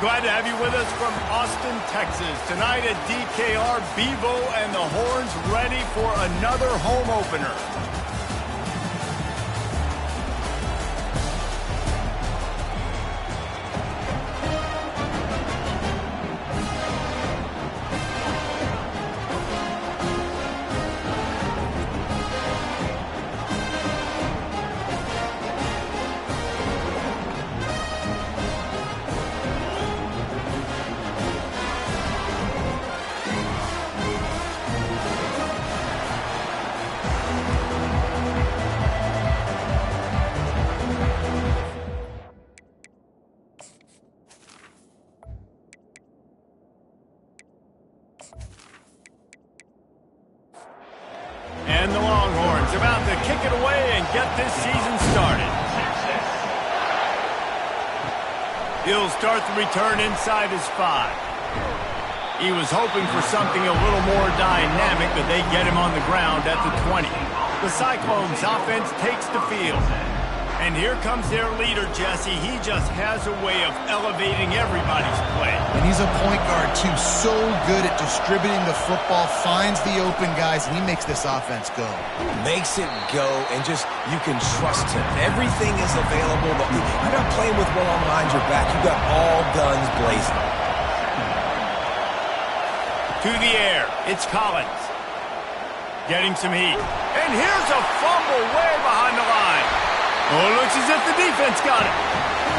Glad to have you with us from Austin, Texas. Tonight at DKR, Bevo and the Horns ready for another home opener. And the Longhorns about to kick it away and get this season started. He'll start the return inside his 5. He was hoping for something a little more dynamic, but they get him on the ground at the 20. The Cyclones offense takes the field. And here comes their leader, Jesse. He just has a way of elevating everybody's play. And he's a point guard, too. So good at distributing the football, finds the open guys, and he makes this offense go. Makes it go, and just, you can trust him. Everything is available. You're not playing with one arm behind your back. You've got all guns blazing. To the air, it's Collins. Getting some heat. And here's a fumble way behind the line. Oh, it looks as if the defense got it.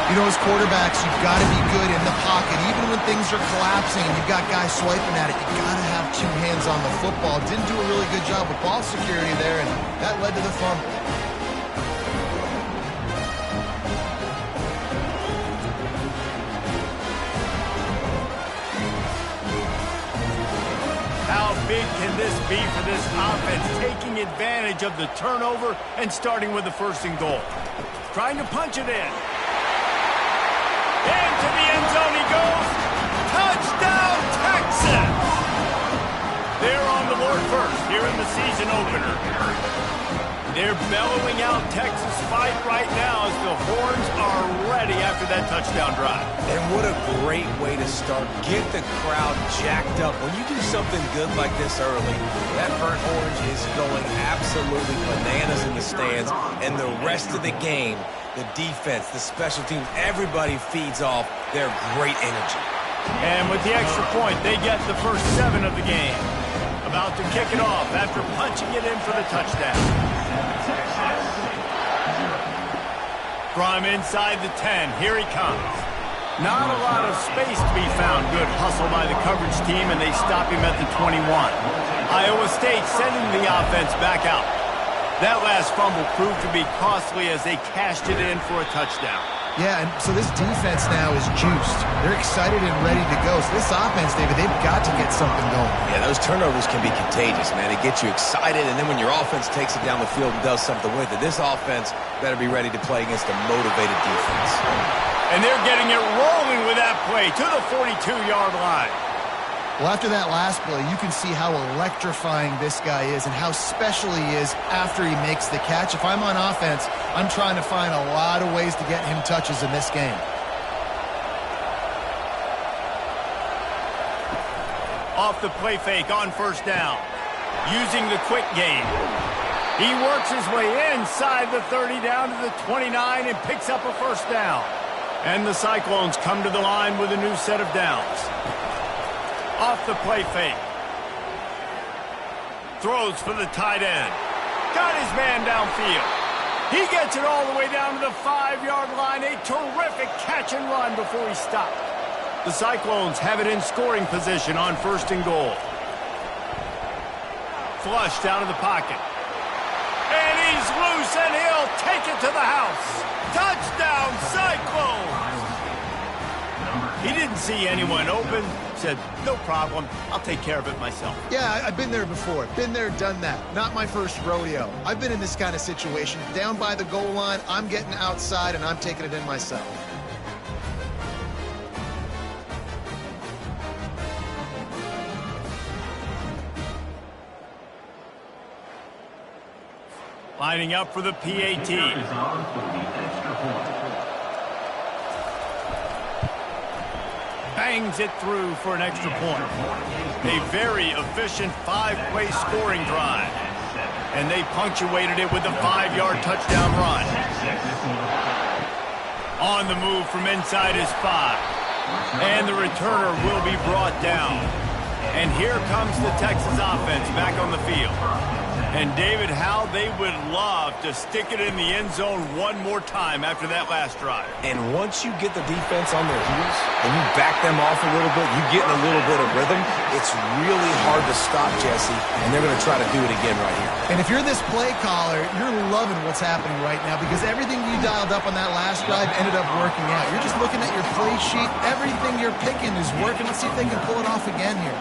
You know, as quarterbacks, you've got to be good in the pocket. Even when things are collapsing and you've got guys swiping at it, you've got to have 2 hands on the football. Didn't do a really good job with ball security there, and that led to the fumble. How big can this be for this offense, taking advantage of the turnover and starting with the 1st and goal? Trying to punch it in. Into the end zone he goes. Touchdown, Texas! They're on the board first here in the season opener. They're bellowing out Texas fight right now as the Horns are ready after that touchdown drive. And what a great way to start. Get the crowd jacked up. When you do something good like this early, that burnt orange is going absolutely bananas in the stands. And the rest of the game, the defense, the special teams, everybody feeds off their great energy. And with the extra point, they get the first 7 of the game. About to kick it off after punching it in for the touchdown. From inside the 10, here he comes. Not a lot of space to be found. Good hustle by the coverage team, and they stop him at the 21. Iowa State sending the offense back out. That last fumble proved to be costly as they cashed it in for a touchdown. Yeah, and so this defense now is juiced. They're excited and ready to go. So this offense, David, they've got to get something going. Yeah, those turnovers can be contagious, man. It gets you excited, and then when your offense takes it down the field and does something with it, this offense better be ready to play against a motivated defense. And they're getting it rolling with that play to the 42-yard line. Well, after that last play, you can see how electrifying this guy is and how special he is after he makes the catch. If I'm on offense, I'm trying to find a lot of ways to get him touches in this game. Off the play fake on 1st down. Using the quick game. He works his way inside the 30 down to the 29 and picks up a 1st down. And the Cyclones come to the line with a new set of downs. Off the play fake. Throws for the tight end. Got his man downfield. He gets it all the way down to the 5-yard line. A terrific catch and run before he stopped. The Cyclones have it in scoring position on 1st and goal. Flushed out of the pocket. And he's loose, and he'll take it to the house. Touchdown, Cyclones! He didn't see anyone open. Said, no problem. I'll take care of it myself. Yeah, I've been there before. Been there, done that. Not my first rodeo. I've been in this kind of situation. Down by the goal line, I'm getting outside, and I'm taking it in myself. Lining up for the PAT. bangs it through for an extra point. A very efficient 5-play scoring drive. And they punctuated it with a 5-yard touchdown run. On the move from inside his 5. And the returner will be brought down. And here comes the Texas offense back on the field. And David, how they would love to stick it in the end zone one more time after that last drive. And once you get the defense on their heels and you back them off a little bit, you get in a little bit of rhythm, it's really hard to stop, Jesse, and they're going to try to do it again right here. And if you're this play caller, you're loving what's happening right now because everything you dialed up on that last drive ended up working out. You're just looking at your play sheet. Everything you're picking is working. Let's see if they can pull it off again here.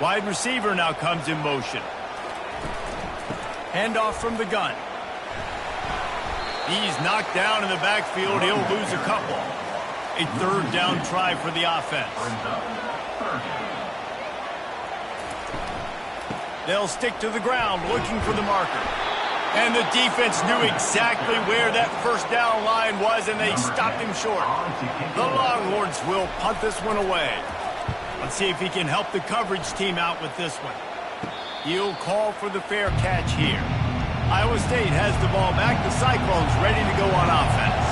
Wide receiver now comes in motion. Handoff from the gun. He's knocked down in the backfield. He'll lose a couple. A 3rd down try for the offense. They'll stick to the ground looking for the marker. And the defense knew exactly where that first down line was, and they stopped him short. The Longhorns will punt this one away. Let's see if he can help the coverage team out with this one. He'll call for the fair catch here. Iowa State has the ball back. The Cyclones ready to go on offense.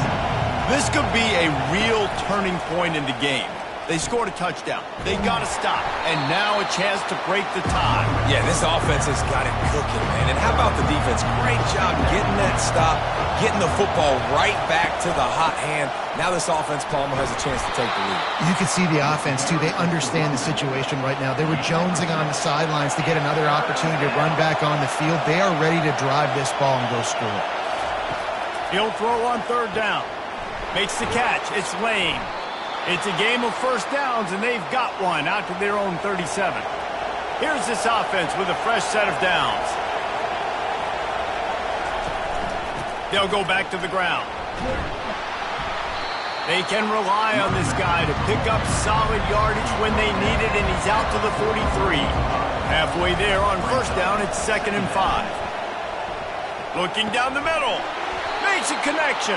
This could be a real turning point in the game. They scored a touchdown. They got to stop. And now a chance to break the tie. Yeah, this offense has got it cooking, man. And how about the defense? Great job getting that stop, getting the football right back to the hot hand. Now this offense, Palmer, has a chance to take the lead. You can see the offense, too. They understand the situation right now. They were jonesing on the sidelines to get another opportunity to run back on the field. They are ready to drive this ball and go score. He'll throw on 3rd down. Makes the catch. It's Lane. It's a game of first downs, and they've got one out to their own 37. Here's this offense with a fresh set of downs. They'll go back to the ground. They can rely on this guy to pick up solid yardage when they need it, and he's out to the 43. Halfway there on first down, it's 2nd and 5. Looking down the middle. Makes a connection.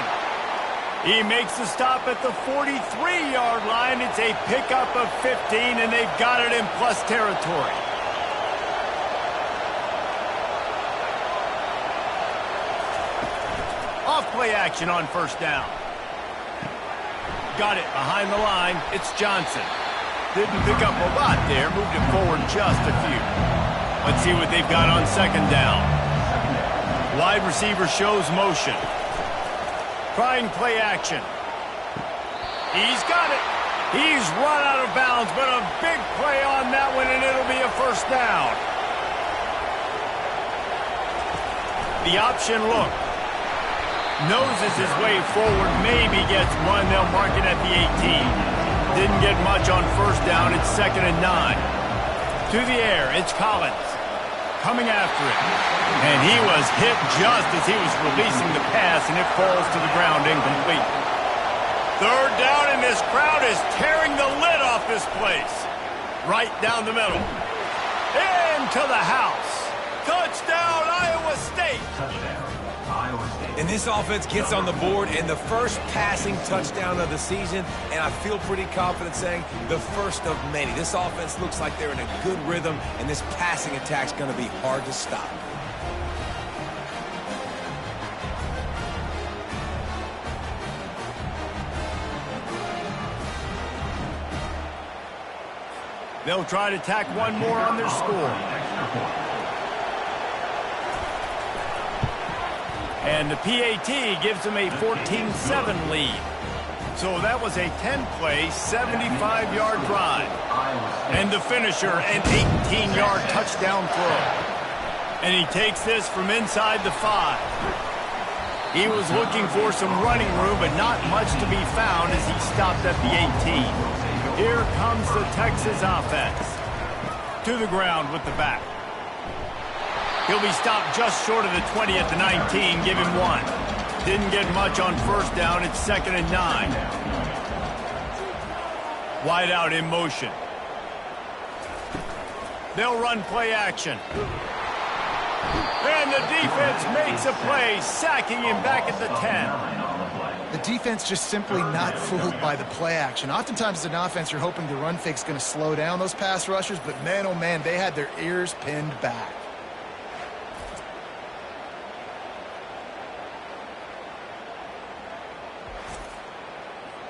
He makes the stop at the 43-yard line. It's a pickup of 15, and they've got it in plus territory. Off-play action on first down. Got it behind the line. It's Johnson. Didn't pick up a lot there. Moved it forward just a few. Let's see what they've got on 2nd down. Wide receiver shows motion. Trying play action. He's got it. He's run out of bounds, but a big play on that one, and it'll be a first down. The option look. Noses his way forward, maybe gets one. They'll mark it at the 18. Didn't get much on first down. It's 2nd and 9. To the air, it's Collins. Coming after it. And he was hit just as he was releasing the pass, and it falls to the ground incomplete. 3rd down, and this crowd is tearing the lid off this place. Right down the middle. Into the house. Touchdown, Iowa State. And this offense gets on the board, and the first passing touchdown of the season, and I feel pretty confident saying the first of many. This offense looks like they're in a good rhythm, and this passing attack's going to be hard to stop. They'll try to tack one more on their score. And the PAT gives them a 14-7 lead. So that was a 10-play, 75-yard drive. And the finisher, an 18-yard touchdown throw. And he takes this from inside the 5. He was looking for some running room, but not much to be found as he stopped at the 18. Here comes the Texas offense. To the ground with the back. He'll be stopped just short of the 20 at the 19. Give him one. Didn't get much on first down. It's 2nd and 9. Wide out in motion. They'll run play action. And the defense makes a play, sacking him back at the 10. The defense just simply not fooled by the play action. Oftentimes as an offense, you're hoping the run fake's going to slow down those pass rushers, but man, oh man, they had their ears pinned back.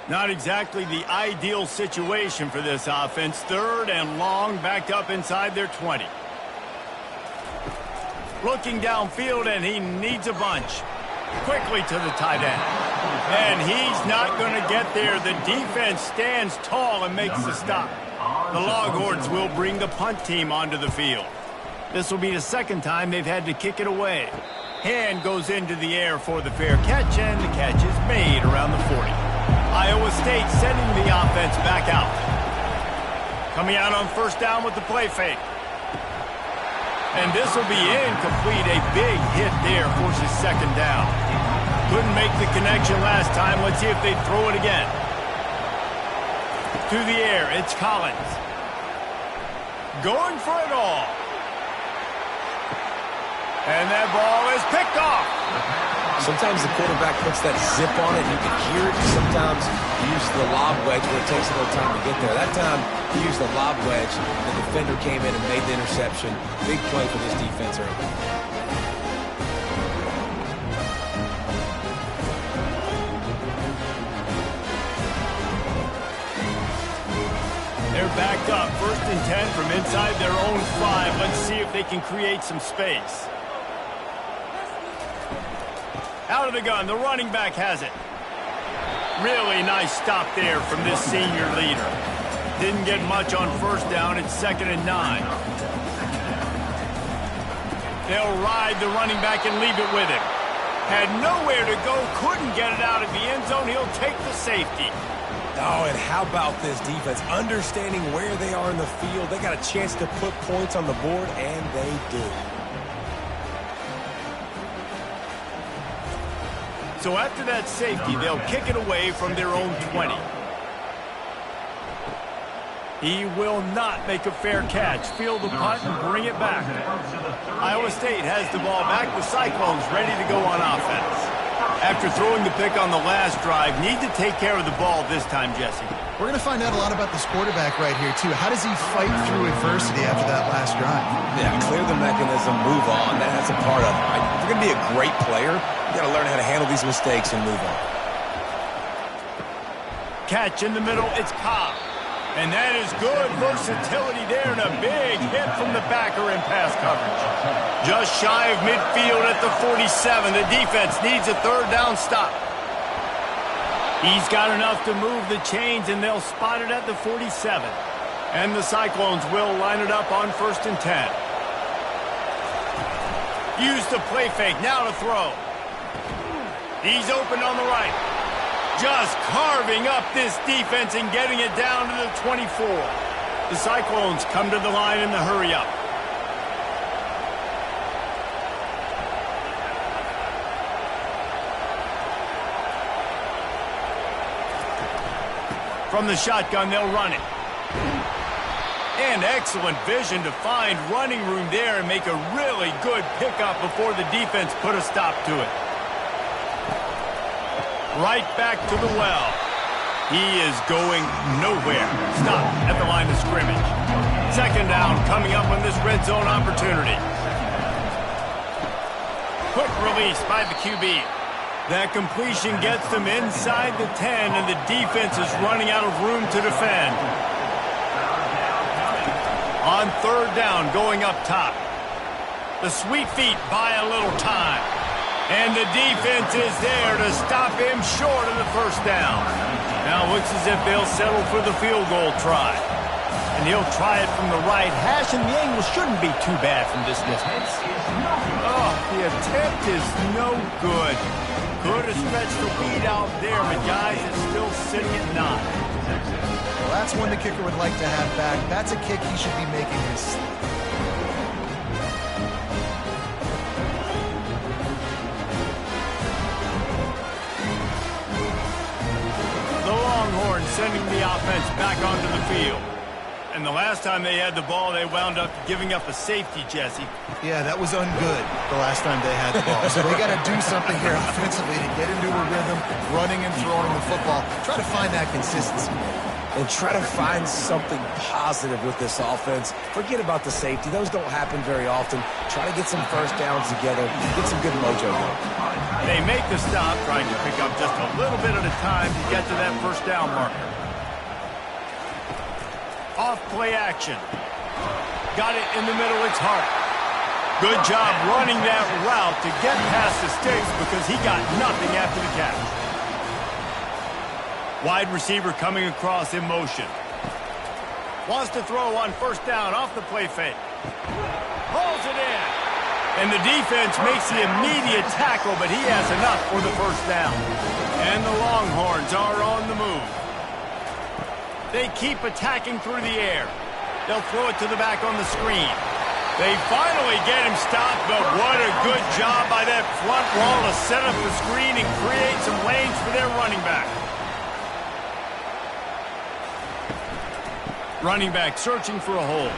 Not exactly the ideal situation for this offense. 3rd and long, backed up inside their 20. Looking downfield, and he needs a bunch. Quickly to the tight end. And he's not going to get there. The defense stands tall and makes the stop. The Longhorns will bring the punt team onto the field. This will be the 2nd time they've had to kick it away. Hand goes into the air for the fair catch, and the catch is made around the 40. Iowa State sending the offense back out. Coming out on 1st down with the play fake. And this will be incomplete. A big hit there forces 2nd down. Couldn't make the connection last time. Let's see if they throw it again. To the air, it's Collins. Going for it all. And that ball is picked off. Sometimes the quarterback puts that zip on it, and you can hear it. Sometimes he uses the lob wedge where it takes a little time to get there. That time, he used the lob wedge. The defender came in and made the interception. Big play for this defense early. They're backed up. 1st and 10 from inside their own 5. Let's see if they can create some space. Out of the gun, the running back has it. Really nice stop there from this senior leader. Didn't get much on 1st down. It's 2nd and 9. They'll ride the running back and leave it with him. Had nowhere to go, couldn't get it out of the end zone. He'll take the safety. Oh, and how about this defense? Understanding where they are in the field. They got a chance to put points on the board, and they do. So after that safety, they'll kick it away from their own 20. He will not make a fair catch. Field the punt and bring it back. Iowa State has the ball back. The Cyclones ready to go on offense. After throwing the pick on the last drive, need to take care of the ball this time, Jesse. We're going to find out a lot about this quarterback right here, too. How does he fight through adversity after that last drive? Yeah, clear the mechanism, move on. That's a part of it. Right? If you're going to be a great player, you got to learn how to handle these mistakes and move on. Catch in the middle, it's Cobb. And that is good versatility there, and a big hit from the backer in pass coverage. Just shy of midfield at the 47. The defense needs a 3rd down stop. He's got enough to move the chains, and they'll spot it at the 47. And the Cyclones will line it up on 1st and 10. Use the play fake, now to throw. He's open on the right. Just carving up this defense and getting it down to the 24. The Cyclones come to the line in the hurry-up. From the shotgun, they'll run it. And excellent vision to find running room there and make a really good pickup before the defense put a stop to it. Right back to the well. He is going nowhere. Stop at the line of scrimmage. 2nd down coming up on this red zone opportunity. Quick release by the QB. That completion gets them inside the 10, and the defense is running out of room to defend. On 3rd down, going up top. The sweet feet buy a little time. And the defense is there to stop him short of the 1st down. Now looks as if they'll settle for the field goal try. And he'll try it from the right hash, and the angle shouldn't be too bad from this distance. Oh, the attempt is no good. Could have stretched the lead out there, but guys, it's still sitting at 9. Well, that's one the kicker would like to have back. That's a kick he should be making his sleep. The Longhorns sending the offense back onto the field. And the last time they had the ball, they wound up giving up a safety, Jesse. Yeah, that was ungood the last time they had the ball. So they got to do something here offensively to get into a rhythm, running and throwing the football. Try to find that consistency. And try to find something positive with this offense. Forget about the safety. Those don't happen very often. Try to get some first downs together. Get some good mojo going. They make the stop, trying to pick up just a little bit at a time to get to that first down marker. Off play action. Got it in the middle, it's Hart. Good job running that route to get past the sticks because he got nothing after the catch. Wide receiver coming across in motion. Wants to throw on first down off the play fake. Hauls it in. And the defense makes the immediate tackle, but he has enough for the first down. And the Longhorns are on the move. They keep attacking through the air. They'll throw it to the back on the screen. They finally get him stopped, but what a good job by that front wall to set up the screen and create some lanes for their running back. Running back searching for a hole.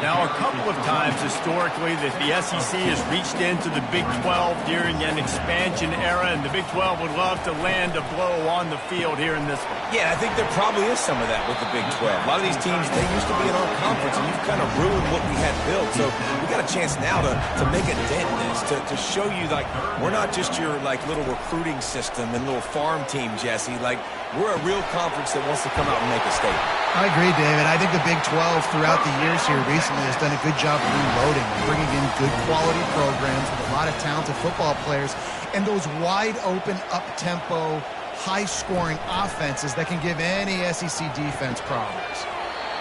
Now, a couple of times historically that the SEC has reached into the Big 12 during an expansion era, and the Big 12 would love to land a blow on the field here in this one. Yeah, I think there probably is some of that with the Big 12. A lot of these teams, they used to be in our conference, and you've kind of ruined what we had built. So we got a chance now to make a dent in this, to show you, like, we're not just your, like, little recruiting system and little farm team, Jesse. Like, we're a real conference that wants to come out and make a statement. I agree, David. I think the Big 12 throughout the years here recently has done a good job reloading, bringing in good quality programs with a lot of talented football players and those wide open, up-tempo, high-scoring offenses that can give any SEC defense problems.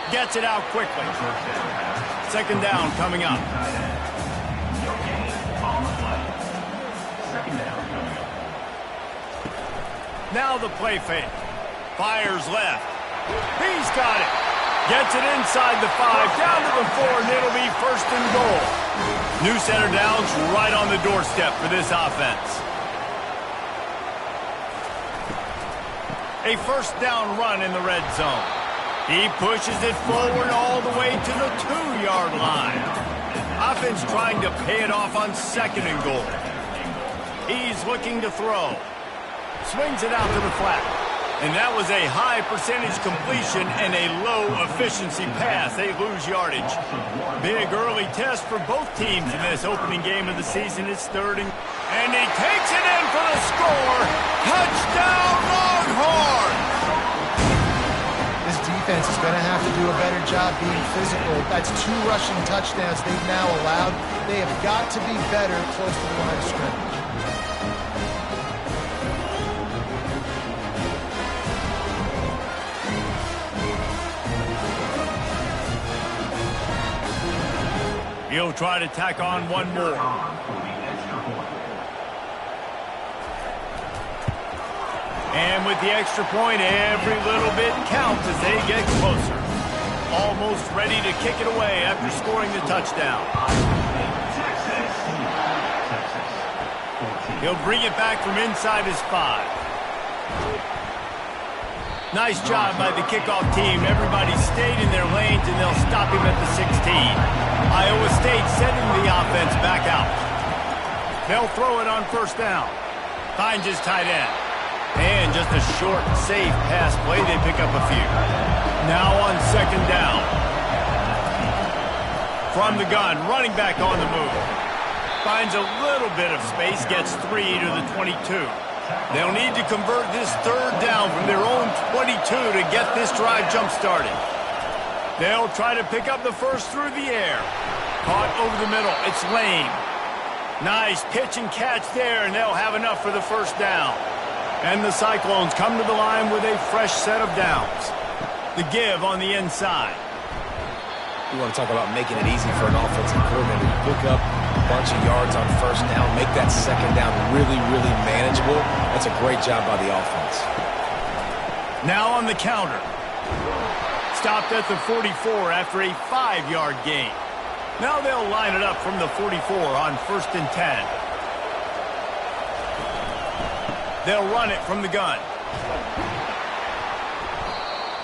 Gets it out quickly. Second down coming up. Now the play fake. Fires left. He's got it. Gets it inside the 5, down to the 4, and it'll be first and goal. New center downs right on the doorstep for this offense. A first down run in the red zone. He pushes it forward all the way to the 2-yard line. Offense trying to pay it off on second and goal. He's looking to throw. Swings it out to the flat. And that was a high percentage completion and a low efficiency pass. They lose yardage. Big early test for both teams in this opening game of the season. It's third and he takes it in for the score. Touchdown Longhorns! This defense is going to have to do a better job being physical. That's 2 rushing touchdowns they've now allowed. They have got to be better close to the line of scrimmage. He'll try to tack on one more. And with the extra point, every little bit counts as they get closer. Almost ready to kick it away after scoring the touchdown. He'll bring it back from inside his 5. Nice job by the kickoff team. Everybody stayed in their lanes, and they'll stop him at the 16. Iowa State sending the offense back out. They'll throw it on first down. Finds his tight end. And just a short, safe pass play. They pick up a few. Now on second down. From the gun, running back on the move. Finds a little bit of space, gets 3 to the 22. They'll need to convert this third down from their own 22 to get this drive jump-started. They'll try to pick up the first through the air. Caught over the middle. It's Lane. Nice pitch and catch there, and they'll have enough for the first down. And the Cyclones come to the line with a fresh set of downs. The give on the inside. You want to talk about making it easy for an offensive coordinator to pick up a bunch of yards on first down, make that second down really, really manageable. That's a great job by the offense. Now on the counter. Stopped at the 44 after a 5-yard gain. Now they'll line it up from the 44 on first and 10. They'll run it from the gun.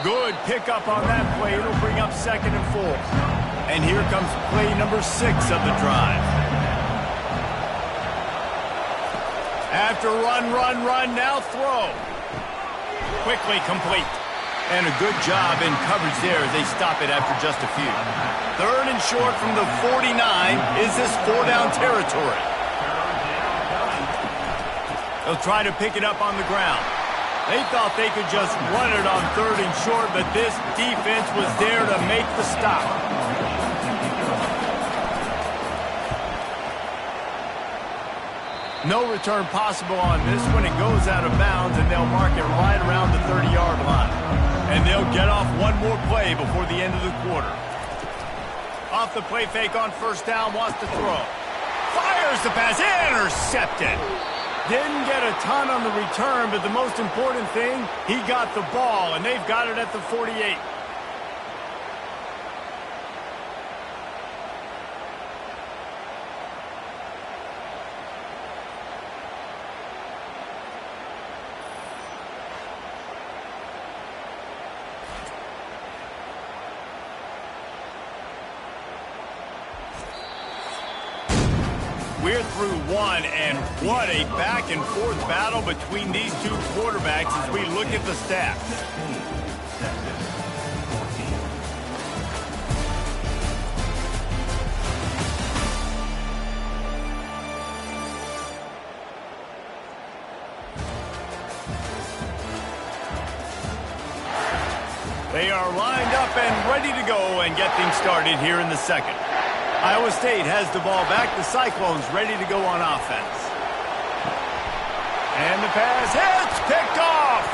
Good pickup on that play. It'll bring up 2nd and 4. And here comes play number 6 of the drive. After run, now throw. Quickly complete. And a good job in coverage there as they stop it after just a few. 3rd and short from the 49. Is this 4-down territory? They'll try to pick it up on the ground. They thought they could just run it on 3rd and short, but this defense was there to make the stop. No return possible on this when it goes out of bounds, and they'll mark it right around the 30-yard line. And they'll get off one more play before the end of the quarter. Off the play fake on 1st down, wants to throw. Fires the pass, intercepted. Didn't get a ton on the return, but the most important thing, he got the ball, and they've got it at the 48. We're through one, and what a back-and-forth battle between these two quarterbacks as we look at the stats. They are lined up and ready to go and get things started here in the 2nd. Iowa State has the ball back. The Cyclones ready to go on offense. And the pass hits, picked off.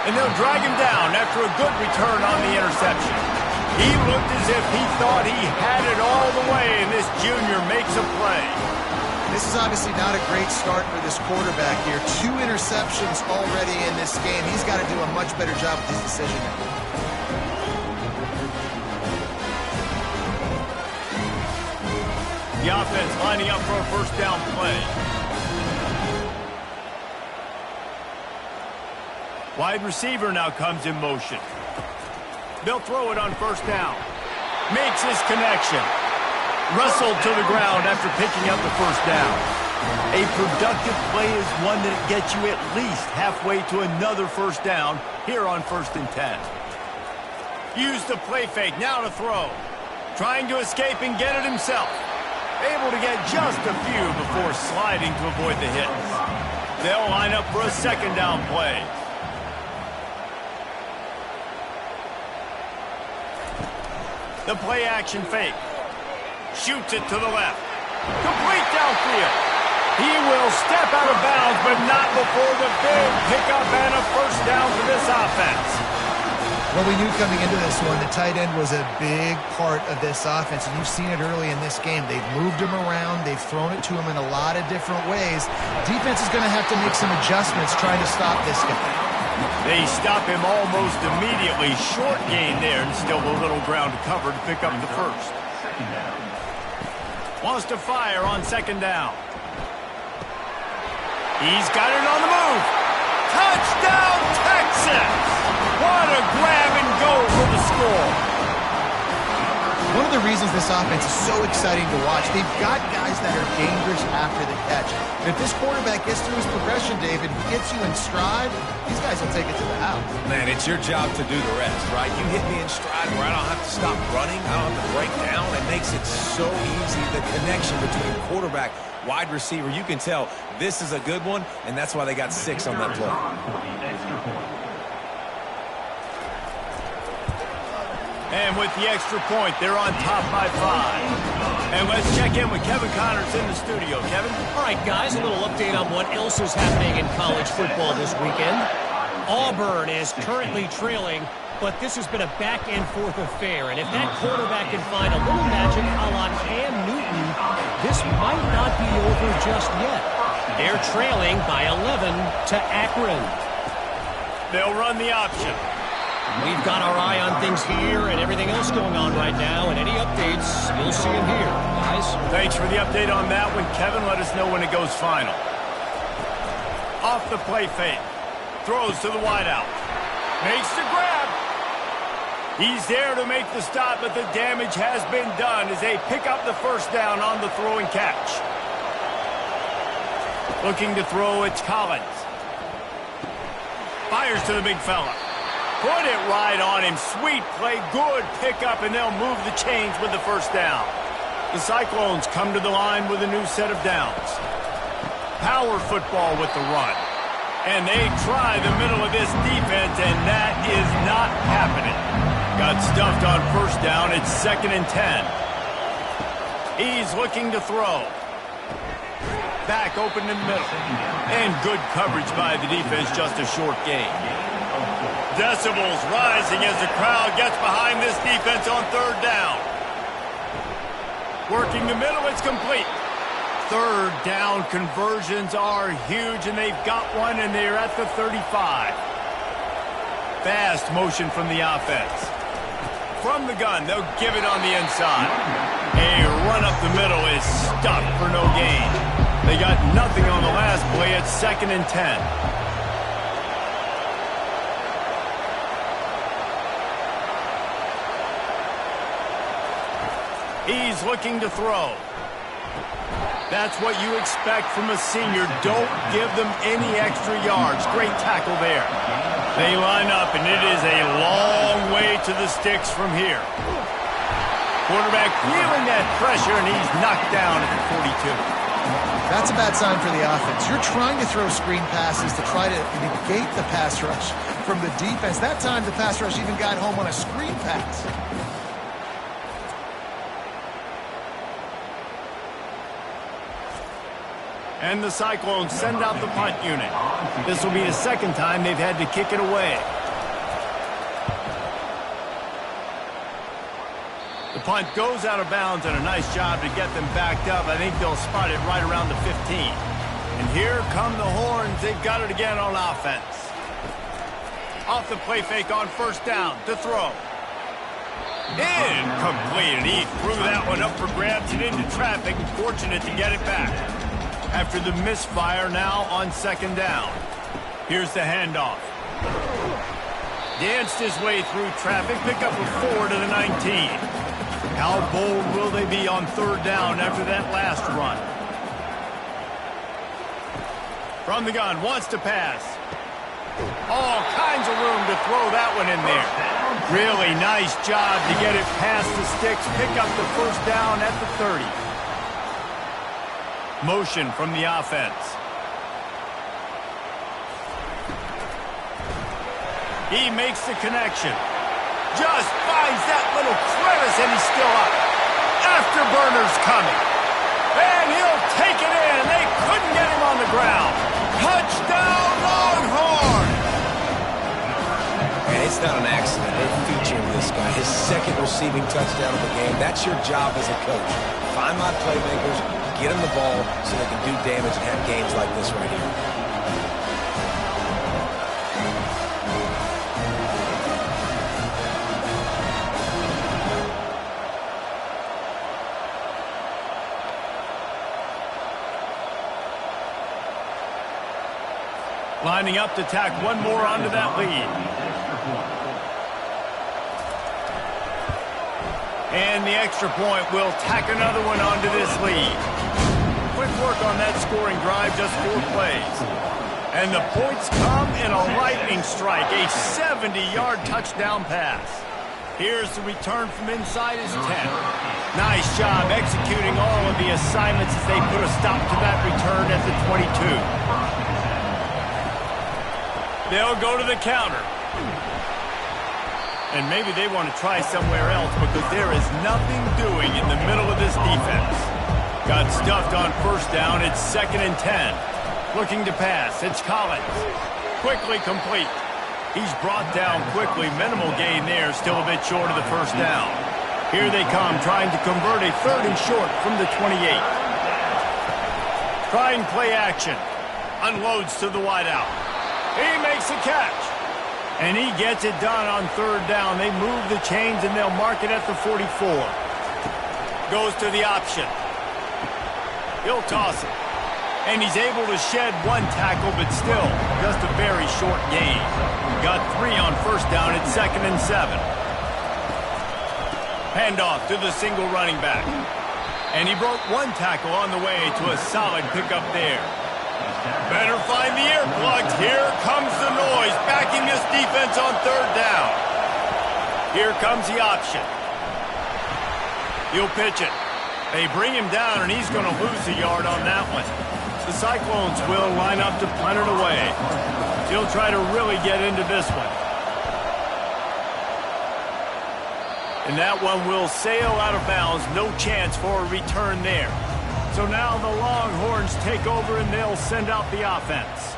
And they'll drag him down after a good return on the interception. He looked as if he thought he had it all the way, and this junior makes a play. This is obviously not a great start for this quarterback here. 2 interceptions already in this game. He's got to do a much better job with his decision-making. The offense lining up for a 1st down play. Wide receiver now comes in motion. They'll throw it on 1st down. Makes his connection. Wrestled to the ground after picking up the 1st down. A productive play is one that gets you at least halfway to another 1st down here on 1st and 10. Use the play fake, now to throw. Trying to escape and get it himself. Able to get just a few before sliding to avoid the hits. They'll line up for a 2nd down play. The play action fake. Shoots it to the left. Complete downfield. He will step out of bounds, but not before the big pickup and a 1st down for this offense. Well, we knew coming into this one, the tight end was a big part of this offense, and you've seen it early in this game. They've moved him around. They've thrown it to him in a lot of different ways. Defense is going to have to make some adjustments trying to stop this guy. They stop him almost immediately. Short gain there, and still a little ground to cover to pick up the 1st. Wants to fire on 2nd down. He's got it on the move. Touchdown, Texas! What a grab and go for the score. One of the reasons this offense is so exciting to watch, they've got guys that are dangerous after the catch. And if this quarterback gets through his progression, David, gets you in stride, these guys will take it to the house. Man, it's your job to do the rest, right? You hit me in stride where I don't have to stop running. I don't have to break down. It makes it so easy, the connection between quarterback, wide receiver. You can tell this is a good one, and that's why they got 6 on that play. And with the extra point, they're on top by 5. And let's check in with Kevin Connors in the studio. Kevin? All right, guys, a little update on what else is happening in college football this weekend. Auburn is currently trailing, but this has been a back-and-forth affair. And if that quarterback can find a little magic a la Cam Newton, this might not be over just yet. They're trailing by 11 to Akron. They'll run the option. We've got our eye on things here and everything else going on right now, and any updates, you'll see them here, guys. Thanks for the update on that one, Kevin. Let us know when it goes final. Off the play fake. Throws to the wideout. Makes the grab. He's there to make the stop, but the damage has been done as they pick up the first down on the throwing catch. Looking to throw, it's Collins. Fires to the big fella. Put it right on him. Sweet play, good pickup, and they'll move the chains with the first down. The Cyclones come to the line with a new set of downs. Power football with the run. And they try the middle of this defense, and that is not happening. Got stuffed on first down. It's 2nd and 10. He's looking to throw. Back open in the middle. And good coverage by the defense, just a short gain. Decibels rising as the crowd gets behind this defense on 3rd down. Working the middle, it's complete. 3rd down conversions are huge, and they've got one, and they're at the 35. Fast motion from the offense. From the gun, they'll give it on the inside. A run up the middle is stuffed for no gain. They got nothing on the last play. It's 2nd and 10. He's looking to throw. That's what you expect from a senior. Don't give them any extra yards. Great tackle there. They line up, and it is a long way to the sticks from here. Quarterback feeling that pressure, and he's knocked down at the 42. That's a bad sign for the offense. You're trying to throw screen passes to try to negate the pass rush from the defense. That time, the pass rush even got home on a screen pass. And the Cyclones send out the punt unit. This will be the 2nd time they've had to kick it away. The punt goes out of bounds, and a nice job to get them backed up. I think they'll spot it right around the 15. And here come the horns. They've got it again on offense. Off the play fake on 1st down to throw. Incomplete, and he threw that one up for grabs and into traffic. Fortunate to get it back. After the misfire, now on 2nd down. Here's the handoff. Danced his way through traffic, pick up a 4 to the 19. How bold will they be on 3rd down after that last run? From the gun, wants to pass. All kinds of room to throw that one in there. Really nice job to get it past the sticks, pick up the first down at the 30. Motion from the offense. He makes the connection. Just finds that little crevice, and he's still up. Afterburner's coming. And he'll take it in. They couldn't get him on the ground. Touchdown, Longhorn! And it's not an accident. They're featuring this guy. His 2nd receiving touchdown of the game. That's your job as a coach. Find my playmakers, get them the ball so they can do damage and have games like this right here. Lining up to tack one more onto that lead. And the extra point will tack another one onto this lead. Quick work on that scoring drive, just 4 plays. And the points come in a lightning strike, a 70-yard touchdown pass. Here's the return from inside his 10. Nice job executing all of the assignments as they put a stop to that return at the 22. They'll go to the counter. And maybe they want to try somewhere else because there is nothing doing in the middle of this defense. Got stuffed on 1st down. It's 2nd and 10. Looking to pass. It's Collins. Quickly complete. He's brought down quickly. Minimal gain there. Still a bit short of the 1st down. Here they come, trying to convert a 3rd and short from the 28. Trying play action. Unloads to the wideout. He makes a catch. And he gets it done on 3rd down. They move the chains, and they'll mark it at the 44. Goes to the option. He'll toss it. And he's able to shed one tackle, but still just a very short gain. got 3 on first down at 2nd and 7. Handoff to the single running back. And he broke 1 tackle on the way to a solid pickup there. Better find the earplugs. Here comes the noise, backing this defense on 3rd down. Here comes the option. He'll pitch it. They bring him down, and he's going to lose a yard on that one. The Cyclones will line up to punt it away. He'll try to really get into this one. And that one will sail out of bounds. No chance for a return there. So now the Longhorns take over, and they'll send out the offense.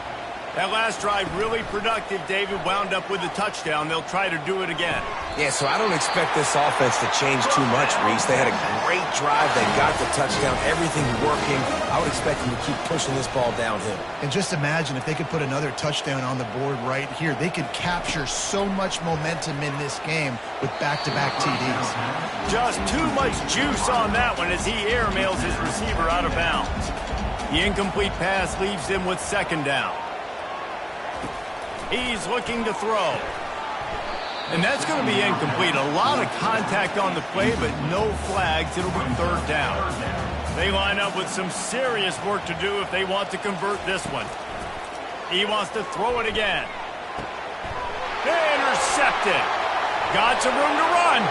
That last drive really productive. David wound up with a touchdown. They'll try to do it again. Yeah, so I don't expect this offense to change too much, Reese. They had a great drive. They got the touchdown. Everything working. I would expect them to keep pushing this ball downhill. And just imagine if they could put another touchdown on the board right here. They could capture so much momentum in this game with back-to-back TDs. Just too much juice on that one as he airmails his receiver out of bounds. The incomplete pass leaves him with 2nd down. He's looking to throw. And that's going to be incomplete. A lot of contact on the play, but no flags. It'll be 3rd down. They line up with some serious work to do if they want to convert this one. He wants to throw it again. Intercepted. Got some room to run.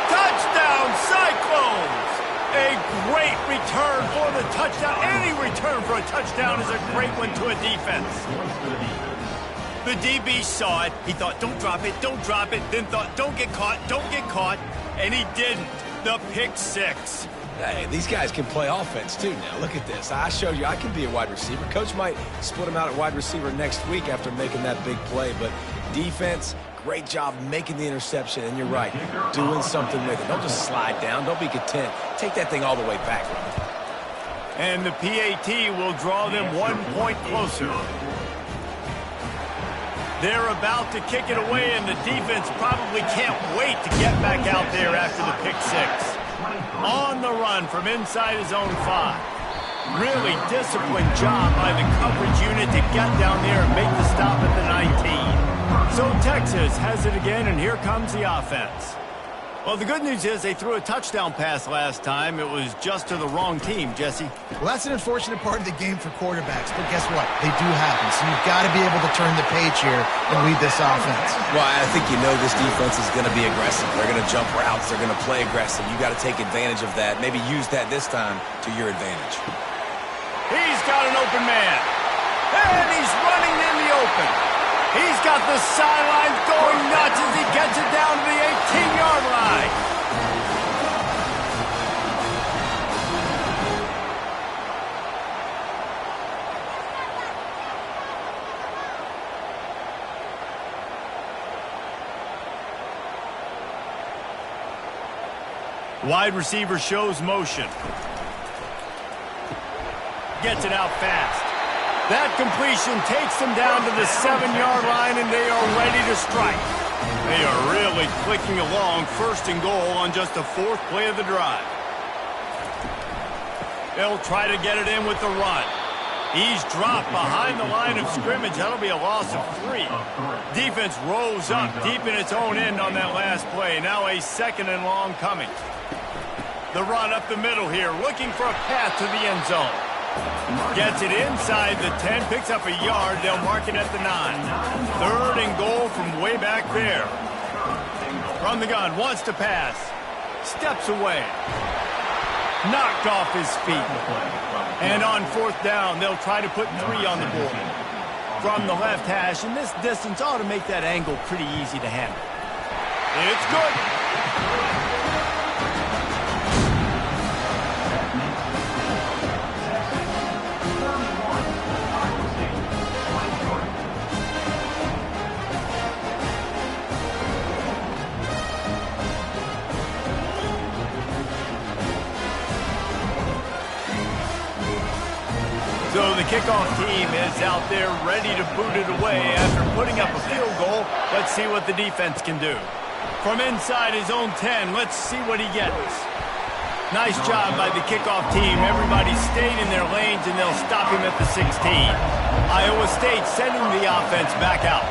Touchdown, Cyclones! A great return for the touchdown. Any return for a touchdown is a great one to a defense. The DB saw it. He thought, don't drop it, don't drop it. Then thought, don't get caught. And he didn't. The pick 6. Hey, these guys can play offense, too, now. Look at this. I showed you I can be a wide receiver. Coach might split him out at wide receiver next week after making that big play. But defense, great job making the interception. And you're right, doing something with it. Don't just slide down. Don't be content. Take that thing all the way back. And the PAT will draw them 1 point closer. They're about to kick it away, and the defense probably can't wait to get back out there after the pick 6. On the run from inside his own 5. Really disciplined job by the coverage unit to get down there and make the stop at the 19. So Texas has it again, and here comes the offense. Well, the good news is they threw a touchdown pass last time. It was just to the wrong team, Jesse. Well, that's an unfortunate part of the game for quarterbacks, but guess what? They do happen, so you've got to be able to turn the page here and lead this offense. Well, I think you know this defense is going to be aggressive. They're going to jump routes. They're going to play aggressive. You got to take advantage of that. Maybe use that this time to your advantage. He's got an open man. And he's running in the open. He's got the sidelines going nuts as he gets it down to the 18-yard line. Wide receiver shows motion. Gets it out fast. That completion takes them down to the 7-yard line, and they are ready to strike. They are really clicking along, 1st and goal on just the 4th play of the drive. They'll try to get it in with the run. He's dropped behind the line of scrimmage. That'll be a loss of 3. Defense rose up deep in its own end on that last play. Now a 2nd and long coming. The run up the middle here, looking for a path to the end zone. Gets it inside the 10, picks up a yard. They'll mark it at the 9. 3rd and goal from way back there. From the gun, wants to pass. Steps away. Knocked off his feet. And on 4th down, they'll try to put 3 on the board. From the left hash, and this distance ought to make that angle pretty easy to handle. It's good. So the kickoff team is out there ready to boot it away after putting up a field goal. Let's see what the defense can do. From inside his own 10, let's see what he gets. Nice job by the kickoff team. Everybody stayed in their lanes, and they'll stop him at the 16. Iowa State sending the offense back out.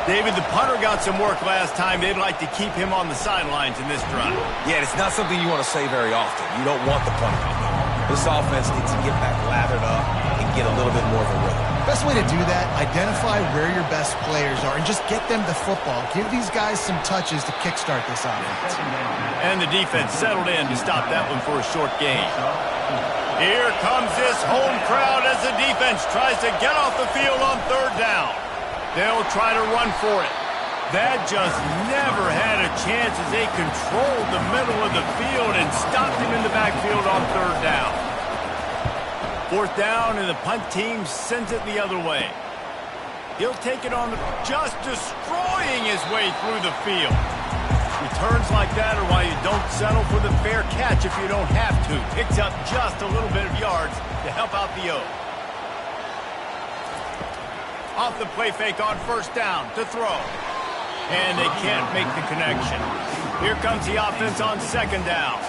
David, the punter got some work last time. They'd like to keep him on the sidelines in this drive. Yeah, it's not something you want to say very often. You don't want the punter out there. This offense needs to get back lathered up and get a little bit more of a rhythm. Best way to do that, identify where your best players are and just get them the football. Give these guys some touches to kickstart this offense. And the defense settled in to stop that one for a short gain. Here comes this home crowd as the defense tries to get off the field on third down. They'll try to run for it. That just never had a chance as they controlled the middle of the field and stopped him in the backfield on third down. Fourth down, and the punt team sends it the other way. He'll take it on just destroying his way through the field. Returns like that are why you don't settle for the fair catch if you don't have to. Picks up just a little bit of yards to help out the O. Off the play fake on first down to throw. And they can't make the connection. Here comes the offense on second down.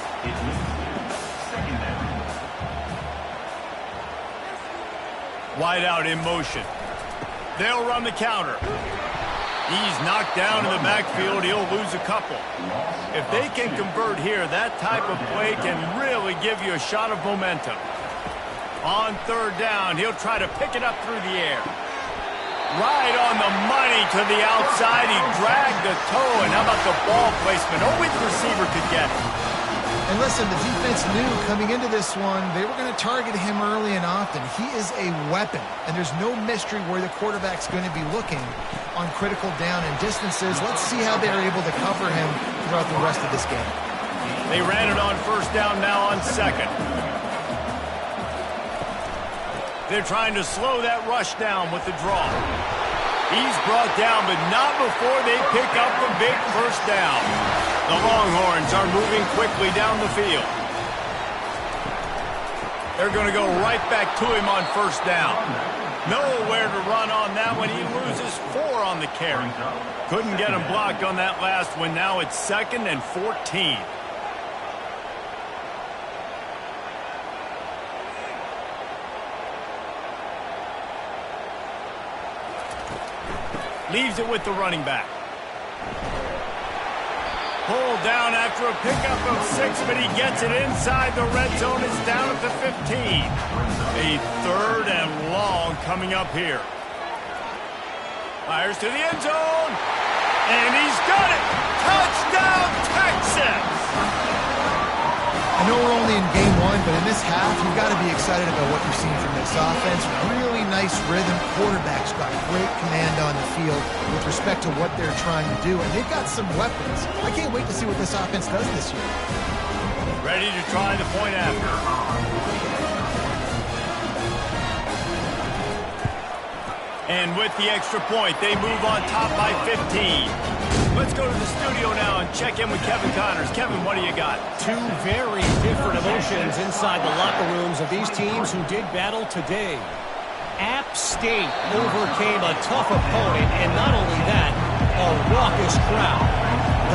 Wide out in motion. They'll run the counter. He's knocked down in the backfield. He'll lose a couple. If they can convert here, that type of play can really give you a shot of momentum. On third down, he'll try to pick it up through the air. Right on the money to the outside. He dragged the toe, and how about the ball placement? Only the receiver could get it. And listen, the defense knew coming into this one, they were going to target him early and often. He is a weapon, and there's no mystery where the quarterback's going to be looking on critical down and distances. Let's see how they're able to cover him throughout the rest of this game. They ran it on first down, now on second. They're trying to slow that rush down with the draw. He's brought down, but not before they pick up the big first down. The Longhorns are moving quickly down the field. They're going to go right back to him on first down. Nowhere to run on that one. He loses 4 on the carry. Couldn't get him blocked on that last one. Now it's 2nd and 14. Leaves it with the running back. Pulled down after a pickup of 6, but he gets it inside the red zone. It's down at the 15. A 3rd and long coming up here. Fires to the end zone. And he's got it. Touchdown, Texas! I know we're only in game 1, but in this half, you've got to be excited about what you're seeing from this offense. Really nice rhythm. Quarterback's got great command on the field with respect to what they're trying to do, and they've got some weapons. I can't wait to see what this offense does this year. Ready to try the point after. And with the extra point, they move on top by 15. Let's go to the studio now and check in with Kevin Connors. Kevin, what do you got? 2 very different emotions inside the locker rooms of these teams who did battle today. App State overcame a tough opponent, and not only that, a raucous crowd.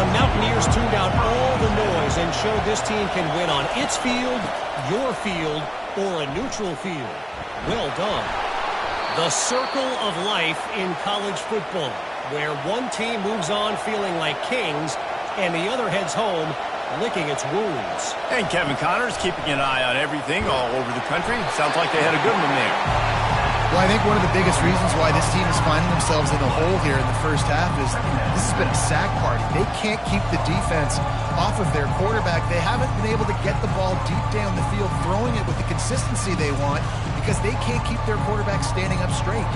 The Mountaineers tuned out all the noise and showed this team can win on its field, your field, or a neutral field. Well done. The circle of life in college football, where one team moves on feeling like kings and the other heads home licking its wounds. And Kevin Connors keeping an eye on everything all over the country. Sounds like they had a good one there. Well, I think one of the biggest reasons why this team is finding themselves in the hole here in the first half is this has been a sack party. They can't keep the defense off of their quarterback. They haven't been able to get the ball deep down the field, throwing it with the consistency they want because they can't keep their quarterback standing up straight.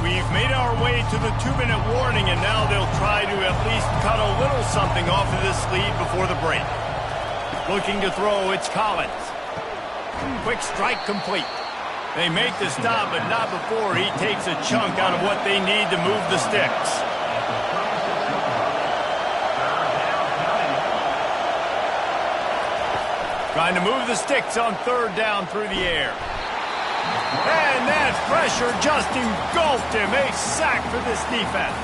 We've made our way to the 2-minute warning, and now they'll try to at least cut a little something off of this lead before the break. Looking to throw, it's Collins. Quick strike complete. They make the stop, but not before he takes a chunk out of what they need to move the sticks. Trying to move the sticks on third down through the air. And that pressure just engulfed him. A sack for this defense.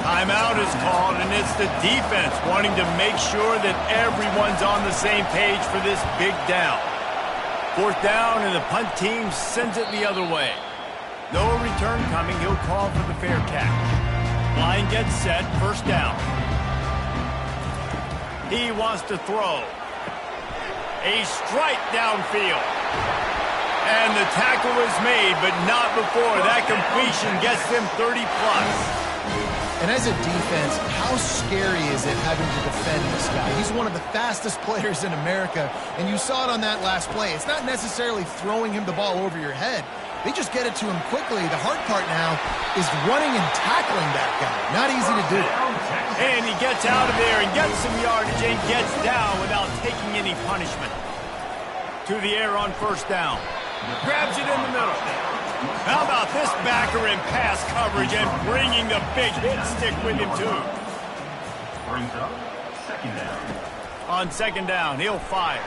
Timeout is called, and it's the defense wanting to make sure that everyone's on the same page for this big down. Fourth down, and the punt team sends it the other way. No return coming. He'll call for the fair catch. Line gets set. First down. He wants to throw. A strike downfield. And the tackle is made, but not before. That completion gets them 30-plus. And as a defense, how scary is it having to defend this guy? He's one of the fastest players in America, and you saw it on that last play. It's not necessarily throwing him the ball over your head. They just get it to him quickly. The hard part now is running and tackling that guy. Not easy to do. And he gets out of there and gets some yardage and gets down without taking any punishment. To the air on first down. Grabs it in the middle. How about this backer in pass coverage and bringing the big hit stick with him, too. Brings up second down. On second down, he'll fire.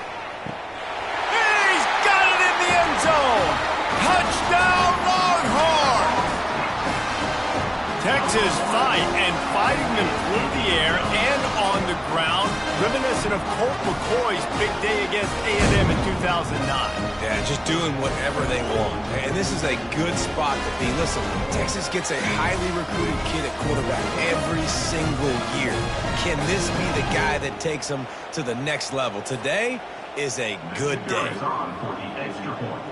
He's got it in the end zone. Touchdown, Longhorn! Texas fighting them through the air and on the ground, reminiscent of Colt McCoy's big day against A&M in 2009. Yeah, just doing whatever they want. And this is a good spot to be. Listen, Texas gets a highly recruited kid at quarterback every single year. Can this be the guy that takes them to the next level? Today is a good day. On for the extra point.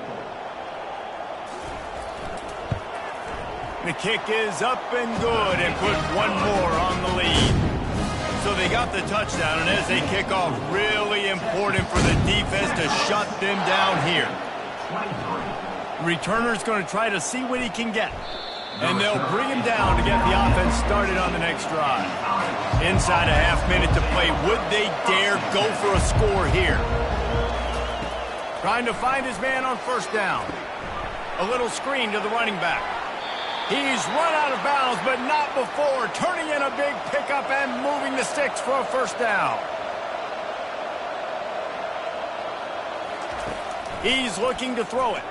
The kick is up and good and put one more on the lead. So they got the touchdown, and as they kick off, really important for the defense to shut them down here. Returner's going to try to see what he can get. And they'll bring him down to get the offense started on the next drive. Inside a half minute to play. Would they dare go for a score here? Trying to find his man on first down. A little screen to the running back. He's run out of bounds, but not before turning in a big pickup and moving the sticks for a first down. He's looking to throw it.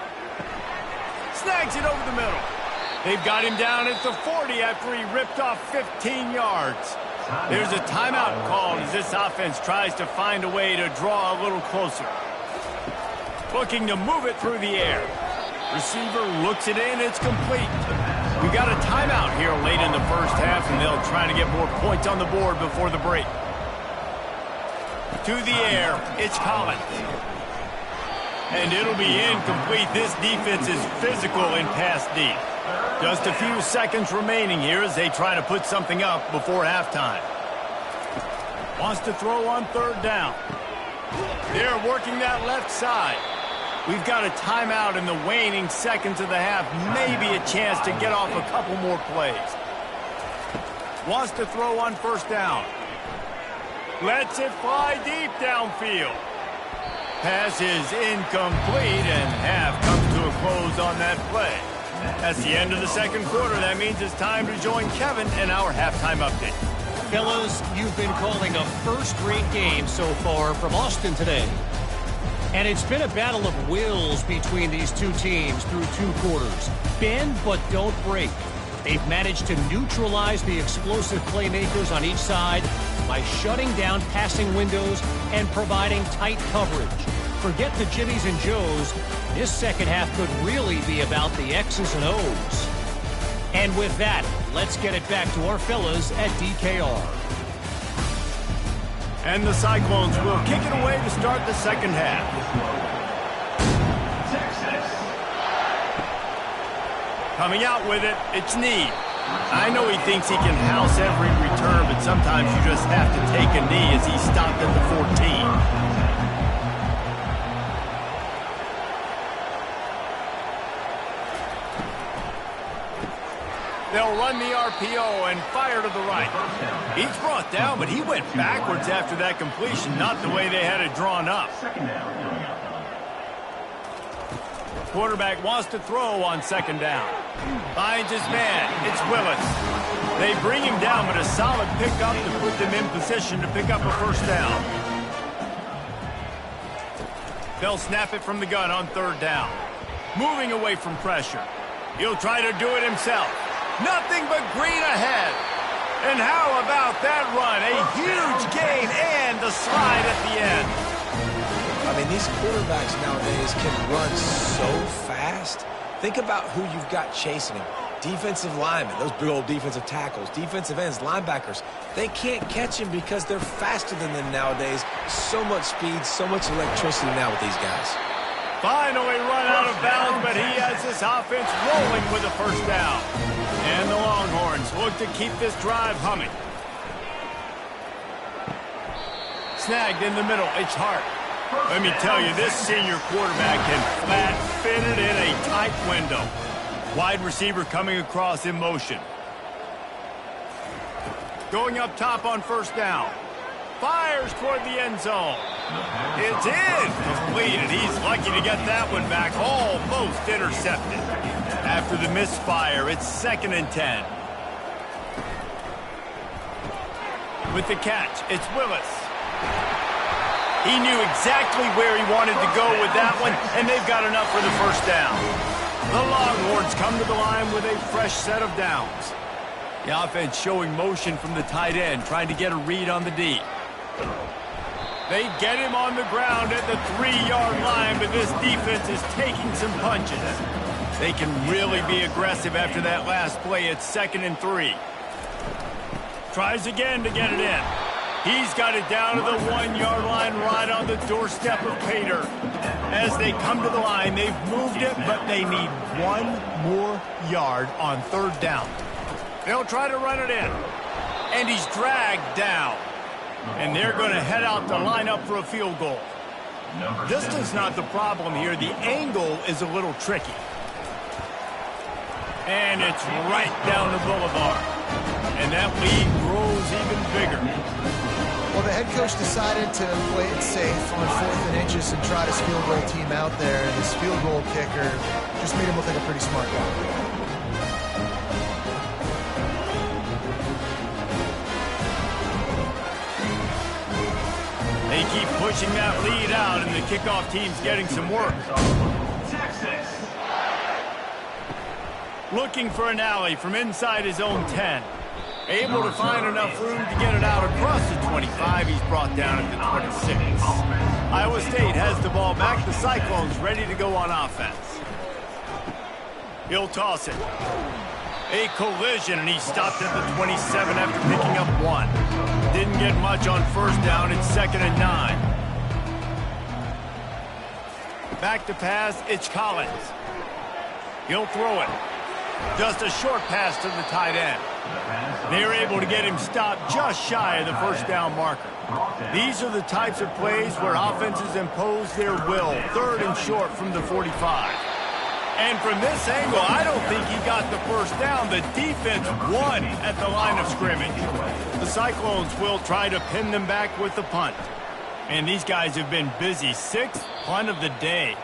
Snags it over the middle. They've got him down at the 40 after he ripped off 15 yards. There's a timeout called as this offense tries to find a way to draw a little closer. Looking to move it through the air. Receiver looks it in. It's complete. We got a timeout here late in the first half, and they'll try to get more points on the board before the break. To the air, it's Collins. And it'll be incomplete. This defense is physical in pass deep. Just a few seconds remaining here as they try to put something up before halftime. Wants to throw on third down. They're working that left side. We've got a timeout in the waning seconds of the half. Maybe a chance to get off a couple more plays. Wants to throw on first down. Lets it fly deep downfield. Pass is incomplete, and half comes to a close on that play. That's the end of the second quarter. That means it's time to join Kevin in our halftime update. Fellas, you've been calling a first-rate game so far from Austin today. And it's been a battle of wills between these two teams through two quarters. Bend but don't break. They've managed to neutralize the explosive playmakers on each side by shutting down passing windows and providing tight coverage. Forget the Jimmies and Joes. This second half could really be about the X's and O's. And with that, let's get it back to our fellas at DKR. And the Cyclones will kick it away to start the second half. Coming out with it, it's Need. I know he thinks he can house every return, but sometimes you just have to take a knee as he stopped at the 14. They'll run the RPO and fire to the right. He's brought down, but he went backwards after that completion, not the way they had it drawn up. Quarterback wants to throw on second down. Finds his man. It's Willis. They bring him down, but a solid pickup to put them in position to pick up a first down. They'll snap it from the gun on third down. Moving away from pressure. He'll try to do it himself. Nothing but green ahead. And how about that run? A huge gain and the slide at the end. I mean, these quarterbacks nowadays can run so fast. Think about who you've got chasing him. Defensive linemen, those big old defensive tackles, defensive ends, linebackers. They can't catch him because they're faster than them nowadays. So much speed, so much electricity now with these guys. Finally run out of bounds, but he has this offense rolling with a first down. And the Longhorns look to keep this drive humming. Snagged in the middle, it's Hart. Let me tell you, this senior quarterback can flat fit it in a tight window. Wide receiver coming across in motion. Going up top on first down. Fires toward the end zone. It's in. Completed. He's lucky to get that one back. Almost intercepted. After the misfire, it's 2nd and 10. With the catch, it's Willis. He knew exactly where he wanted to go with that one, and they've got enough for the first down. The Longhorns come to the line with a fresh set of downs. The offense showing motion from the tight end, trying to get a read on the D. They get him on the ground at the 3-yard line, but this defense is taking some punches. They can really be aggressive after that last play. It's 2nd and 3. Tries again to get it in. He's got it down to the 1-yard line right on the doorstep of Pater. As they come to the line, they've moved it, but they need 1 more yard on 3rd down. They'll try to run it in. And he's dragged down. And they're going to head out to line up for a field goal. Distance not the problem here. The angle is a little tricky. And it's right down the boulevard. And that lead grows even bigger. Well, the head coach decided to play it safe on 4th and inches and try to field goal team out there. And this field goal kicker just made him look like a pretty smart guy. They keep pushing that lead out, and the kickoff team's getting some work. Texas. Looking for an alley from inside his own 10. Able to find enough room to get it out across the 25. He's brought down at the 26. Iowa State has the ball back. The Cyclones ready to go on offense. He'll toss it. A collision, and he stopped at the 27 after picking up 1. Didn't get much on first down. It's 2nd and 9. Back to pass. It's Collins. He'll throw it. Just a short pass to the tight end. They're able to get him stopped just shy of the first down marker. These are the types of plays where offenses impose their will. 3rd and short from the 45. And from this angle, I don't think he got the first down. The defense won at the line of scrimmage. The Cyclones will try to pin them back with the punt. And these guys have been busy. 6th punt of the day.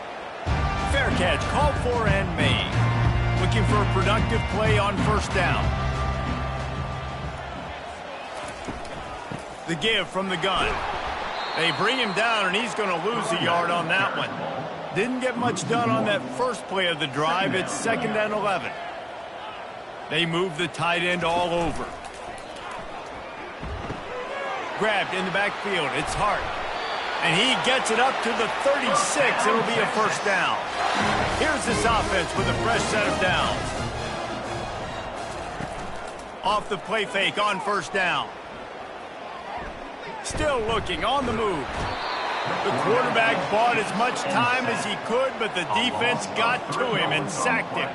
Fair catch called for and made. Looking for a productive play on first down. The give from the gun. They bring him down, and he's going to lose a yard on that one. Didn't get much done on that first play of the drive. It's 2nd and 11. They move the tight end all over. Grabbed in the backfield. It's Hart. And he gets it up to the 36. It'll be a first down. Here's this offense with a fresh set of downs. Off the play fake on first down. Still looking on the move. The quarterback bought as much time as he could, but the defense got to him and sacked him.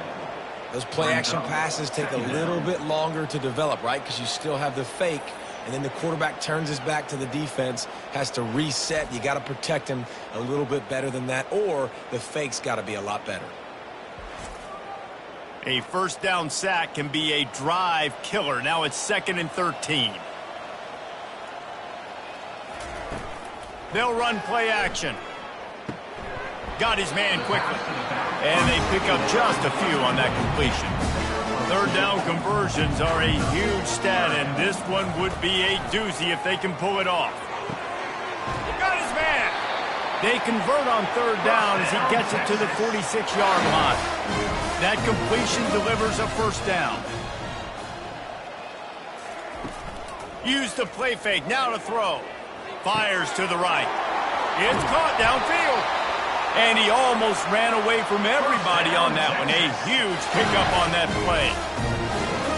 Those play-action passes take a little bit longer to develop, right? Because you still have the fake, and then the quarterback turns his back to the defense, has to reset. You got to protect him a little bit better than that, or the fake's got to be a lot better. A first down sack can be a drive killer. Now it's 2nd and 13. They'll run play action. Got his man quickly. And they pick up just a few on that completion. 3rd down conversions are a huge stat, and this one would be a doozy if they can pull it off. Got his man. They convert on 3rd down as he gets it to the 46-yard line. That completion delivers a first down. Use the play fake. Now to throw. Fires to the right. It's caught downfield. And he almost ran away from everybody on that one. A huge pickup on that play.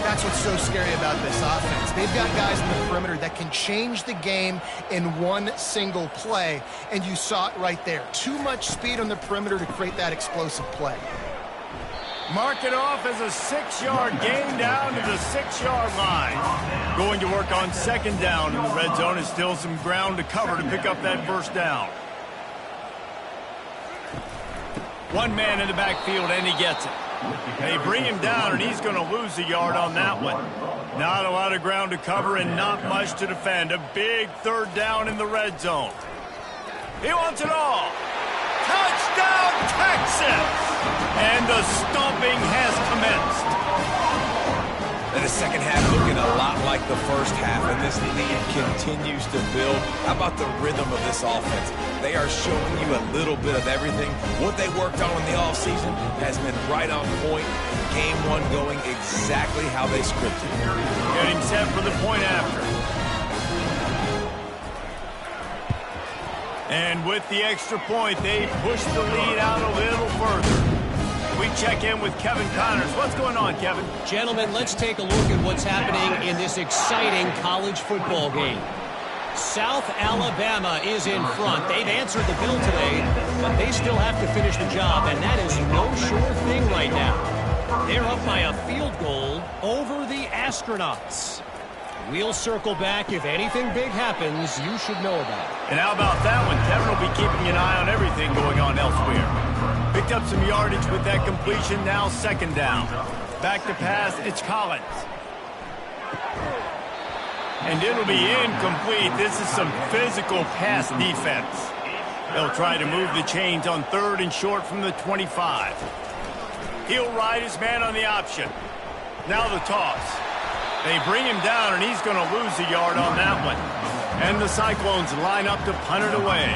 That's what's so scary about this offense. They've got guys in the perimeter that can change the game in one single play, and you saw it right there. Too much speed on the perimeter to create that explosive play. Mark it off as a 6-yard gain down to the 6-yard line. Going to work on second down in the red zone is still some ground to cover to pick up that first down. One man in the backfield, and he gets it. They bring him down, and he's going to lose a yard on that one. Not a lot of ground to cover and not much to defend. A big third down in the red zone. He wants it all. Touchdown, Texas! And the stomping has commenced. And the second half looking a lot like the first half, and this lead continues to build. How about the rhythm of this offense? They are showing you a little bit of everything. What they worked on in the offseason has been right on point. Game one going exactly how they scripted. Getting set for the point after. And with the extra point, they push the lead out a little further. We check in with Kevin Connors. What's going on, Kevin? Gentlemen, let's take a look at what's happening in this exciting college football game. South Alabama is in front. They've answered the bell today, but they still have to finish the job, and that is no sure thing right now. They're up by a field goal over the Astronauts. We'll circle back. If anything big happens, you should know about it. And how about that one? Kevin will be keeping an eye on everything going on elsewhere. Picked up some yardage with that completion. Now second down. Back to pass. It's Collins. And it'll be incomplete. This is some physical pass defense. They'll try to move the chains on third and short from the 25. He'll ride his man on the option. Now the toss. They bring him down, and he's going to lose a yard on that one. And the Cyclones line up to punt it away.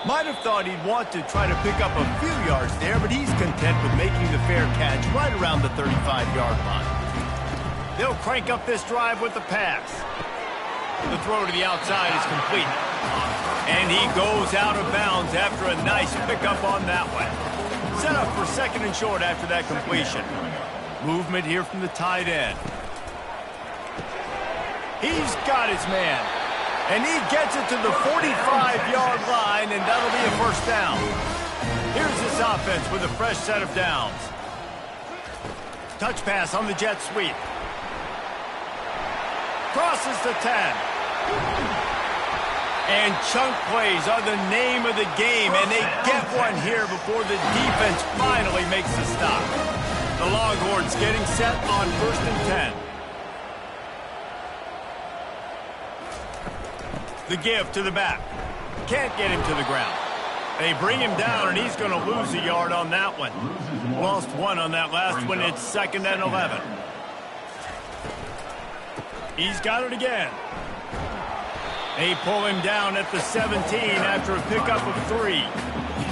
Might have thought he'd want to try to pick up a few yards there, but he's content with making the fair catch right around the 35-yard line. They'll crank up this drive with the pass. The throw to the outside is complete. And he goes out of bounds after a nice pickup on that one. Set up for second and short after that completion. Movement here from the tight end. He's got his man. And he gets it to the 45-yard line, and that'll be a first down. Here's this offense with a fresh set of downs. Touch pass on the jet sweep. Crosses the 10. And chunk plays are the name of the game, and they get one here before the defense finally makes the stop. The Longhorns getting set on first and 10. The give to the back. Can't get him to the ground. They bring him down, and he's going to lose a yard on that one. Lost one on that last one. It's second and 11. He's got it again. They pull him down at the 17 after a pickup of 3.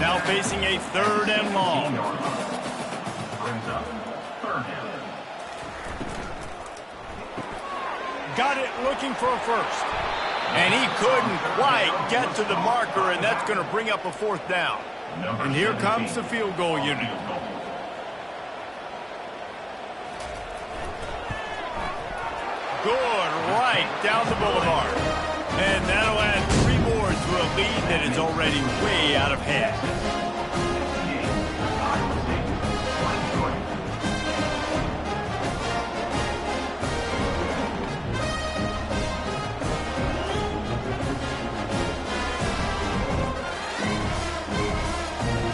Now facing a third and long. Got it looking for a first. And he couldn't quite get to the marker, and that's going to bring up a fourth down. And here comes the field goal unit. Good right down the boulevard. And that'll add 3 more to a lead that is already way out of hand.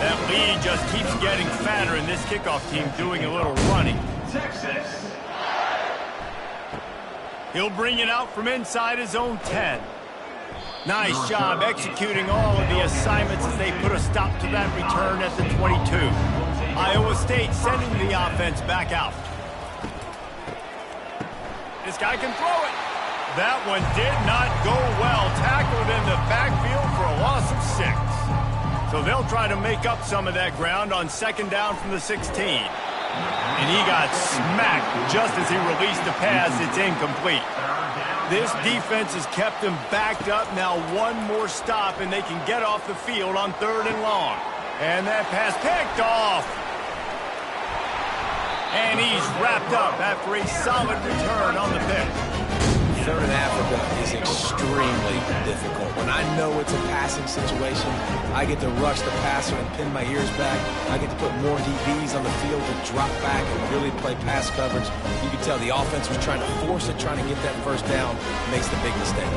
That lead just keeps getting fatter, and this kickoff team doing a little running. Texas. He'll bring it out from inside his own 10. Nice job executing all of the assignments as they put a stop to that return at the 22. Iowa State sending the offense back out. This guy can throw it. That one did not go well. Tackled in the backfield for a loss of 6. So they'll try to make up some of that ground on second down from the 16. And he got smacked just as he released the pass. It's incomplete. This defense has kept them backed up. Now one more stop, and they can get off the field on 3rd and long. And that pass picked off. And he's wrapped up after a solid return on the pick. 3rd in Africa is extremely difficult. When I know it's a passing situation, I get to rush the passer and pin my ears back. I get to put more DBs on the field to drop back and really play pass coverage. You can tell the offense was trying to force it, trying to get that first down, makes the big mistake.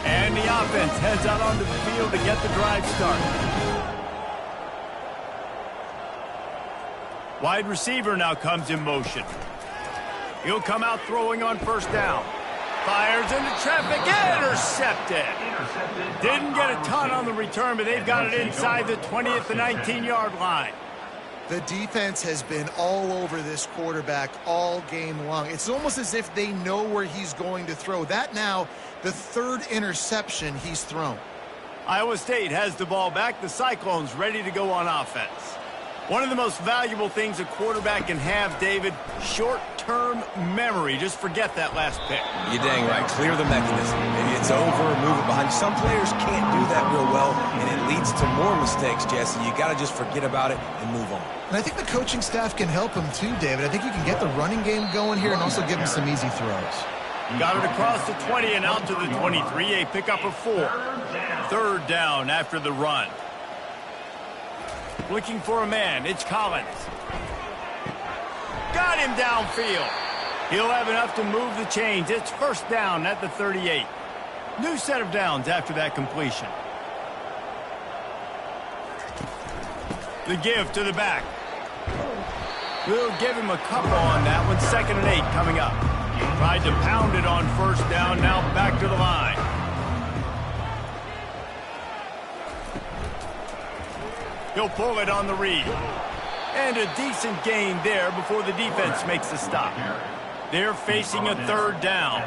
And the offense heads out onto the field to get the drive started. Wide receiver now comes in motion. He'll come out throwing on 1st down. Fires into traffic, intercepted. Didn't get a ton on the return, but they've got it inside the 20th to 19-yard line. The defense has been all over this quarterback all game long. It's almost as if they know where he's going to throw. That now, the 3rd interception he's thrown. Iowa State has the ball back. The Cyclones ready to go on offense. One of the most valuable things a quarterback can have, David, short-term memory. Just forget that last pick. You're dang right. Clear the mechanism. Maybe it's over, move it behind. Some players can't do that real well, and it leads to more mistakes, Jesse. You got to just forget about it and move on. And I think the coaching staff can help him too, David. I think you can get the running game going here and also give him some easy throws. Got it across the 20 and out to the 23. A pickup of 4. 3rd down after the run. Looking for a man. It's Collins. Got him downfield. He'll have enough to move the chains. It's 1st down at the 38. New set of downs after that completion. The give to the back. We'll give him a couple on that one. 2nd and 8 coming up. Tried to pound it on 1st down. Now back to the line. He'll pull it on the read. And a decent gain there before the defense makes the stop. They're facing a 3rd down.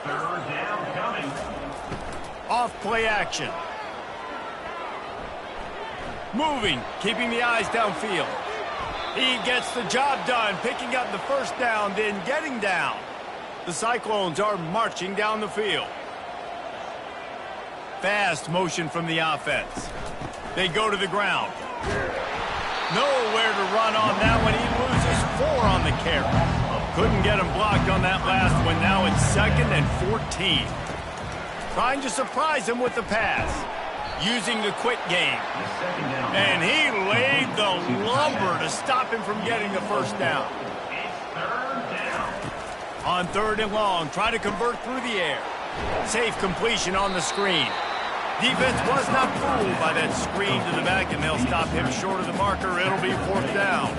3rd down coming. Off play action. Moving, keeping the eyes downfield. He gets the job done, picking up the 1st down, then getting down. The Cyclones are marching down the field. Fast motion from the offense. They go to the ground. Nowhere to run on that one. He loses 4 on the carry. Couldn't get him blocked on that last one. Now it's 2nd and 14. Trying to surprise him with the pass. Using the quick game. And he laid the lumber to stop him from getting the 1st down. On 3rd and long, try to convert through the air. Safe completion on the screen. Defense was not fooled by that screen to the back, and they'll stop him short of the marker. It'll be 4th down.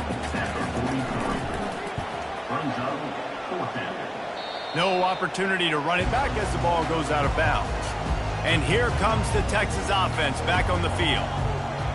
No opportunity to run it back as the ball goes out of bounds. And here comes the Texas offense back on the field.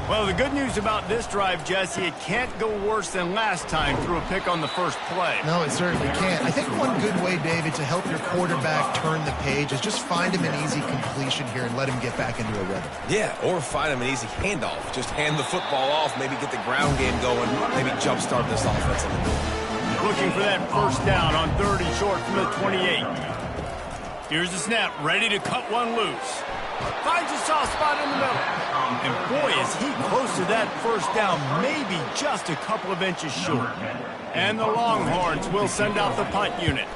Well, the good news about this drive, Jesse, it can't go worse than last time through a pick on the 1st play. No, it certainly can't. I think one good way, David, to help your quarterback turn the page is just find him an easy completion here and let him get back into a rhythm. Yeah, or find him an easy handoff. Just hand the football off, maybe get the ground game going, maybe jumpstart this offense a little bit. Looking for that 1st down on 3rd and short from the 28. Here's the snap, ready to cut one loose. Finds a soft spot in the middle. And boy, is he close to that 1st down, maybe just a couple of inches short. And the Longhorns will send out the punt unit.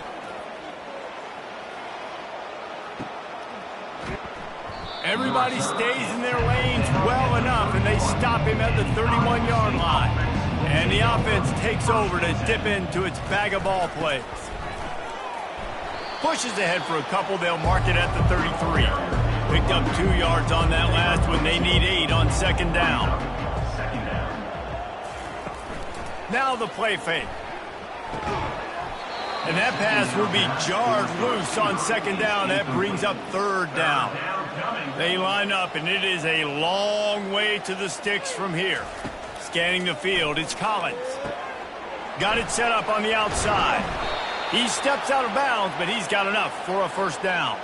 Everybody stays in their lanes well enough, and they stop him at the 31-yard line. And the offense takes over to dip into its bag of ball plays. Pushes ahead for a couple. They'll mark it at the 33. Picked up 2 yards on that last one. They need 8 on 2nd down. Now the play fake. And that pass will be jarred loose on 2nd down. That brings up 3rd down. They line up, and it is a long way to the sticks from here. Scanning the field, it's Collins. Got it set up on the outside. He steps out of bounds, but he's got enough for a 1st down.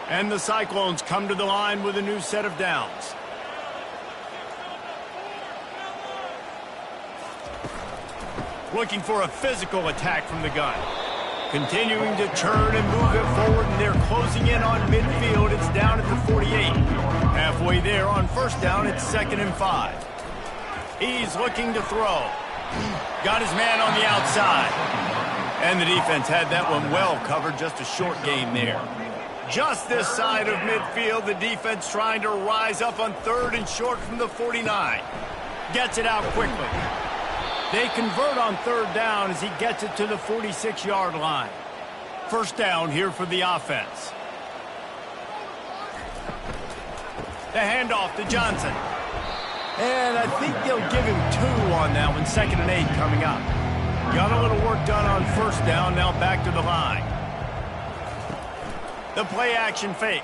And the Cyclones come to the line with a new set of downs. Looking for a physical attack from the gun. Continuing to turn and move it forward, and they're closing in on midfield. It's down at the 48. Halfway there on first down, it's 2nd and 5. He's looking to throw. Got his man on the outside. And the defense had that one well covered, just a short gain there. Just this side of midfield, the defense trying to rise up on 3rd and short from the 49. Gets it out quickly. They convert on 3rd down as he gets it to the 46-yard line. First down here for the offense. The handoff to Johnson. And I think they'll give him 2 on that one. 2nd and 8 coming up. Got a little work done on first down, now back to the line. The play action fake.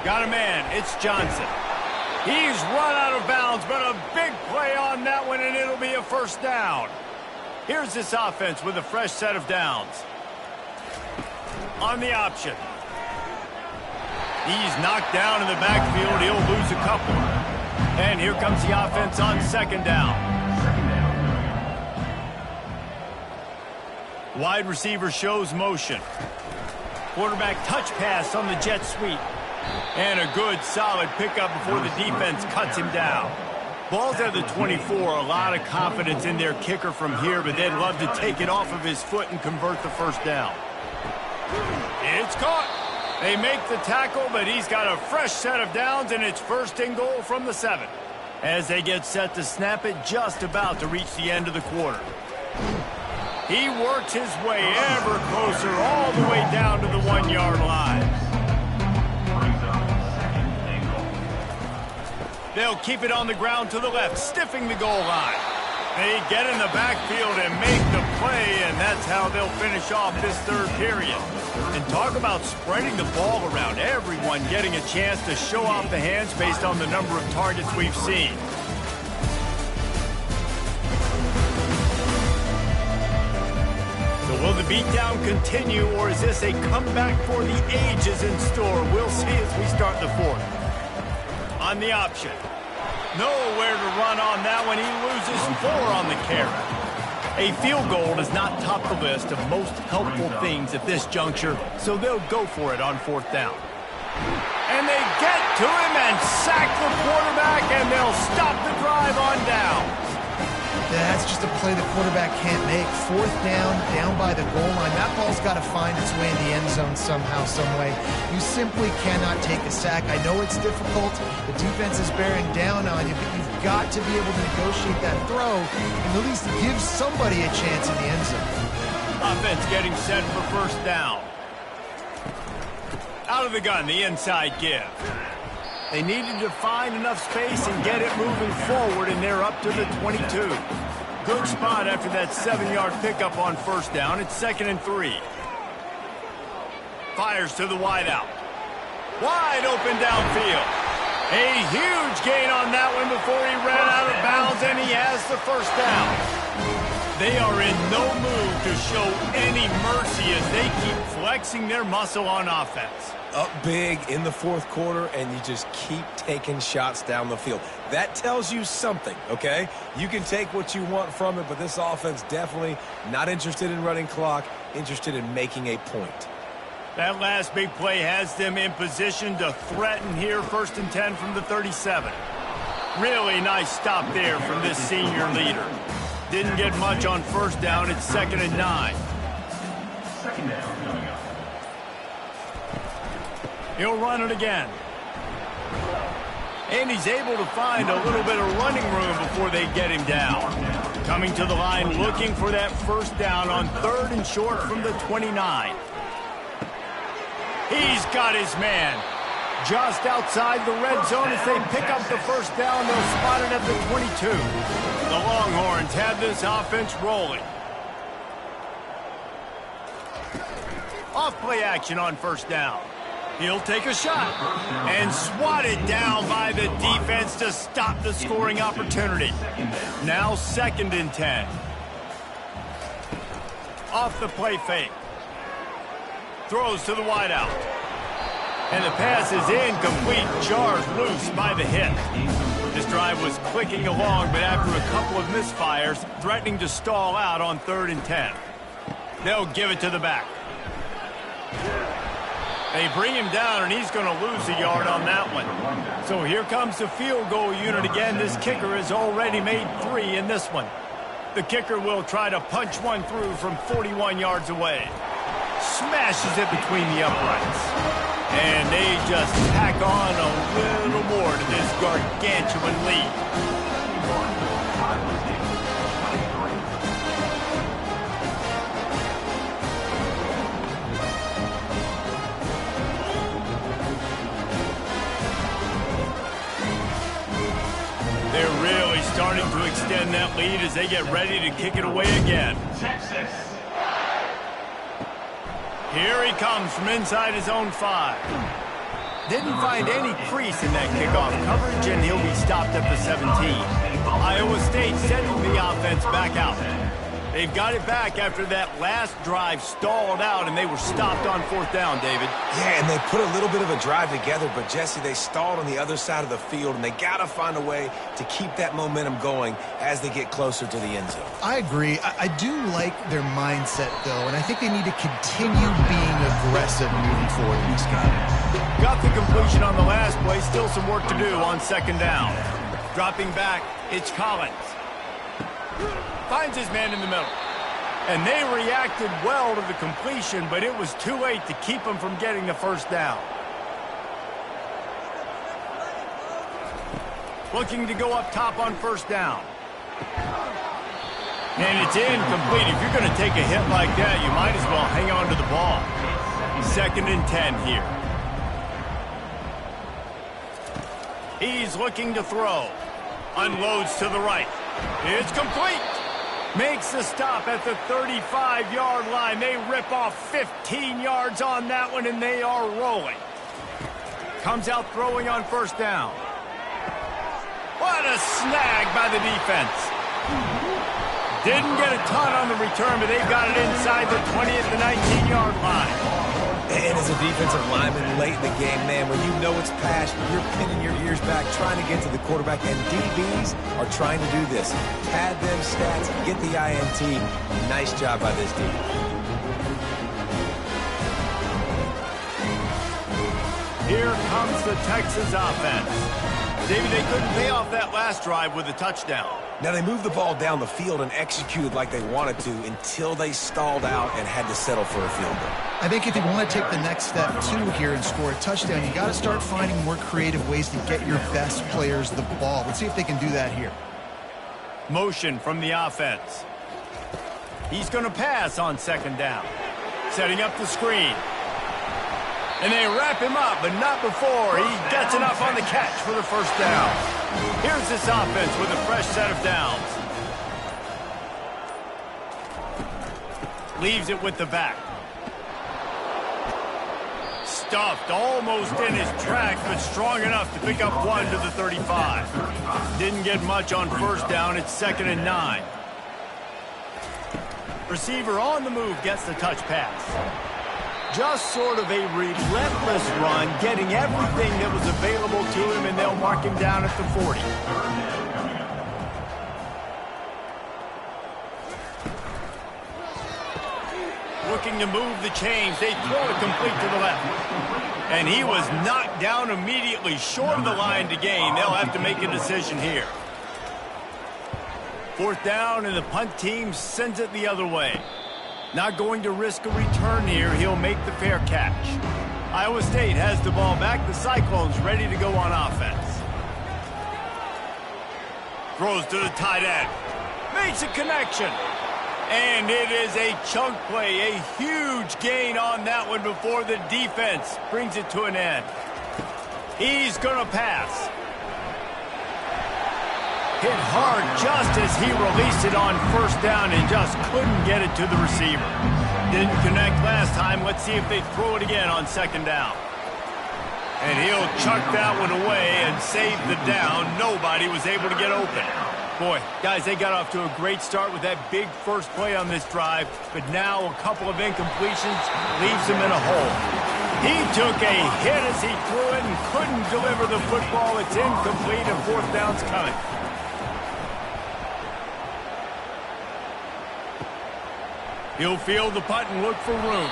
Got a man, it's Johnson. He's run out of bounds, but a big play on that one, and it'll be a first down. Here's this offense with a fresh set of downs. On the option. He's knocked down in the backfield. He'll lose a couple. And here comes the offense on 2nd down. Wide receiver shows motion. Quarterback touch pass on the jet sweep. And a good, solid pickup before the defense cuts him down. Ball's at the 24. A lot of confidence in their kicker from here, but they'd love to take it off of his foot and convert the first down. It's caught. They make the tackle, but he's got a fresh set of downs, and it's 1st and goal from the 7. As they get set to snap it, just about to reach the end of the quarter. He works his way ever closer all the way down to the 1-yard line. They'll keep it on the ground to the left, stiffing the goal line. They get in the backfield and make the play, and that's how they'll finish off this 3rd period. And talk about spreading the ball around, everyone getting a chance to show off the hands based on the number of targets we've seen. So will the beatdown continue, or is this a comeback for the ages in store? We'll see as we start the 4th. On the option. Nowhere to run on that one. He loses 4 on the carry. A field goal does not top the list of most helpful things at this juncture, so they'll go for it on 4th down. And they get to him and sack the quarterback, and they'll stop the drive on down. That's just a play the quarterback can't make. 4th down, down by the goal line. That ball's got to find its way in the end zone somehow, some way. You simply cannot take a sack. I know it's difficult. The defense is bearing down on you, but you've got to be able to negotiate that throw and at least give somebody a chance in the end zone. Offense getting set for first down. Out of the gun, the inside give. They needed to find enough space and get it moving forward, and they're up to the 22. Good spot after that 7-yard pickup on first down. It's 2nd and 3. Fires to the wideout. Wide open downfield. A huge gain on that one before he ran out of bounds, and he has the first down. They are in no mood to show any mercy as they keep flexing their muscle on offense. Up big in the 4th quarter, and you just keep taking shots down the field. That tells you something, okay? You can take what you want from it, but this offense definitely not interested in running clock, interested in making a point. That last big play has them in position to threaten here, 1st and 10 from the 37. Really nice stop there from this senior leader. Didn't get much on first down. It's 2nd and 9. Second down coming up. He'll run it again. And he's able to find a little bit of running room before they get him down. Coming to the line, looking for that first down on 3rd and short from the 29. He's got his man. Just outside the red zone as they pick up the first down. They'll spot it at the 22. The Longhorns have this offense rolling. Off play action on first down. He'll take a shot and swatted down by the defense to stop the scoring opportunity. Now 2nd and 10. Off the play fake. Throws to the wideout. And the pass is incomplete, charged loose by the hit. This drive was clicking along, but after a couple of misfires, threatening to stall out on 3rd and 10. They'll give it to the back. They bring him down, and he's going to lose a yard on that one. So here comes the field goal unit again. This kicker has already made 3 in this one. The kicker will try to punch one through from 41 yards away. Smashes it between the uprights. And they just tack on a little more to this gargantuan lead. They're really starting to extend that lead as they get ready to kick it away again. Here he comes from inside his own 5. Didn't find any crease in that kickoff coverage, and he'll be stopped at the 17. Iowa State sending the offense back out. They've got it back after that last drive stalled out, and they were stopped on 4th down, David. Yeah, and they put a little bit of a drive together, but, Jesse, they stalled on the other side of the field, and they got to find a way to keep that momentum going as they get closer to the end zone. I agree. I do like their mindset, though, and I think they need to continue being aggressive moving forward in this game. Got the completion on the last play. Still some work to do on 2nd down. Dropping back, it's Collins. Finds his man in the middle. And they reacted well to the completion, but it was too late to keep him from getting the 1st down. Looking to go up top on 1st down. And it's incomplete. If you're going to take a hit like that, you might as well hang on to the ball. 2nd and 10 here. He's looking to throw. Unloads to the right. It's complete. Makes the stop at the 35-yard line. They rip off 15 yards on that one, and they are rolling. Comes out throwing on 1st down. What a snag by the defense. Didn't get a ton on the return, but they've got it inside the 20 at the 19-yard line. And as a defensive lineman late in the game, man, when you know it's past, you're pinning your ears back, trying to get to the quarterback, and DBs are trying to do this. Pad them stats, get the INT. Nice job by this team. Here comes the Texas offense. David, they couldn't pay off that last drive with a touchdown. Now, they moved the ball down the field and executed like they wanted to until they stalled out and had to settle for a field goal. I think if you want to take the next step, too, here and score a touchdown, you got to start finding more creative ways to get your best players the ball. Let's see if they can do that here. Motion from the offense. He's going to pass on 2nd down. Setting up the screen. And they wrap him up, but not before he gets enough on the catch for the 1st down. Here's this offense with a fresh set of downs. Leaves it with the back. Stuffed almost in his tracks, but strong enough to pick up 1 to the 35. Didn't get much on 1st down. It's 2nd and 9. Receiver on the move gets the touch pass. Just sort of a relentless run, getting everything that was available to him, and they'll mark him down at the 40. Looking to move the chains. They throw it complete to the left. And he was knocked down immediately, short of the line to gain. They'll have to make a decision here. 4th down, and the punt team sends it the other way. Not going to risk a return here. He'll make the fair catch. Iowa State has the ball back. The Cyclones ready to go on offense. Throws to the tight end. Makes a connection. And it is a chunk play. A huge gain on that one before the defense brings it to an end. He's going to pass. Hit hard just as he released it on 1st down and just couldn't get it to the receiver. Didn't connect last time. Let's see if they throw it again on 2nd down. And he'll chuck that one away and save the down. Nobody was able to get open. Boy, guys, they got off to a great start with that big first play on this drive, but now a couple of incompletions leaves them in a hole. He took a hit as he threw it and couldn't deliver the football. It's incomplete and fourth down's coming. He'll field the punt and look for room.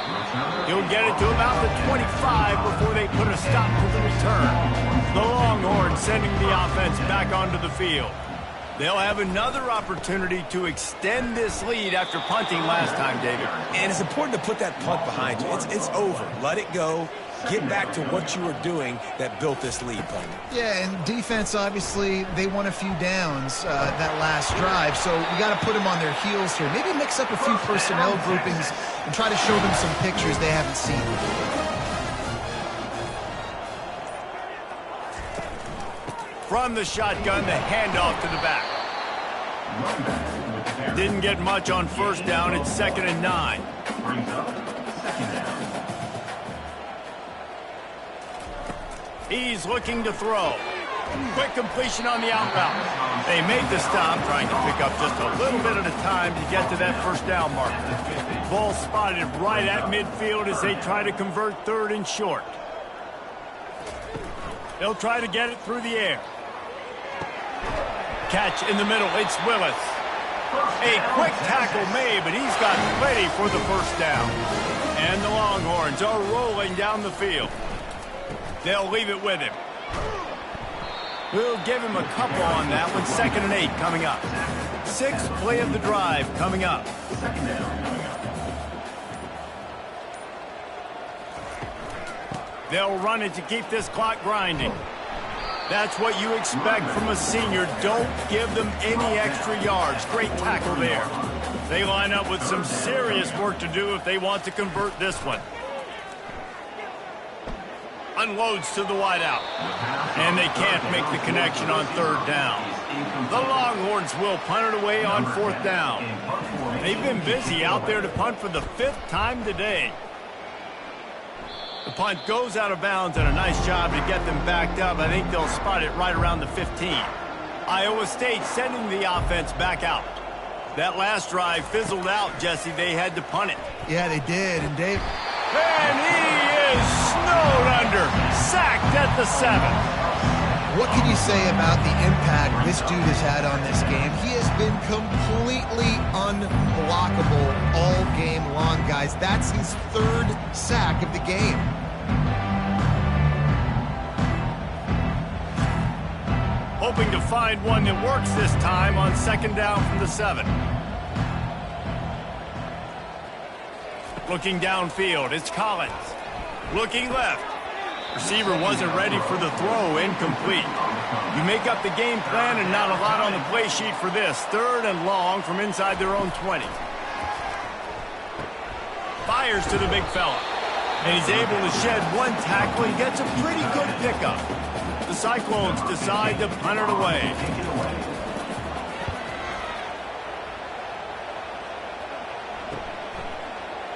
He'll get it to about the 25 before they put a stop to the return. The Longhorns sending the offense back onto the field. They'll have another opportunity to extend this lead after punting last time, David. And it's important to put that punt behind you. It's over. Let it go. Get back to what you were doing that built this lead, Pony. Yeah, and defense, obviously, they won a few downs that last drive, so you got to put them on their heels here. Maybe mix up a few personnel groupings and try to show them some pictures they haven't seen. From the shotgun, the handoff to the back. Didn't get much on first down. It's 2nd and 9. Brings up second down. He's looking to throw. Quick completion on the out route. They made the stop, trying to pick up just a little bit at a time to get to that first down marker. Ball spotted right at midfield as they try to convert 3rd and short. They'll try to get it through the air. Catch in the middle. It's Willis. A quick tackle made, but he's got plenty for the first down. And the Longhorns are rolling down the field. They'll leave it with him. We'll give him a couple on that one. 2nd and 8 coming up. 6th play of the drive coming up. Second down coming up. They'll run it to keep this clock grinding. That's what you expect from a senior. Don't give them any extra yards. Great tackle there. They line up with some serious work to do if they want to convert this one. Unloads to the wideout. And they can't make the connection on 3rd down. The Longhorns will punt it away on 4th down. They've been busy out there to punt for the 5th time today. The punt goes out of bounds, and a nice job to get them backed up. I think they'll spot it right around the 15. Iowa State sending the offense back out. That last drive fizzled out, Jesse. They had to punt it. Yeah, they did, and Dave... And he is snowed under, sacked at the 7. What can you say about the impact this dude has had on this game? He has been completely unblockable all game long, guys. That's his 3rd sack of the game. Hoping to find one that works this time on 2nd down from the 7. Looking downfield, it's Collins. Looking left. Receiver wasn't ready for the throw, incomplete. You make up the game plan and not a lot on the play sheet for this. 3rd and long from inside their own 20. Fires to the big fella. And he's able to shed one tackle. He gets a pretty good pickup. The Cyclones decide to punt it away.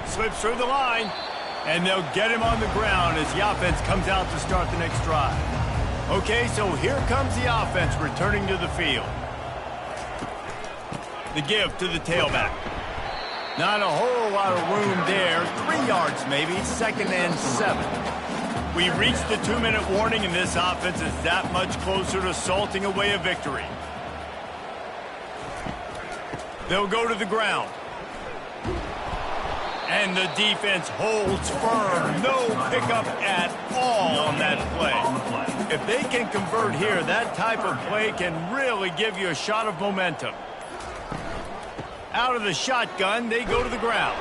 Slips through the line, and they'll get him on the ground as the offense comes out to start the next drive. Okay, so here comes the offense returning to the field. The give to the tailback. Not a whole lot of room there. 3 yards maybe, 2nd and 7. We reached the 2-minute warning, and this offense is that much closer to salting away a victory. They'll go to the ground. And the defense holds firm. No pickup at all on that play. If they can convert here, that type of play can really give you a shot of momentum. Out of the shotgun, they go to the ground.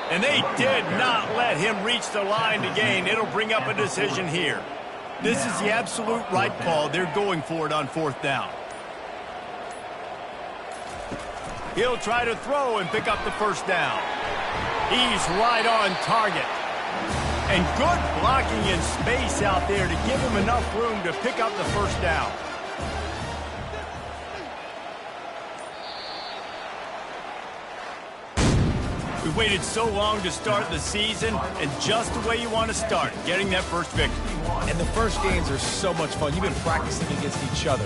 And they did not let him reach the line to gain. It'll bring up a decision here. This is the absolute right call. They're going for it on 4th down. He'll try to throw and pick up the first down. He's right on target. And good blocking in space out there to give him enough room to pick up the first down. We waited so long to start the season, and just the way you want to start, getting that first victory. And the first games are so much fun. You've been practicing against each other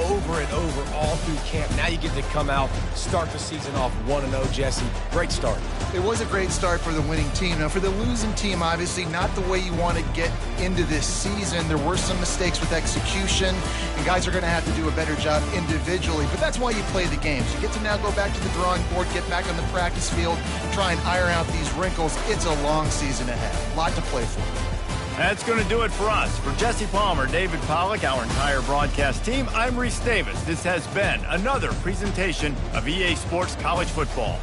over and over all through camp. Now you get to come out, start the season off 1-0, Jesse. Great start. It was a great start for the winning team. Now, for the losing team, obviously not the way you want to get into this season. There were some mistakes with execution, and guys are going to have to do a better job individually. But that's why you play the games. You get to now go back to the drawing board, get back on the practice field, try and iron out these wrinkles. It's a long season ahead. A lot to play for. That's going to do it for us. For Jesse Palmer, David Pollack, our entire broadcast team, I'm Reese Davis. This has been another presentation of EA Sports College Football.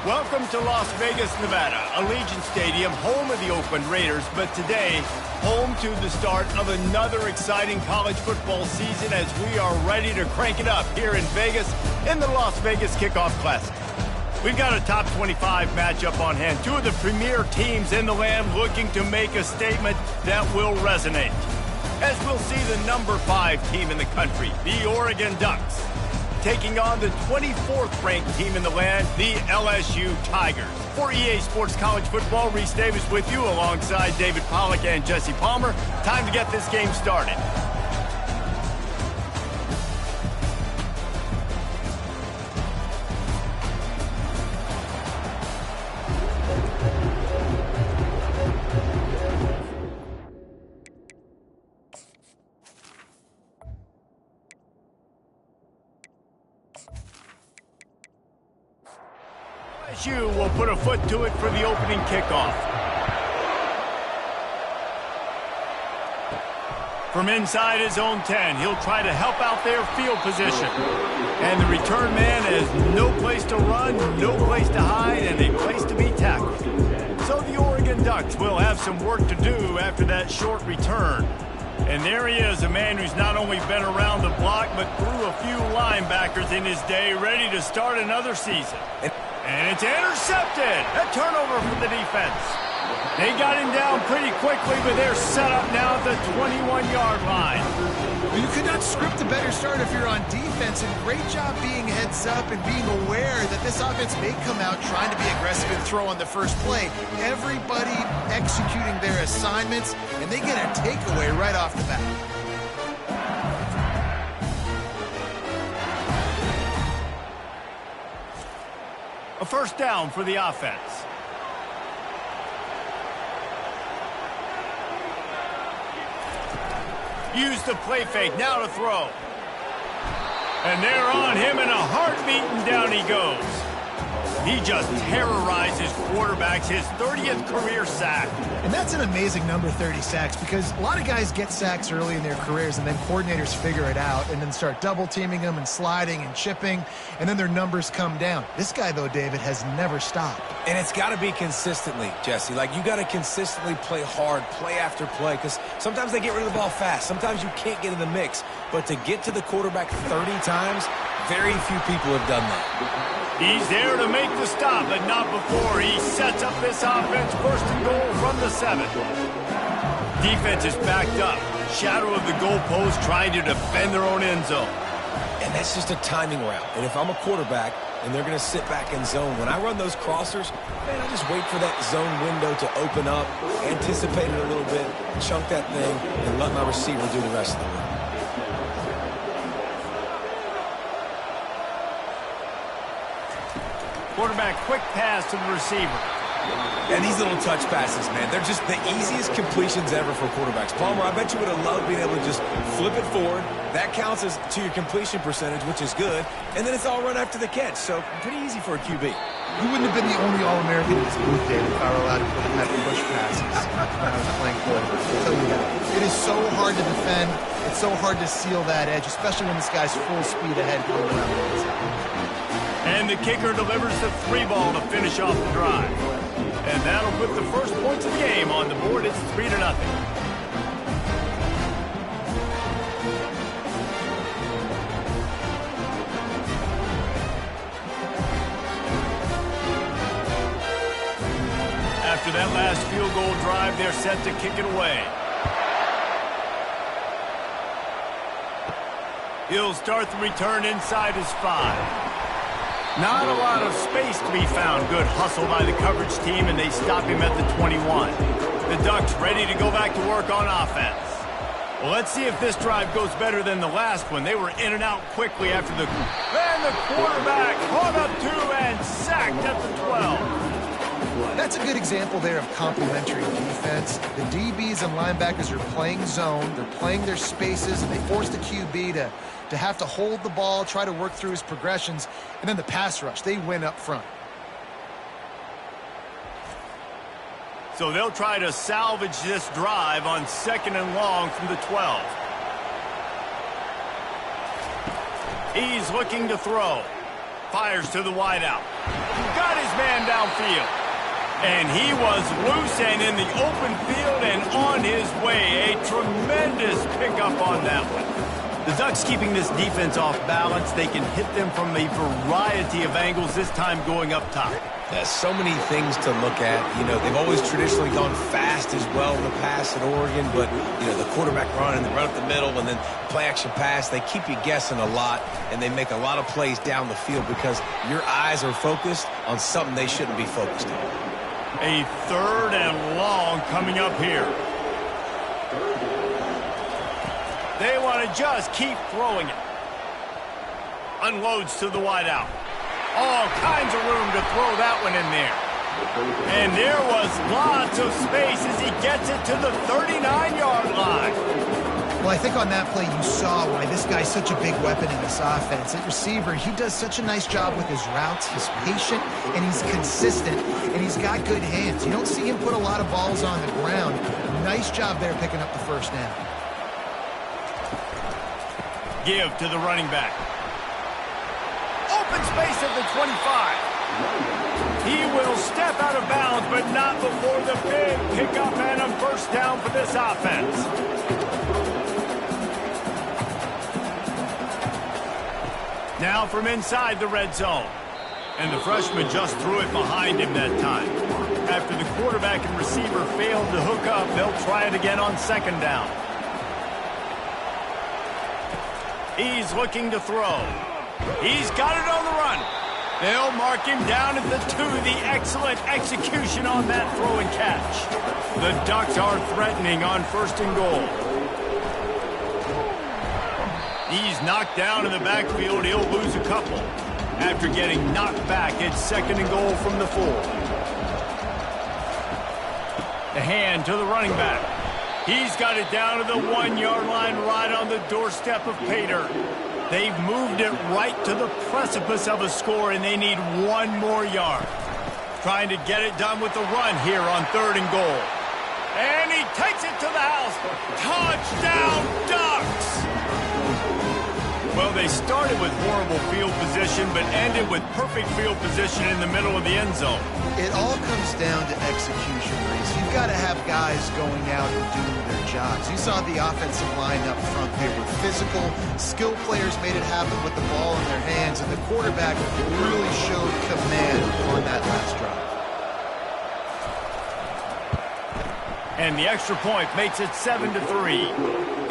Welcome to Las Vegas, Nevada, Allegiant Stadium, home of the Oakland Raiders, but today, home to the start of another exciting college football season as we are ready to crank it up here in Vegas in the Las Vegas Kickoff Classic. We've got a top 25 matchup on hand, two of the premier teams in the land looking to make a statement that will resonate. As we'll see the number 5 team in the country, the Oregon Ducks, taking on the 24th ranked team in the land, the LSU Tigers. For EA Sports College Football, Reese Davis with you alongside David Pollack and Jesse Palmer. Time to get this game started. LSU will put a foot to it for the opening kickoff. From inside his own 10, he'll try to help out their field position. And the return man has no place to run, no place to hide, and a place to be tackled. So the Oregon Ducks will have some work to do after that short return. And there he is, a man who's not only been around the block, but threw a few linebackers in his day, ready to start another season. And it's intercepted. A turnover for the defense. They got him down pretty quickly, but they're set up now at the 21-yard line. Well, you could not script a better start if you're on defense, and great job being heads up and being aware that this offense may come out trying to be aggressive and throw on the first play. Everybody executing their assignments, and they get a takeaway right off the bat. A first down for the offense. Use the play fake, now to throw. And they're on him in a heartbeat, and down he goes. He just terrorizes quarterbacks, his 30th career sack. And that's an amazing number, 30 sacks, because a lot of guys get sacks early in their careers, and then coordinators figure it out and then start double-teaming them and sliding and chipping, and then their numbers come down. This guy, though, David, has never stopped. And it's got to be consistently, Jesse. Like, you got to consistently play hard, play after play, because sometimes they get rid of the ball fast. Sometimes you can't get in the mix. But to get to the quarterback 30 times, very few people have done that. He's there to make the stop, but not before he sets up this offense. First and goal from the 7. Defense is backed up. Shadow of the goalpost trying to defend their own end zone. And that's just a timing route. And if I'm a quarterback and they're going to sit back in zone, when I run those crossers, man, I just wait for that zone window to open up, anticipate it a little bit, chunk that thing, and let my receiver do the rest of the work. Quarterback quick pass to the receiver. And these little touch passes, man, they're just the easiest completions ever for quarterbacks. Palmer, I bet you would have loved being able to just flip it forward. That counts as to your completion percentage, which is good. And then it's all run after the catch, so pretty easy for a QB. You wouldn't have been the only All-American in this booth, David, if I were allowed to put in that push passes when I was playing quarterback. I'll tell you that. It is so hard to defend. It's so hard to seal that edge, especially when this guy's full speed ahead coming around the inside. And the kicker delivers the 3-ball to finish off the drive. And that'll put the first points of the game on the board. It's 3-0. After that last field goal drive, they're set to kick it away. He'll start the return inside his 5. Not a lot of space to be found. Good hustle by the coverage team, and they stop him at the 21. The Ducks ready to go back to work on offense. Well, let's see if this drive goes better than the last one. They were in and out quickly after the... And the quarterback caught up to and sacked at the 12. That's a good example there of complementary defense. The DBs and linebackers are playing zone. They're playing their spaces, and they force the QB to have to hold the ball, try to work through his progressions, and then the pass rush, they win up front. So they'll try to salvage this drive on 2nd and long from the 12. He's looking to throw. Fires to the wideout. Got his man downfield. And he was loose and in the open field and on his way. A tremendous pickup on that one. The Ducks keeping this defense off balance. They can hit them from a variety of angles, this time going up top. There's so many things to look at. You know, they've always traditionally gone fast as well in the past at Oregon, but, you know, the quarterback run and the run up the middle and then play-action pass, they keep you guessing a lot, and they make a lot of plays down the field because your eyes are focused on something they shouldn't be focused on. A 3rd and long coming up here. They want to just keep throwing it. Unloads to the wideout. All kinds of room to throw that one in there. And there was lots of space as he gets it to the 39-yard line. Well, I think on that play you saw why this guy's such a big weapon in this offense. At receiver, he does such a nice job with his routes. He's patient, and he's consistent, and he's got good hands. You don't see him put a lot of balls on the ground. Nice job there picking up the first down. Give to the running back. Open space at the 25. He will step out of bounds, but not before the big pickup and a first down for this offense. Now from inside the red zone. And the freshman just threw it behind him that time. After the quarterback and receiver failed to hook up, they'll try it again on 2nd down. He's looking to throw. He's got it on the run. They'll mark him down at the 2. The excellent execution on that throw and catch. The Ducks are threatening on 1st and goal. He's knocked down in the backfield. He'll lose a couple. After getting knocked back, it's 2nd and goal from the 4. The hand to the running back. He's got it down to the 1-yard line right on the doorstep of Pater. They've moved it right to the precipice of a score, and they need 1 more yard. Trying to get it done with the run here on 3rd and goal. And he takes it to the house. Touchdown, Ducks! Well, they started with horrible field position, but ended with perfect field position in the middle of the end zone. It all comes down to execution, Reese. You've got to have guys going out and doing their jobs. You saw the offensive line up front. They were physical. Skilled players made it happen with the ball in their hands, and the quarterback really showed command on that last drive. And the extra point makes it 7-3.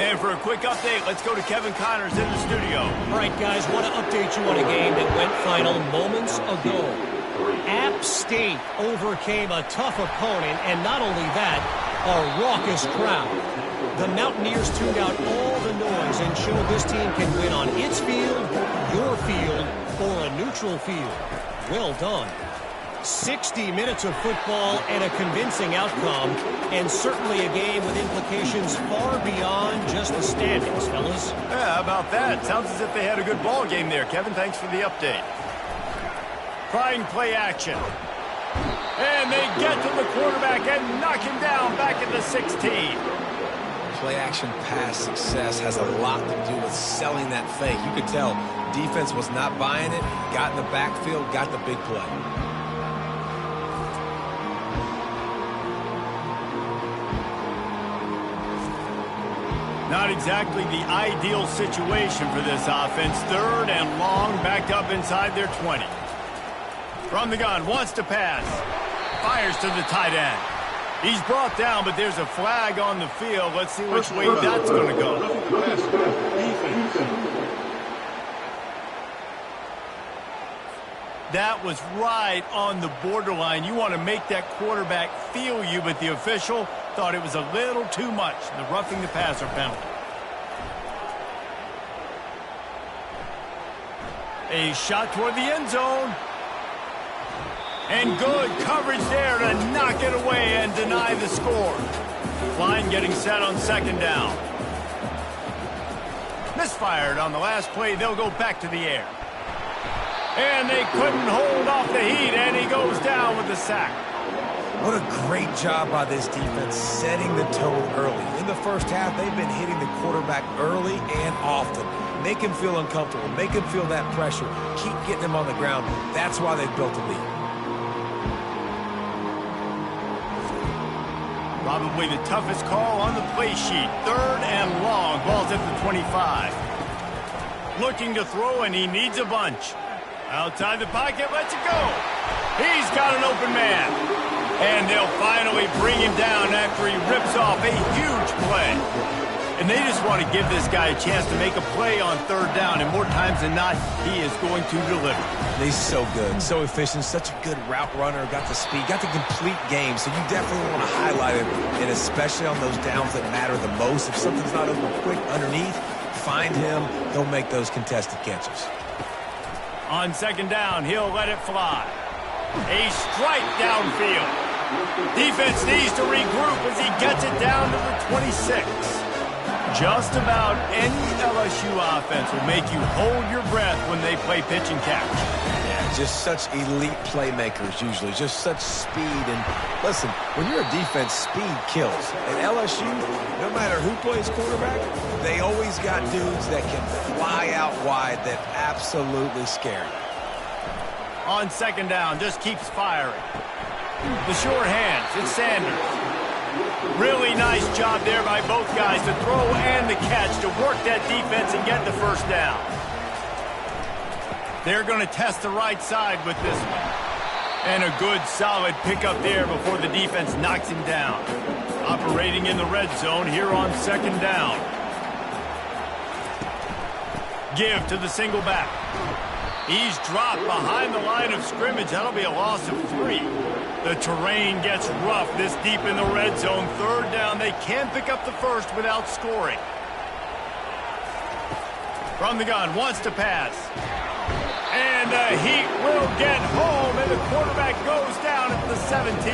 And for a quick update, let's go to Kevin Connors in the studio. All right, guys, want to update you on a game that went final moments ago. App State overcame a tough opponent, and not only that, a raucous crowd. The Mountaineers tuned out all the noise and showed this team can win on its field, your field, or a neutral field. Well done. 60 minutes of football and a convincing outcome, and certainly a game with implications far beyond just the standings, fellas. Yeah, how about that? Sounds as if they had a good ball game there. Kevin, thanks for the update. Trying play action. And they get to the quarterback and knock him down back at the 16. Play action pass success has a lot to do with selling that fake. You could tell defense was not buying it, got in the backfield, got the big play. Not exactly the ideal situation for this offense. 3rd and long, backed up inside their 20. From the gun, wants to pass. Fires to the tight end. He's brought down, but there's a flag on the field. Let's see which way that's going to go. That was right on the borderline. You want to make that quarterback feel you, but the official thought it was a little too much. The roughing the passer penalty. A shot toward the end zone. And good coverage there to knock it away and deny the score. Line getting set on 2nd down. Misfired on the last play. They'll go back to the air. And they couldn't hold off the heat, and he goes down with the sack. What a great job by this defense setting the tone early. In the first half, they've been hitting the quarterback early and often. Make him feel uncomfortable. Make him feel that pressure. Keep getting him on the ground. That's why they've built a lead. Probably the toughest call on the play sheet. 3rd and long. Ball's at the 25. Looking to throw, and he needs a bunch. Outside the pocket, lets it go. He's got an open man. And they'll finally bring him down after he rips off a huge play. And they just want to give this guy a chance to make a play on 3rd down. And more times than not, he is going to deliver. He's so good, so efficient, such a good route runner, got the speed, got the complete game. So you definitely want to highlight him, and especially on those downs that matter the most. If something's not open quick underneath, find him. He'll make those contested catches. On 2nd down, he'll let it fly. A strike downfield. Defense needs to regroup as he gets it down to the 26. Just about any LSU offense will make you hold your breath when they play pitch and catch. Yeah, just such elite playmakers usually, just such speed. And listen, when you're a defense, speed kills. At LSU, no matter who plays quarterback, they always got dudes that can fly out wide that absolutely scare you. On 2nd down, just keeps firing. The short hands, it's Sanders. Really nice job there by both guys to throw and the catch to work that defense and get the 1st down. They're going to test the right side with this one. And a good solid pickup there before the defense knocks him down. Operating in the red zone here on 2nd down. Give to the single back. He's dropped behind the line of scrimmage. That'll be a loss of 3. The terrain gets rough this deep in the red zone. 3rd down. They can pick up the 1st without scoring. From the gun, wants to pass. And the Heat will get home, and the quarterback goes down at the 17.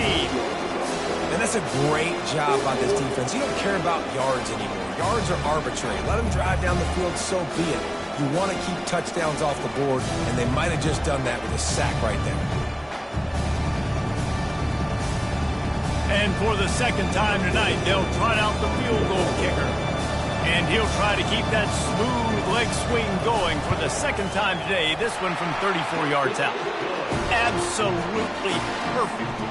And that's a great job by this defense. You don't care about yards anymore. Yards are arbitrary. Let them drive down the field, so be it. You want to keep touchdowns off the board, and they might have just done that with a sack right there. And for the 2nd time tonight, they'll trot out the field goal kicker. And he'll try to keep that smooth leg swing going for the 2nd time today. This one from 34 yards out. Absolutely perfect.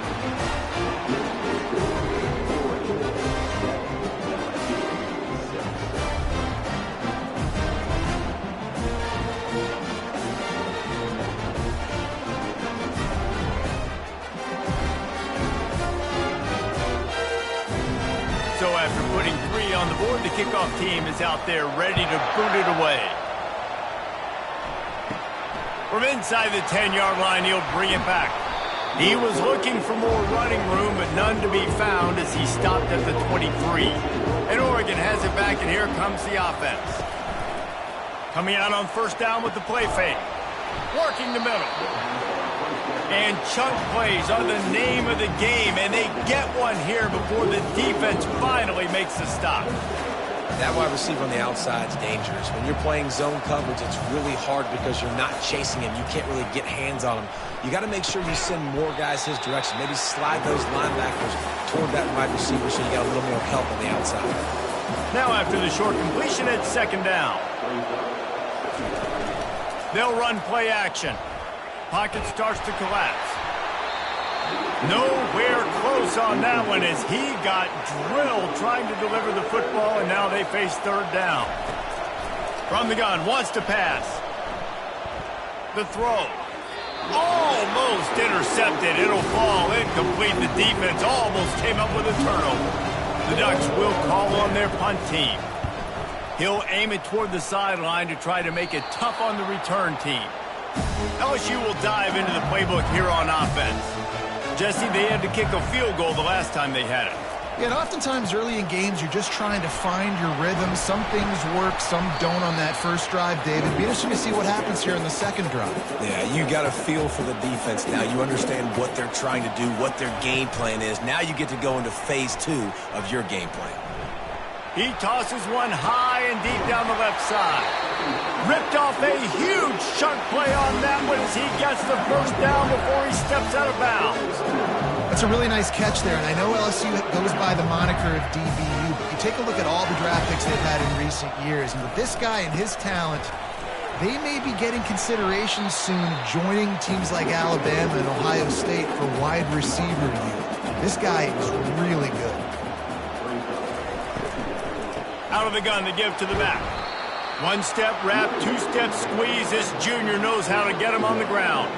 So after putting 3 on the board, the kickoff team is out there ready to boot it away. From inside the 10-yard line, he'll bring it back. He was looking for more running room, but none to be found as he stopped at the 23. And Oregon has it back, and here comes the offense. Coming out on 1st down with the play fake. Working the middle. And chunk plays are the name of the game, and they get one here before the defense finally makes the stop. That wide receiver on the outside is dangerous. When you're playing zone coverage, it's really hard because you're not chasing him. You can't really get hands on him. You got to make sure you send more guys his direction. Maybe slide those linebackers toward that wide receiver so you got a little more help on the outside. Now after the short completion, it's 2nd down. They'll run play action. Pocket starts to collapse. Nowhere close on that one as he got drilled trying to deliver the football, and now they face 3rd down. From the gun, wants to pass. The throw. Almost intercepted. It'll fall incomplete. The defense almost came up with a turnover. The Ducks will call on their punt team. He'll aim it toward the sideline to try to make it tough on the return team. LSU will dive into the playbook here on offense. Jesse, they had to kick a field goal the last time they had it. Yeah, and oftentimes early in games, you're just trying to find your rhythm. Some things work, some don't on that first drive, David. Be interesting to see what happens here in the 2nd drive. Yeah, you got a feel for the defense now. You understand what they're trying to do, what their game plan is. Now you get to go into phase 2 of your game plan. He tosses one high and deep down the left side. Ripped off a huge chunk play on that one as he gets the 1st down before he steps out of bounds. That's a really nice catch there, and I know LSU goes by the moniker of DBU, but you take a look at all the draft picks they've had in recent years, and with this guy and his talent, they may be getting consideration soon joining teams like Alabama and Ohio State for wide receiver use. This guy is really good. Out of the gun to give to the back. One-step wrap, two-step squeeze. This junior knows how to get him on the ground.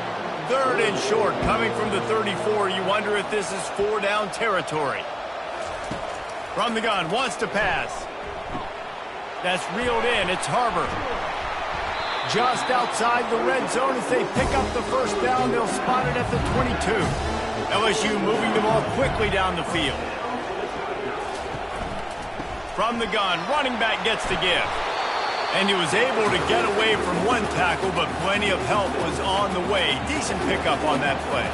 Third and short, coming from the 34. You wonder if this is 4-down territory. From the gun, wants to pass. That's reeled in. It's Harbor. Just outside the red zone as they pick up the first down. They'll spot it at the 22. LSU moving the ball quickly down the field. From the gun, running back gets the give. And he was able to get away from one tackle, but plenty of help was on the way. Decent pickup on that play.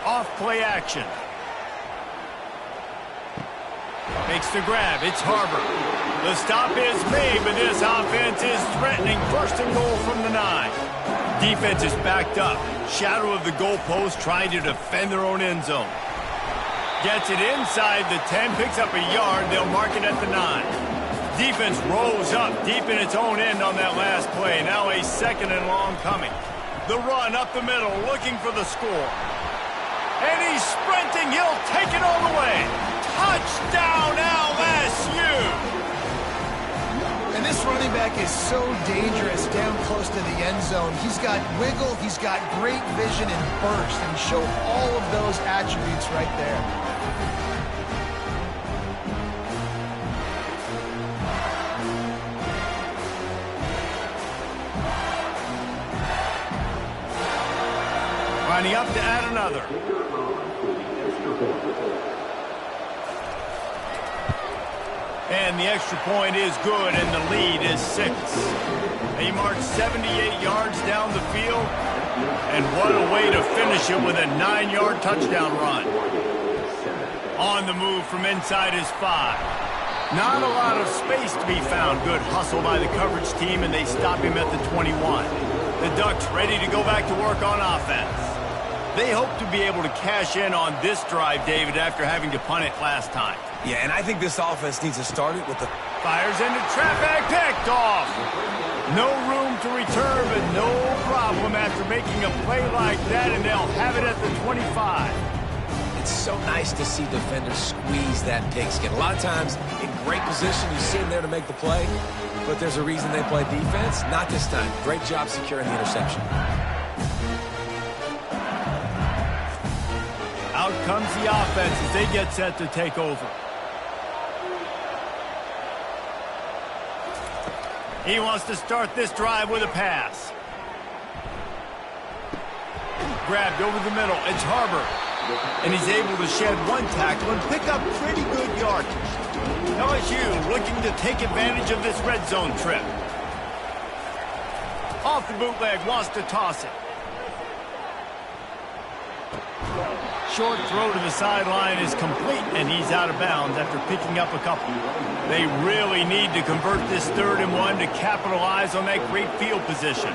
Off play action. Makes the grab. It's Harbor. The stop is made, but this offense is threatening. First and goal from the 9. Defense is backed up. Shadow of the goalpost, trying to defend their own end zone. Gets it inside the 10, picks up a yard. They'll mark it at the 9. Defense rolls up deep in its own end on that last play. Now a second and long coming. The run up the middle, looking for the score. And he's sprinting. He'll take it all the way. Touchdown, LSU! And this running back is so dangerous down close to the end zone. He's got wiggle, he's got great vision and burst, and he showed all of those attributes right there. Lining up to add another. And the extra point is good, and the lead is 6. He marched 78 yards down the field, and what a way to finish it with a 9-yard touchdown run. On the move from inside his 5. Not a lot of space to be found. Good hustle by the coverage team, and they stop him at the 21. The Ducks ready to go back to work on offense. They hope to be able to cash in on this drive, David, after having to punt it last time. Yeah, and I think this offense needs to start it with the... Fires into traffic, picked off. No room to return, but no problem after making a play like that, and they'll have it at the 25. It's so nice to see defenders squeeze that pigskin. A lot of times, in great position, you see them there to make the play, but there's a reason they play defense. Not this time. Great job securing the interception. Out comes the offense as they get set to take over. He wants to start this drive with a pass. Grabbed over the middle. It's Harbor. And he's able to shed one tackle and pick up pretty good yardage. LSU looking to take advantage of this red zone trip. Off the bootleg, wants to toss it. Short throw to the sideline is complete, and he's out of bounds after picking up a couple. They really need to convert this 3rd and 1 to capitalize on that great field position.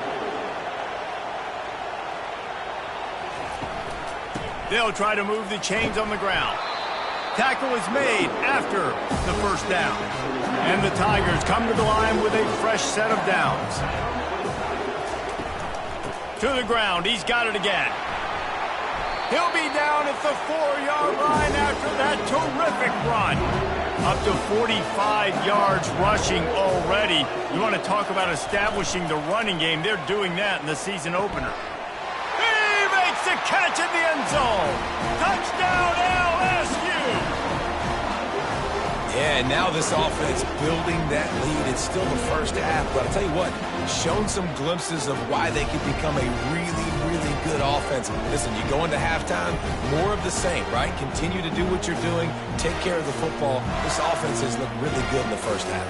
They'll try to move the chains on the ground. Tackle is made after the first down. And the Tigers come to the line with a fresh set of downs. To the ground, he's got it again. He'll be down at the 4-yard line after that terrific run. Up to 45 yards rushing already. You want to talk about establishing the running game. They're doing that in the season opener. He makes the catch in the end zone. Touchdown, LSU. Yeah, and now this offense building that lead. It's still the first half, but I'll tell you what, shown some glimpses of why they could become a really good offense. Listen, you go into halftime, more of the same, right? Continue to do what you're doing, take care of the football. This offense has looked really good in the first half.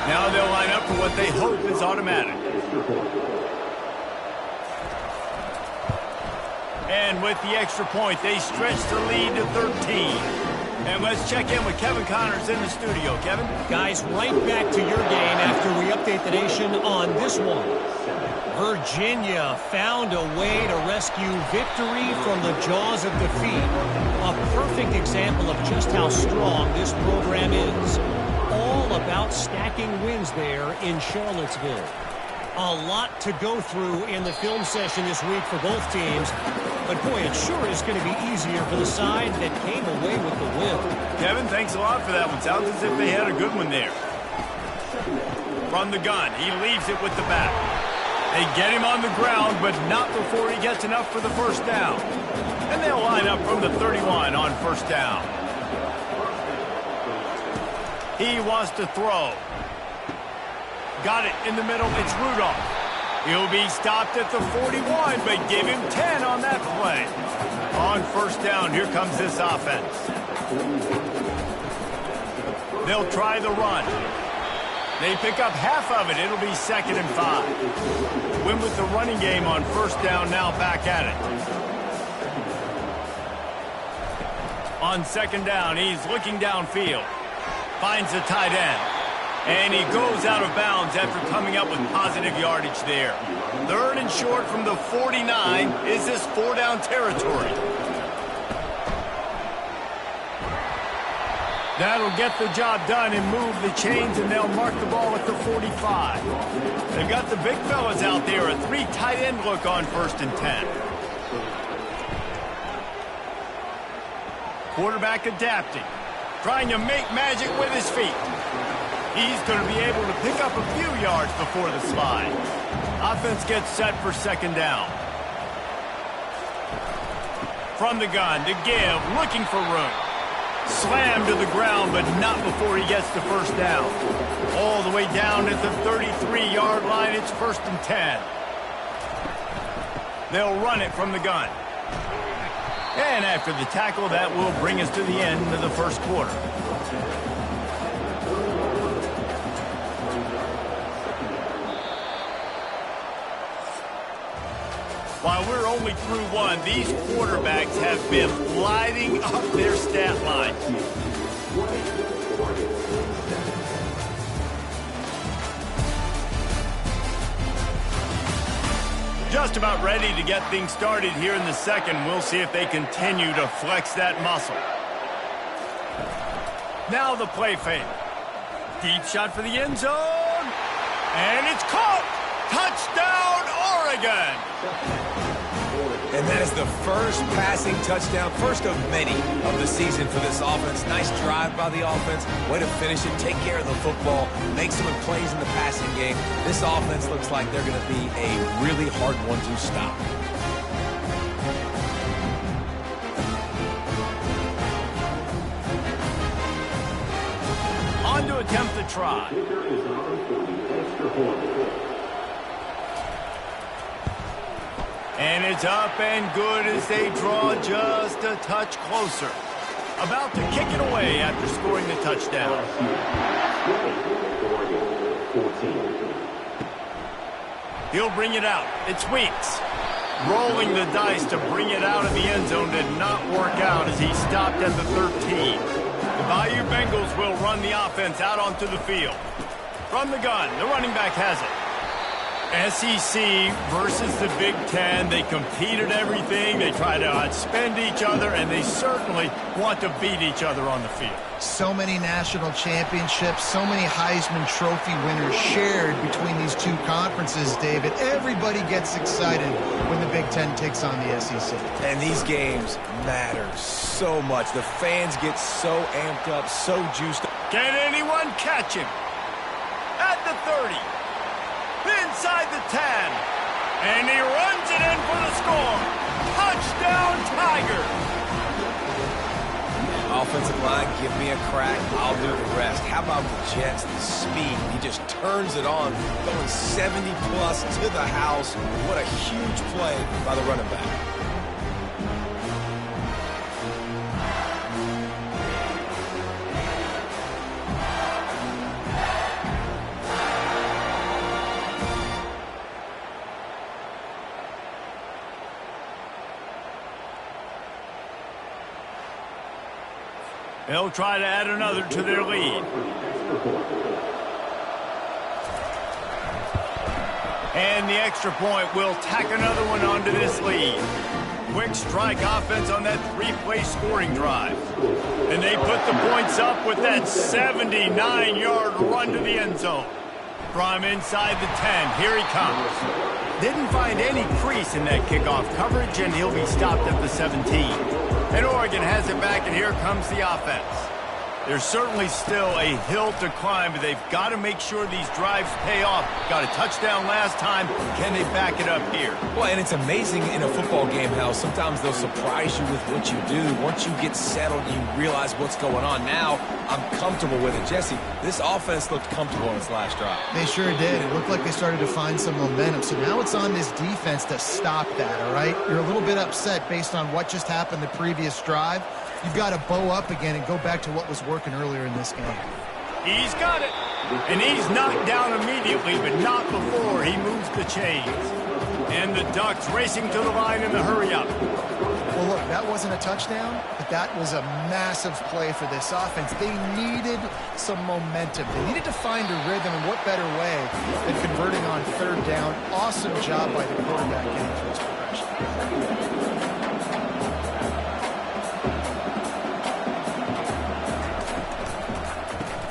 Now they'll line up for what they hope is automatic. And with the extra point, they stretch the lead to 13. And let's check in with Kevin Connors in the studio. Kevin? Guys, right back to your game after we update the nation on this one. Virginia found a way to rescue victory from the jaws of defeat. A perfect example of just how strong this program is. All about stacking wins there in Charlottesville. A lot to go through in the film session this week for both teams. But, boy, it sure is going to be easier for the side that came away with the win. Kevin, thanks a lot for that one. Sounds as if they had a good one there. From the gun, he leaves it with the back. They get him on the ground, but not before he gets enough for the first down. And they'll line up from the 31 on first down. He wants to throw. Got it in the middle. It's Rudolph. He'll be stopped at the 41, but give him 10 on that play. On first down, here comes this offense. They'll try the run. They pick up half of it. It'll be 2nd and 5. Win with the running game on first down, now back at it. On 2nd down, he's looking downfield. Finds the tight end. And he goes out of bounds after coming up with positive yardage there. 3rd and short from the 49. Is this 4-down territory? That'll get the job done and move the chains, and they'll mark the ball at the 45. They've got the big fellas out there. A 3 tight end look on 1st and 10. Quarterback adapting. Trying to make magic with his feet. He's going to be able to pick up a few yards before the slide. Offense gets set for 2nd down. From the gun to give, looking for room. Slammed to the ground, but not before he gets the first down. All the way down at the 33-yard line, it's 1st and 10. They'll run it from the gun. And after the tackle, that will bring us to the end of the first quarter. While we're only through one, these quarterbacks have been lighting up their stat line. Just about ready to get things started here in the second. We'll see if they continue to flex that muscle. Now the play fake. Deep shot for the end zone. And it's caught. Touchdown, Oregon. And that is the first passing touchdown, first of many of the season for this offense. Nice drive by the offense. Way to finish it, take care of the football, make some plays in the passing game. This offense looks like they're going to be a really hard one to stop. On to attempt the try. And it's up and good as they draw just a touch closer. About to kick it away after scoring the touchdown. He'll bring it out. It's Weeks. Rolling the dice to bring it out of the end zone did not work out as he stopped at the 13. The Bayou Bengals will run the offense out onto the field. From the gun, the running back has it. SEC versus the Big Ten. They compete at everything. They try to outspend each other, and they certainly want to beat each other on the field. So many national championships, so many Heisman Trophy winners shared between these two conferences, David. Everybody gets excited when the Big Ten takes on the SEC. And these games matter so much. The fans get so amped up, so juiced up. Can anyone catch him? At the 30. Inside the 10. And he runs it in for the score. Touchdown, Tigers. Offensive line, give me a crack. I'll do the rest. How about the Jets, the speed? He just turns it on, going 70-plus to the house. What a huge play by the running back. They'll try to add another to their lead. And the extra point will tack another one onto this lead. Quick strike offense on that three-play scoring drive. And they put the points up with that 79-yard run to the end zone. From inside the 10, here he comes. Didn't find any crease in that kickoff coverage, and he'll be stopped at the 17. And Oregon has it back, and here comes the offense. There's certainly still a hill to climb, but they've got to make sure these drives pay off. Got a touchdown last time. Can they back it up here? Well, and it's amazing in a football game how sometimes they'll surprise you with what you do. Once you get settled, you realize what's going on. Now, I'm comfortable with it. Jesse, this offense looked comfortable in its last drive. They sure did. It looked like they started to find some momentum. So now it's on this defense to stop that, all right? You're a little bit upset based on what just happened the previous drive. You've got to bow up again and go back to what was working earlier in this game. He's got it. And he's knocked down immediately, but not before he moves the chains. And the Ducks racing to the line in the hurry-up. Well, look, that wasn't a touchdown, but that was a massive play for this offense. They needed some momentum. They needed to find a rhythm, and what better way than converting on third down. Awesome job by the quarterback getting to his progression.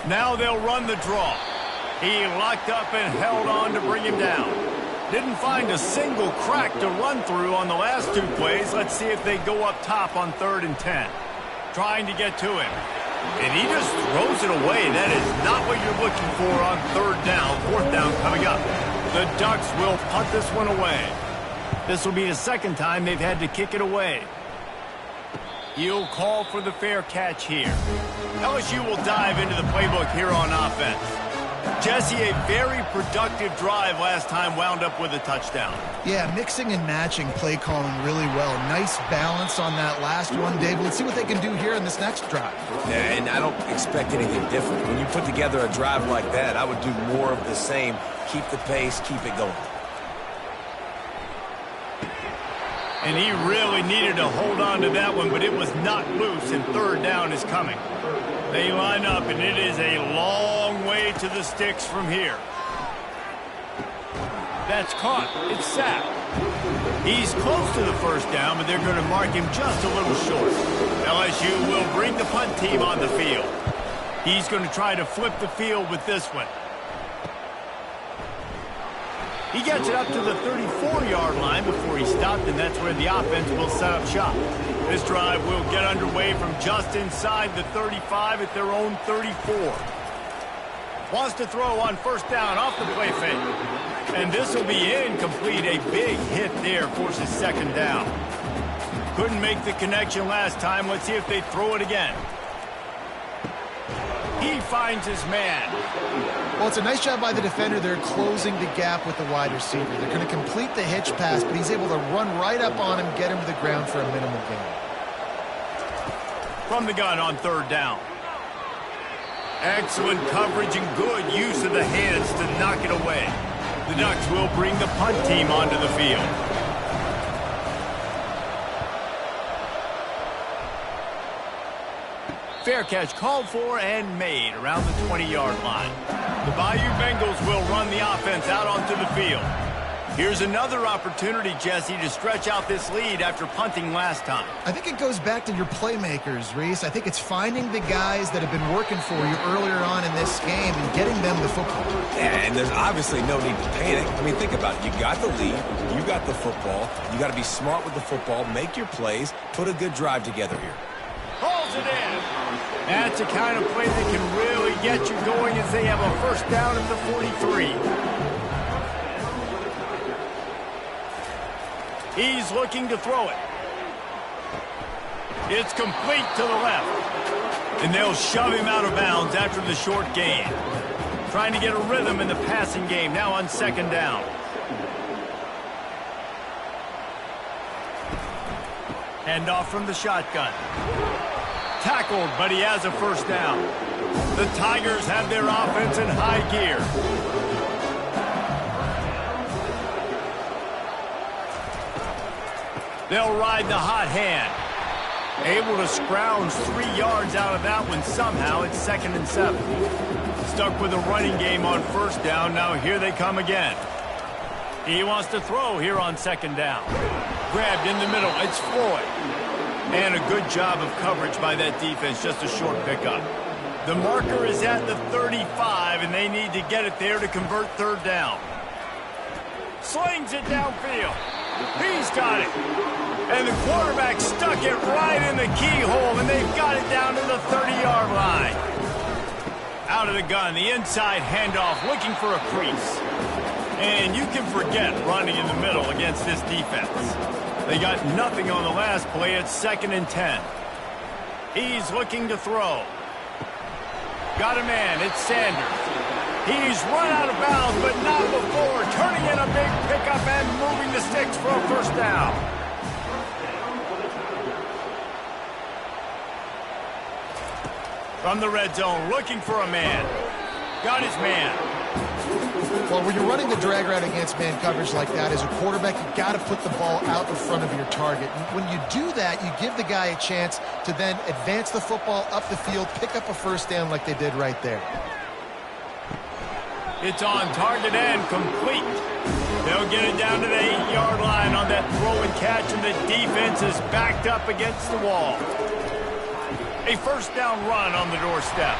Now they'll run the draw. He locked up and held on to bring him down. Didn't find a single crack to run through on the last 2 plays. Let's see if they go up top on 3rd and 10. Trying to get to him. And he just throws it away. That is not what you're looking for on 3rd down. 4th down coming up. The Ducks will punt this one away. This will be the 2nd time they've had to kick it away. He'll call for the fair catch here. LSU will dive into the playbook here on offense. Jesse, a very productive drive last time wound up with a touchdown. Yeah, mixing and matching play calling really well. Nice balance on that last one, Dave. Let's see what they can do here in this next drive. Yeah, and I don't expect anything different. When you put together a drive like that, I would do more of the same. Keep the pace, keep it going. And he really needed to hold on to that one, but it was not loose, and 3rd down is coming. They line up, and it is a long way to the sticks from here. That's caught. It's sacked. He's close to the 1st down, but they're going to mark him just a little short. LSU will bring the punt team on the field. He's going to try to flip the field with this one. He gets it up to the 34-yard line before he stopped, and that's where the offense will set up shop. This drive will get underway from just inside the 35 at their own 34. Wants to throw on 1st down off the play fake. And this will be incomplete. A big hit there forces 2nd down. Couldn't make the connection last time. Let's see if they throw it again. He finds his man. Well, it's a nice job by the defender. They're closing the gap with the wide receiver. They're going to complete the hitch pass, but he's able to run right up on him, get him to the ground for a minimal gain. From the gun on 3rd down. Excellent coverage and good use of the hands to knock it away. The Ducks will bring the punt team onto the field. Fair catch called for and made around the 20-yard line. The Bayou Bengals will run the offense out onto the field. Here's another opportunity, Jesse, to stretch out this lead after punting last time. I think it goes back to your playmakers, Reese. I think it's finding the guys that have been working for you earlier on in this game and getting them the football. And there's obviously no need to panic. I mean, think about it. You got the lead. You got the football. You got to be smart with the football. Make your plays. Put a good drive together here. Pulls it in. That's the kind of play that can really get you going as they have a 1st down at the 43. He's looking to throw it. It's complete to the left. And they'll shove him out of bounds after the short gain. Trying to get a rhythm in the passing game now on 2nd down. Hand off from the shotgun. Tackled, but he has a 1st down. The Tigers have their offense in high gear. They'll ride the hot hand. Able to scrounge 3 yards out of that one somehow. It's 2nd and 7. Stuck with a running game on 1st down. Now here they come again. He wants to throw here on 2nd down. Grabbed in the middle. It's Floyd. And a good job of coverage by that defense. Just a short pickup. The marker is at the 35. drive, and they need to get it there to convert third down. Slings it downfield. He's got it. And the quarterback stuck it right in the keyhole, and they've got it down to the 30-yard line. Out of the gun, the inside handoff, looking for a crease. And you can forget running in the middle against this defense. They got nothing on the last play. It's 2nd and 10. He's looking to throw. Got a man. It's Sanders. He's run out of bounds, but not before. Turning in a big pickup and moving the sticks for a first down. From the red zone, looking for a man. Got his man. Well, when you're running the drag route against man coverage like that, as a quarterback, you've got to put the ball out in front of your target. And when you do that, you give the guy a chance to then advance the football up the field, pick up a first down like they did right there. It's on target and complete. They'll get it down to the 8-yard line on that throw and catch, and the defense is backed up against the wall. A first down run on the doorstep.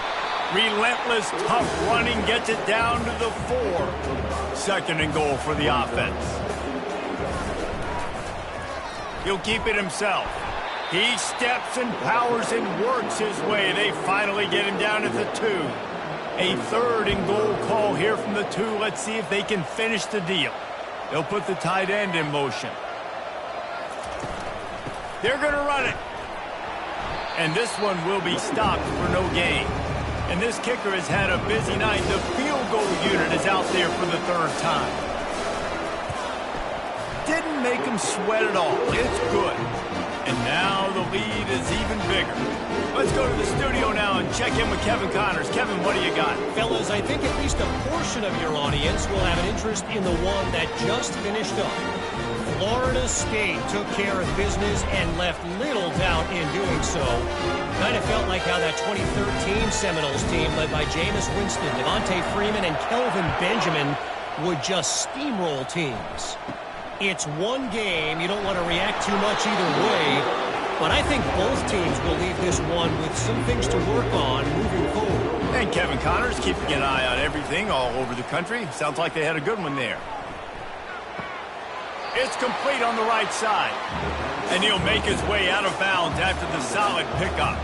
Relentless, tough running gets it down to the 4. 2nd and goal for the offense. He'll keep it himself. He steps and powers and works his way. They finally get him down at the 2. A 3rd and goal call here from the 2. Let's see if they can finish the deal. They'll put the tight end in motion. They're going to run it. And this one will be stopped for no gain. And this kicker has had a busy night. The field goal unit is out there for the 3rd time. Didn't make him sweat at all. It's good. And now the lead is even bigger. Let's go to the studio now and check in with Kevin Connors. Kevin, what do you got? Fellas, I think at least a portion of your audience will have an interest in the one that just finished up. Florida State took care of business and left little doubt in doing so. Kind of felt like how that 2013 Seminoles team led by Jameis Winston, Devontae Freeman, and Kelvin Benjamin would just steamroll teams. It's one game. You don't want to react too much either way, but I think both teams will leave this one with some things to work on moving forward. And Kevin Connors keeping an eye on everything all over the country. Sounds like they had a good one there. It's complete on the right side. And he'll make his way out of bounds after the solid pickup.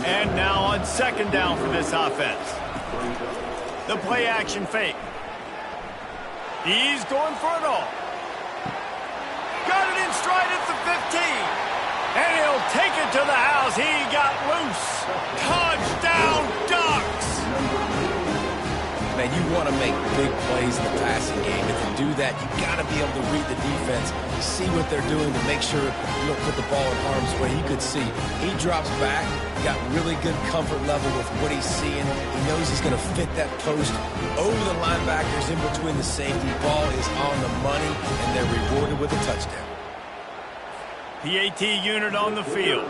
And now on 2nd down for this offense. The play action fake. He's going for it all. Got it in stride at the 15. And he'll take it to the house. He got loose. Touchdown, Ducks! Man, you want to make big plays in the passing game, and to do that, you got to be able to read the defense, see what they're doing to make sure you don't put the ball in harm's way. You could see he drops back, got really good comfort level with what he's seeing. He knows he's going to fit that post over the linebackers in between the safety. Ball is on the money, and they're rewarded with a touchdown. PAT unit on the field.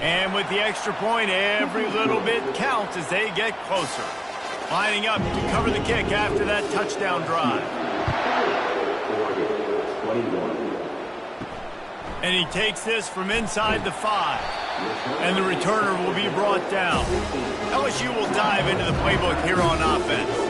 And with the extra point, every little bit counts as they get closer. Lining up to cover the kick after that touchdown drive. And he takes this from inside the 5. And the returner will be brought down. LSU will dive into the playbook here on offense.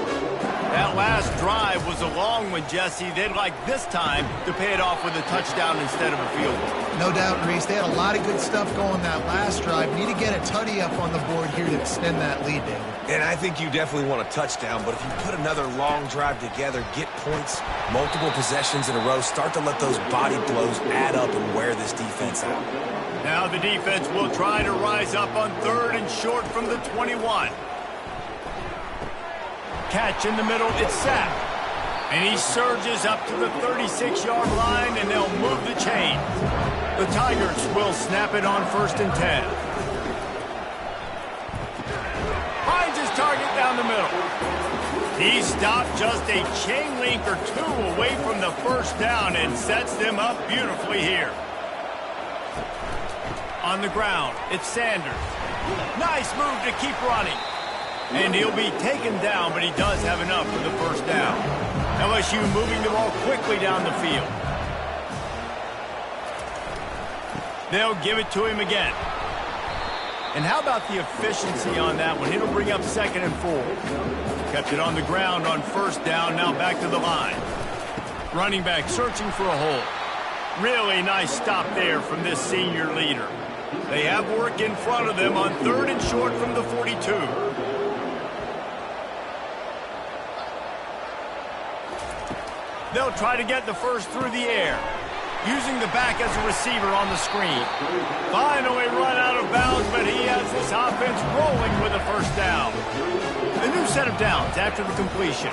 That last drive was a long one, Jesse. They'd like this time to pay it off with a touchdown instead of a field goal. No doubt, Reese. They had a lot of good stuff going that last drive. Need to get a tutty up on the board here to extend that lead, David. And I think you definitely want a touchdown, but if you put another long drive together, get points, multiple possessions in a row, start to let those body blows add up and wear this defense out. Now the defense will try to rise up on 3rd and short from the 21. Catch in the middle, it's sacked. And he surges up to the 36-yard line, and they'll move the chain. The Tigers will snap it on 1st and 10. Finds his target down the middle. He stopped just a chain link or 2 away from the first down and sets them up beautifully here. On the ground, it's Sanders. Nice move to keep running. And he'll be taken down, but he does have enough for the first down. LSU moving the ball quickly down the field. They'll give it to him again. And how about the efficiency on that one? It'll bring up 2nd and 4. Kept it on the ground on 1st down, now back to the line. Running back searching for a hole. Really nice stop there from this senior leader. They have work in front of them on 3rd and short from the 42. They'll try to get the first through the air, using the back as a receiver on the screen. Finally run out of bounds, but he has this offense rolling with a 1st down. A new set of downs after the completion.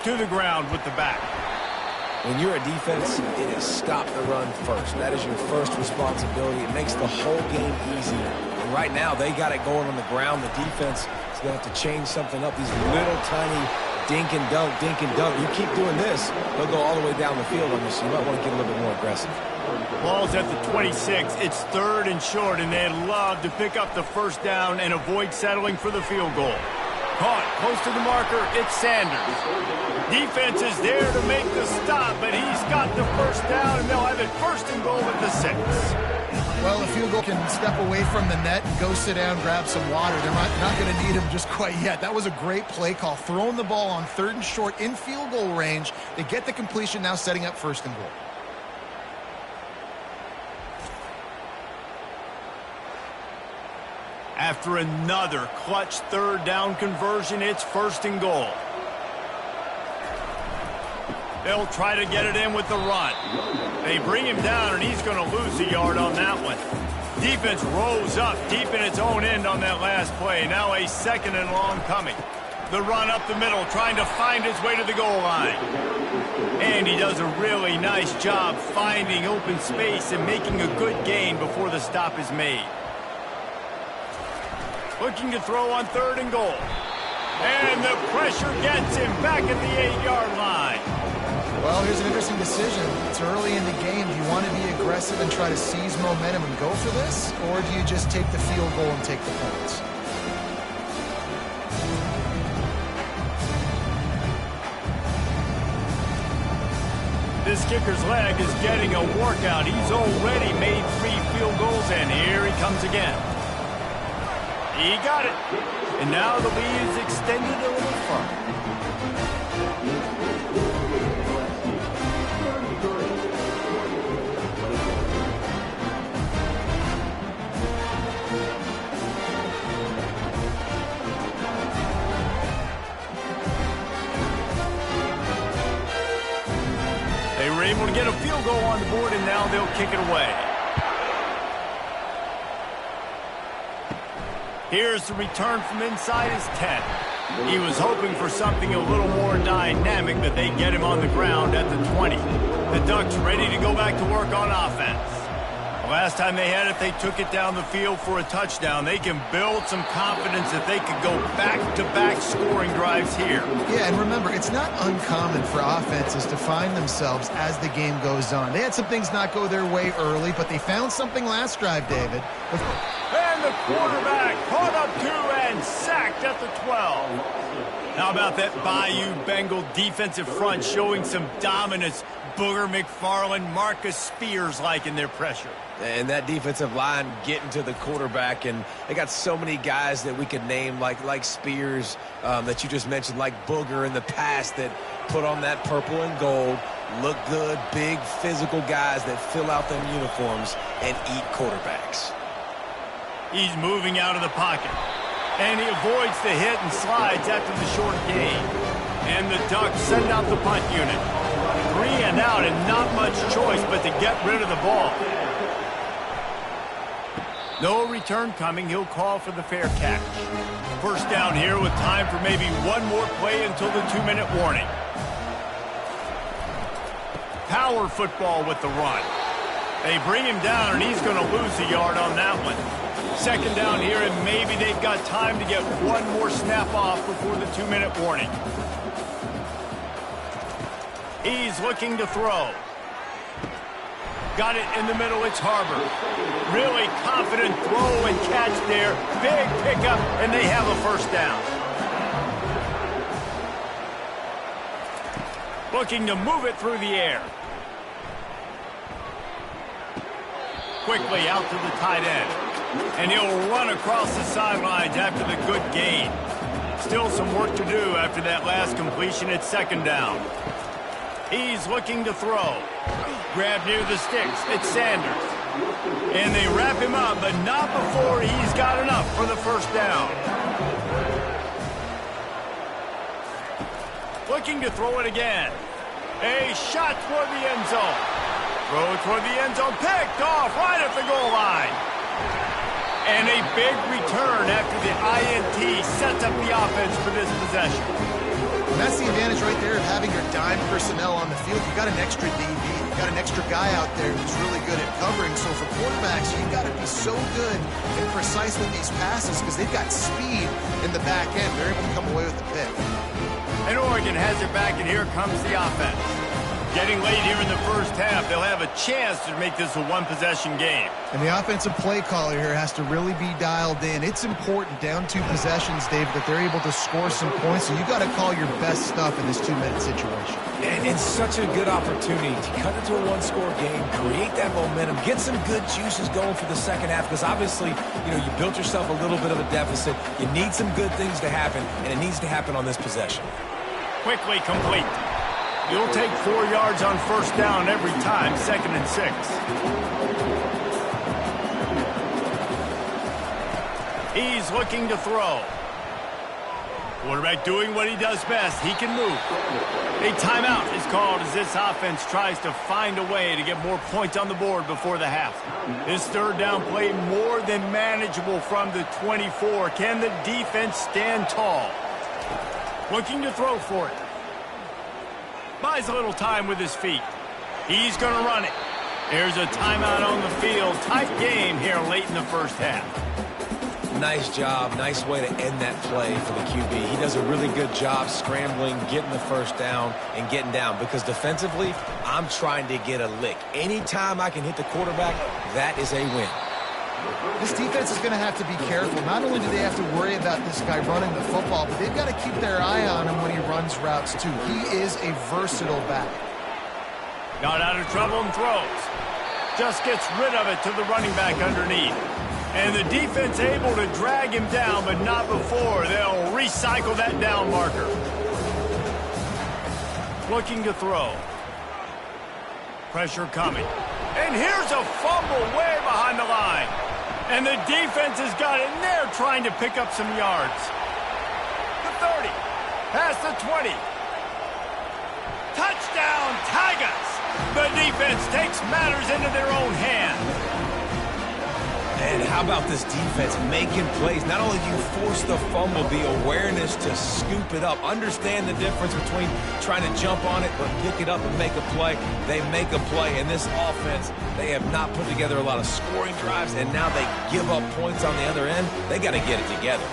To the ground with the back. When you're a defense, it is stop the run first. That is your first responsibility. It makes the whole game easier. And right now, they got it going on the ground. The defense is going to have to change something up. These little tiny dink and dunk, dink and dunk. You keep doing this, they'll go all the way down the field on you, so you might want to get a little bit more aggressive. Ball's at the 26. It's 3rd and short, and they'd love to pick up the 1st down and avoid settling for the field goal. Caught close to the marker, it's Sanders. Defense is there to make the stop, but he's got the 1st down, and they'll have it 1st and goal at the 6. Well, a field goal can step away from the net and go sit down, grab some water. They're not going to need him just quite yet. That was a great play call. Throwing the ball on 3rd and short in field goal range. They get the completion, now setting up 1st and goal. After another clutch 3rd down conversion, it's 1st and goal. They'll try to get it in with the run. They bring him down, and he's going to lose a yard on that one. Defense rose up deep in its own end on that last play. Now a 2nd and long coming. The run up the middle, trying to find his way to the goal line. And he does a really nice job finding open space and making a good gain before the stop is made. Looking to throw on 3rd and goal. And the pressure gets him back at the 8-yard line. Well, here's an interesting decision. It's early in the game. Do you want to be aggressive and try to seize momentum and go for this? Or do you just take the field goal and take the points? This kicker's leg is getting a workout. He's already made 3 field goals, and here he comes again. He got it. And now the lead is extended a little further. They were able to get a field goal on the board, and now they'll kick it away. Here's the return from inside his 10. He was hoping for something a little more dynamic, but they get him on the ground at the 20. The Ducks ready to go back to work on offense. Last time they had it, they took it down the field for a touchdown. They can build some confidence that they could go back-to-back scoring drives here. Yeah, and remember, it's not uncommon for offenses to find themselves as the game goes on. They had some things not go their way early, but they found something last drive, David. And the quarterback caught up 2 and sacked at the 12. How about that Bayou Bengal defensive front showing some dominance? Booger McFarland, Marcus Spears-like in their pressure. And that defensive line getting to the quarterback, and they got so many guys that we could name like Spears that you just mentioned, like Booger in the past, that put on that purple and gold, look good, big physical guys that fill out them uniforms and eat quarterbacks. He's moving out of the pocket, and he avoids the hit and slides after the short gain. And the Ducks send out the punt unit. 3 and out, and not much choice but to get rid of the ball. No return coming. He'll call for the fair catch. 1st down here with time for maybe one more play until the 2-minute warning. Power football with the run. They bring him down, and he's going to lose a yard on that one. 2nd down here, and maybe they've got time to get one more snap off before the 2-minute warning. He's looking to throw. Got it in the middle, it's Harbor. Really confident throw and catch there. Big pickup, and they have a 1st down. Looking to move it through the air. Quickly out to the tight end. And he'll run across the sidelines after the good gain. Still some work to do after that last completion at second down. He's looking to throw. Grab near the sticks. It's Sanders. And they wrap him up, but not before he's got enough for the first down. Looking to throw it again. A shot toward the end zone. Throw toward the end zone. Picked off right at the goal line. And a big return after the INT sets up the offense for this possession. And that's the advantage right there of having your dime personnel on the field. You've got an extra DB. You've got an extra guy out there who's really good at covering. So for quarterbacks, you've got to be so good and precise with these passes because they've got speed in the back end. They're able to come away with a pick. And Oregon has it back, and here comes the offense. Getting late here in the first half, they'll have a chance to make this a one-possession game. And the offensive play caller here has to really be dialed in. It's important down 2 possessions, Dave, that they're able to score some points. So you got to call your best stuff in this 2-minute situation. And it's such a good opportunity to cut into a one-score game, create that momentum, get some good juices going for the second half because obviously, you built yourself a little bit of a deficit. You need some good things to happen, and it needs to happen on this possession. Quickly complete. You'll take 4 yards on first down every time, 2nd and 6. He's looking to throw. Quarterback doing what he does best. He can move. A timeout is called as this offense tries to find a way to get more points on the board before the half. This third down play more than manageable from the 24. Can the defense stand tall? Looking to throw for it. Buys a little time with his feet. He's going to run it. There's a timeout on the field. Tight game here late in the first half. Nice job. Nice way to end that play for the QB. He does a really good job scrambling, getting the first down, and getting down. Because defensively, I'm trying to get a lick. Anytime I can hit the quarterback, that is a win. This defense is going to have to be careful. Not only do they have to worry about this guy running the football, but they've got to keep their eye on him when he runs routes, too. He is a versatile back. Got out of trouble and throws. Just gets rid of it to the running back underneath. And the defense able to drag him down, but not before. They'll recycle that down marker. Looking to throw. Pressure coming. And here's a fumble way behind the line. And the defense has got in there trying to pick up some yards. The 30. Past the 20. Touchdown, Tigers! The defense takes matters into their own hands. And how about this defense making plays? Not only do you force the fumble, the awareness to scoop it up. Understand the difference between trying to jump on it, but pick it up and make a play. They make a play. And this offense, they have not put together a lot of scoring drives, and now they give up points on the other end. They got to get it together.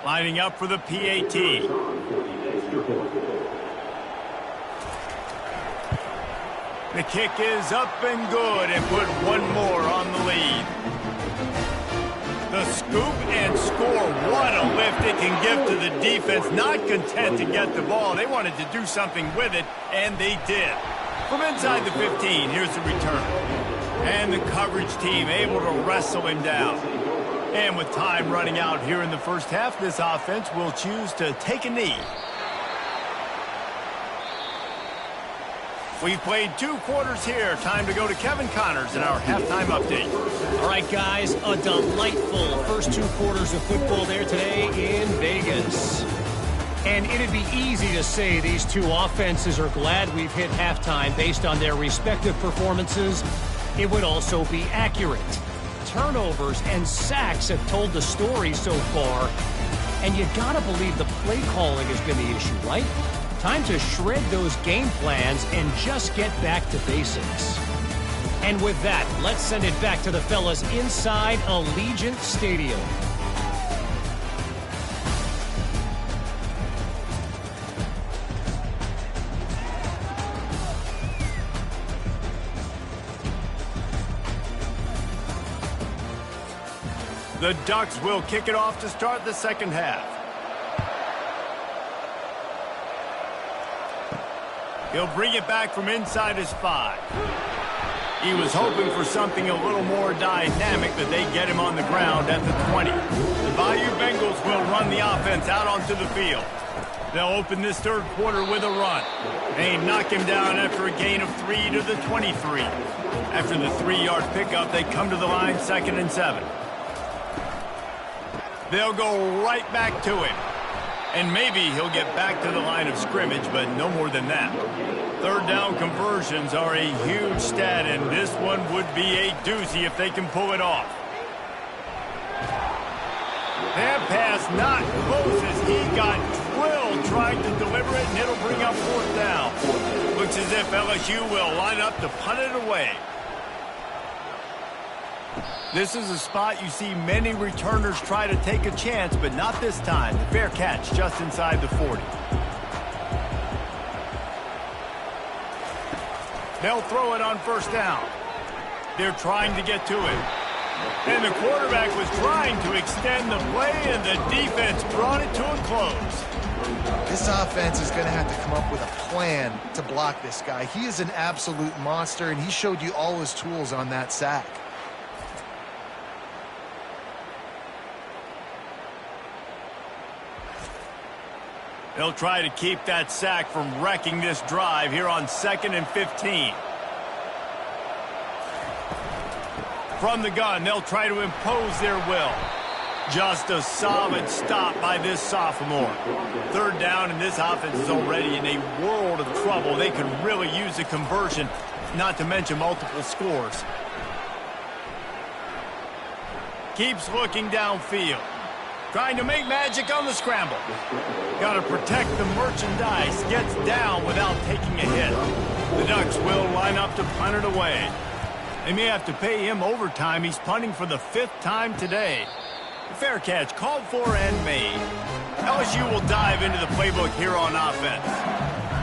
Lining up for the PAT. The kick is up and good and put one more on the lead. The scoop and score. What a lift it can give to the defense. Not content to get the ball. They wanted to do something with it, and they did. From inside the 15, here's the return. And the coverage team able to wrestle him down. And with time running out here in the first half, this offense will choose to take a knee. We've played 2 quarters here. Time to go to Kevin Connors in our halftime update. All right, guys, a delightful first 2 quarters of football there today in Vegas. And it'd be easy to say these 2 offenses are glad we've hit halftime based on their respective performances. It would also be accurate. Turnovers and sacks have told the story so far. And you gotta believe the play calling has been the issue, right? Time to shred those game plans and just get back to basics. And with that, let's send it back to the fellas inside Allegiant Stadium. The Ducks will kick it off to start the second half. He'll bring it back from inside his 5. He was hoping for something a little more dynamic, but they get him on the ground at the 20. The Bayou Bengals will run the offense out onto the field. They'll open this third quarter with a run. They knock him down after a gain of 3 to the 23. After the 3-yard pickup, they come to the line 2nd and 7. They'll go right back to him. And maybe he'll get back to the line of scrimmage, but no more than that. Third down conversions are a huge stat, and this one would be a doozy if they can pull it off. That pass not close as he got drilled trying to deliver it, and it'll bring up 4th down. Looks as if LSU will line up to punt it away. This is a spot you see many returners try to take a chance, but not this time. The fair catch just inside the 40. They'll throw it on 1st down. They're trying to get to it. And the quarterback was trying to extend the play, and the defense brought it to a close. This offense is going to have to come up with a plan to block this guy. He is an absolute monster, and he showed you all his tools on that sack. They'll try to keep that sack from wrecking this drive here on 2nd and 15. From the gun, they'll try to impose their will. Just a solid stop by this sophomore. 3rd down, and this offense is already in a world of trouble. They could really use a conversion, not to mention multiple scores. Keeps looking downfield. Trying to make magic on the scramble. Got to protect the merchandise. Gets down without taking a hit. The Ducks will line up to punt it away. They may have to pay him overtime. He's punting for the 5th time today. The fair catch called for and made. LSU will dive into the playbook here on offense.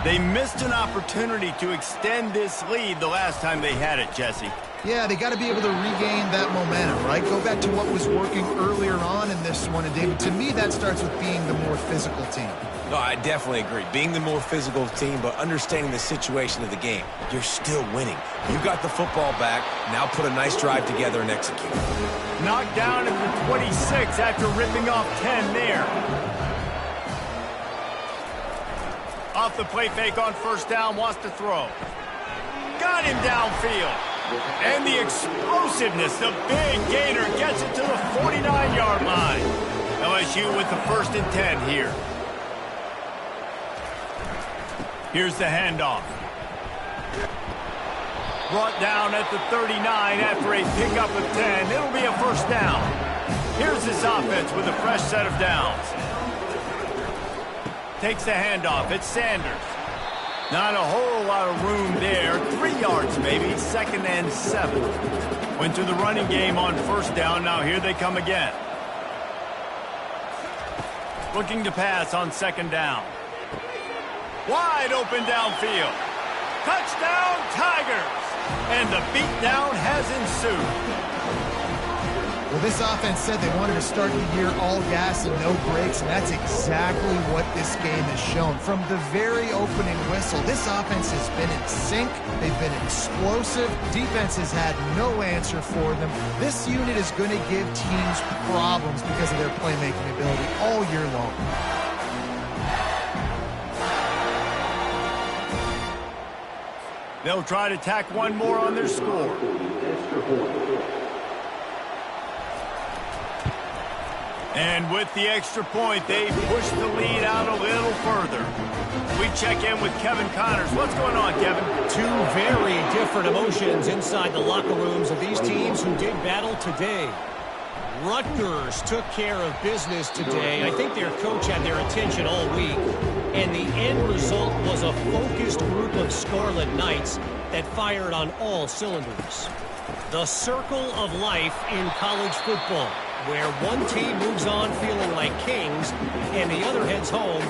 They missed an opportunity to extend this lead the last time they had it, Jesse. Yeah, they got to be able to regain that momentum, right? Go back to what was working earlier on in this one. And, David, to me, that starts with being the more physical team. No, I definitely agree. Being the more physical team, but understanding the situation of the game. You're still winning. You got the football back. Now put a nice drive together and execute. Knocked down at the 26 after ripping off 10 there. Off the play fake on 1st down, wants to throw. Got him downfield. And the explosiveness, the big gainer gets it to the 49-yard line. LSU with the 1st and 10 here. Here's the handoff. Brought down at the 39 after a pickup of 10. It'll be a 1st down. Here's this offense with a fresh set of downs. Takes the handoff. It's Sanders. Not a whole lot of room there. 3 yards maybe. 2nd and 7. Went to the running game on 1st down. Now here they come again. Looking to pass on 2nd down. Wide open downfield. Touchdown, Tigers! And the beatdown has ensued. Well, this offense said they wanted to start the year all gas and no brakes, and that's exactly what this game has shown. From the very opening whistle, this offense has been in sync. They've been explosive. Defense has had no answer for them. This unit is going to give teams problems because of their playmaking ability all year long. They'll try to tack one more on their score. And with the extra point, they push the lead out a little further. We check in with Kevin Connors. What's going on, Kevin? Two very different emotions inside the locker rooms of these teams who did battle today. Rutgers took care of business today. I think their coach had their attention all week. And the end result was a focused group of Scarlet Knights that fired on all cylinders. The circle of life in college football, where one team moves on feeling like kings and the other heads home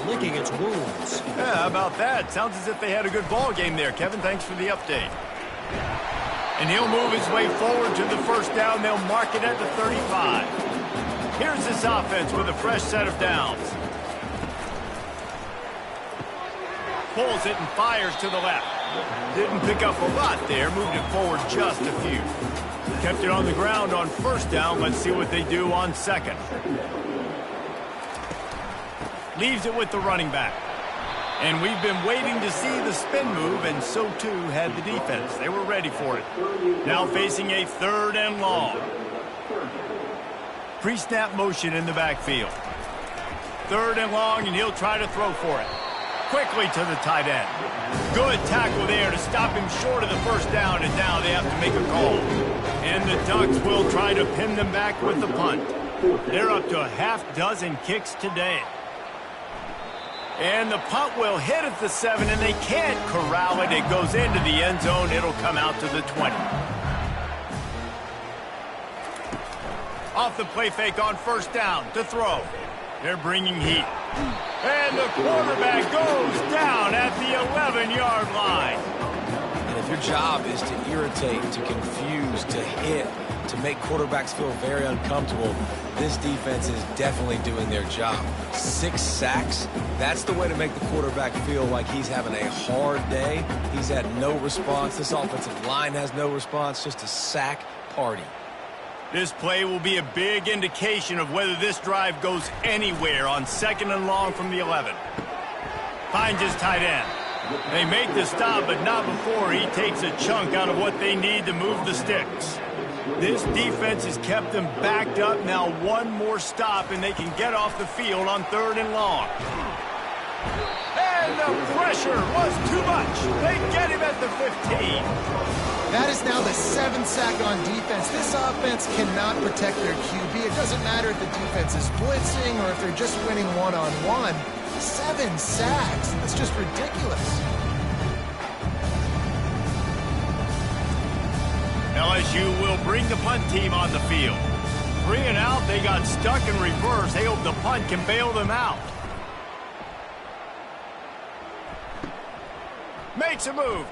licking its wounds. Yeah, how about that? Sounds as if they had a good ball game there. Kevin, thanks for the update. And he'll move his way forward to the 1st down. They'll mark it at the 35. Here's this offense with a fresh set of downs. Pulls it and fires to the left. Didn't pick up a lot there, moved it forward just a few. Kept it on the ground on first down. Let's see what they do on second. Leaves it with the running back. And we've been waiting to see the spin move, and so too had the defense. They were ready for it. Now facing a 3rd and long. Pre-snap motion in the backfield. 3rd and long, and he'll try to throw for it. Quickly to the tight end. Good tackle there to stop him short of the first down, and now they have to make a call. And the Ducks will try to pin them back with the punt. They're up to a half-dozen kicks today. And the punt will hit at the 7, and they can't corral it. It goes into the end zone. It'll come out to the 20. Off the play fake on first down to throw. They're bringing heat. And the quarterback goes down at the 11-yard line. And if your job is to irritate, to confuse, to hit, to make quarterbacks feel very uncomfortable, this defense is definitely doing their job. 6 sacks, that's the way to make the quarterback feel like he's having a hard day. He's had no response. This offensive line has no response, just a sack party. This play will be a big indication of whether this drive goes anywhere on 2nd and long from the 11. Finds his tight end. They make the stop, but not before he takes a chunk out of what they need to move the sticks. This defense has kept them backed up. Now one more stop, and they can get off the field on 3rd and long. And the pressure was too much. They get him at the 15. That is now the 7th sack on defense. This offense cannot protect their QB. It doesn't matter if the defense is blitzing or if they're just winning one-on-one. 7 sacks. That's just ridiculous. LSU will bring the punt team on the field. 3 and out, they got stuck in reverse. They hope the punt can bail them out. Makes a move.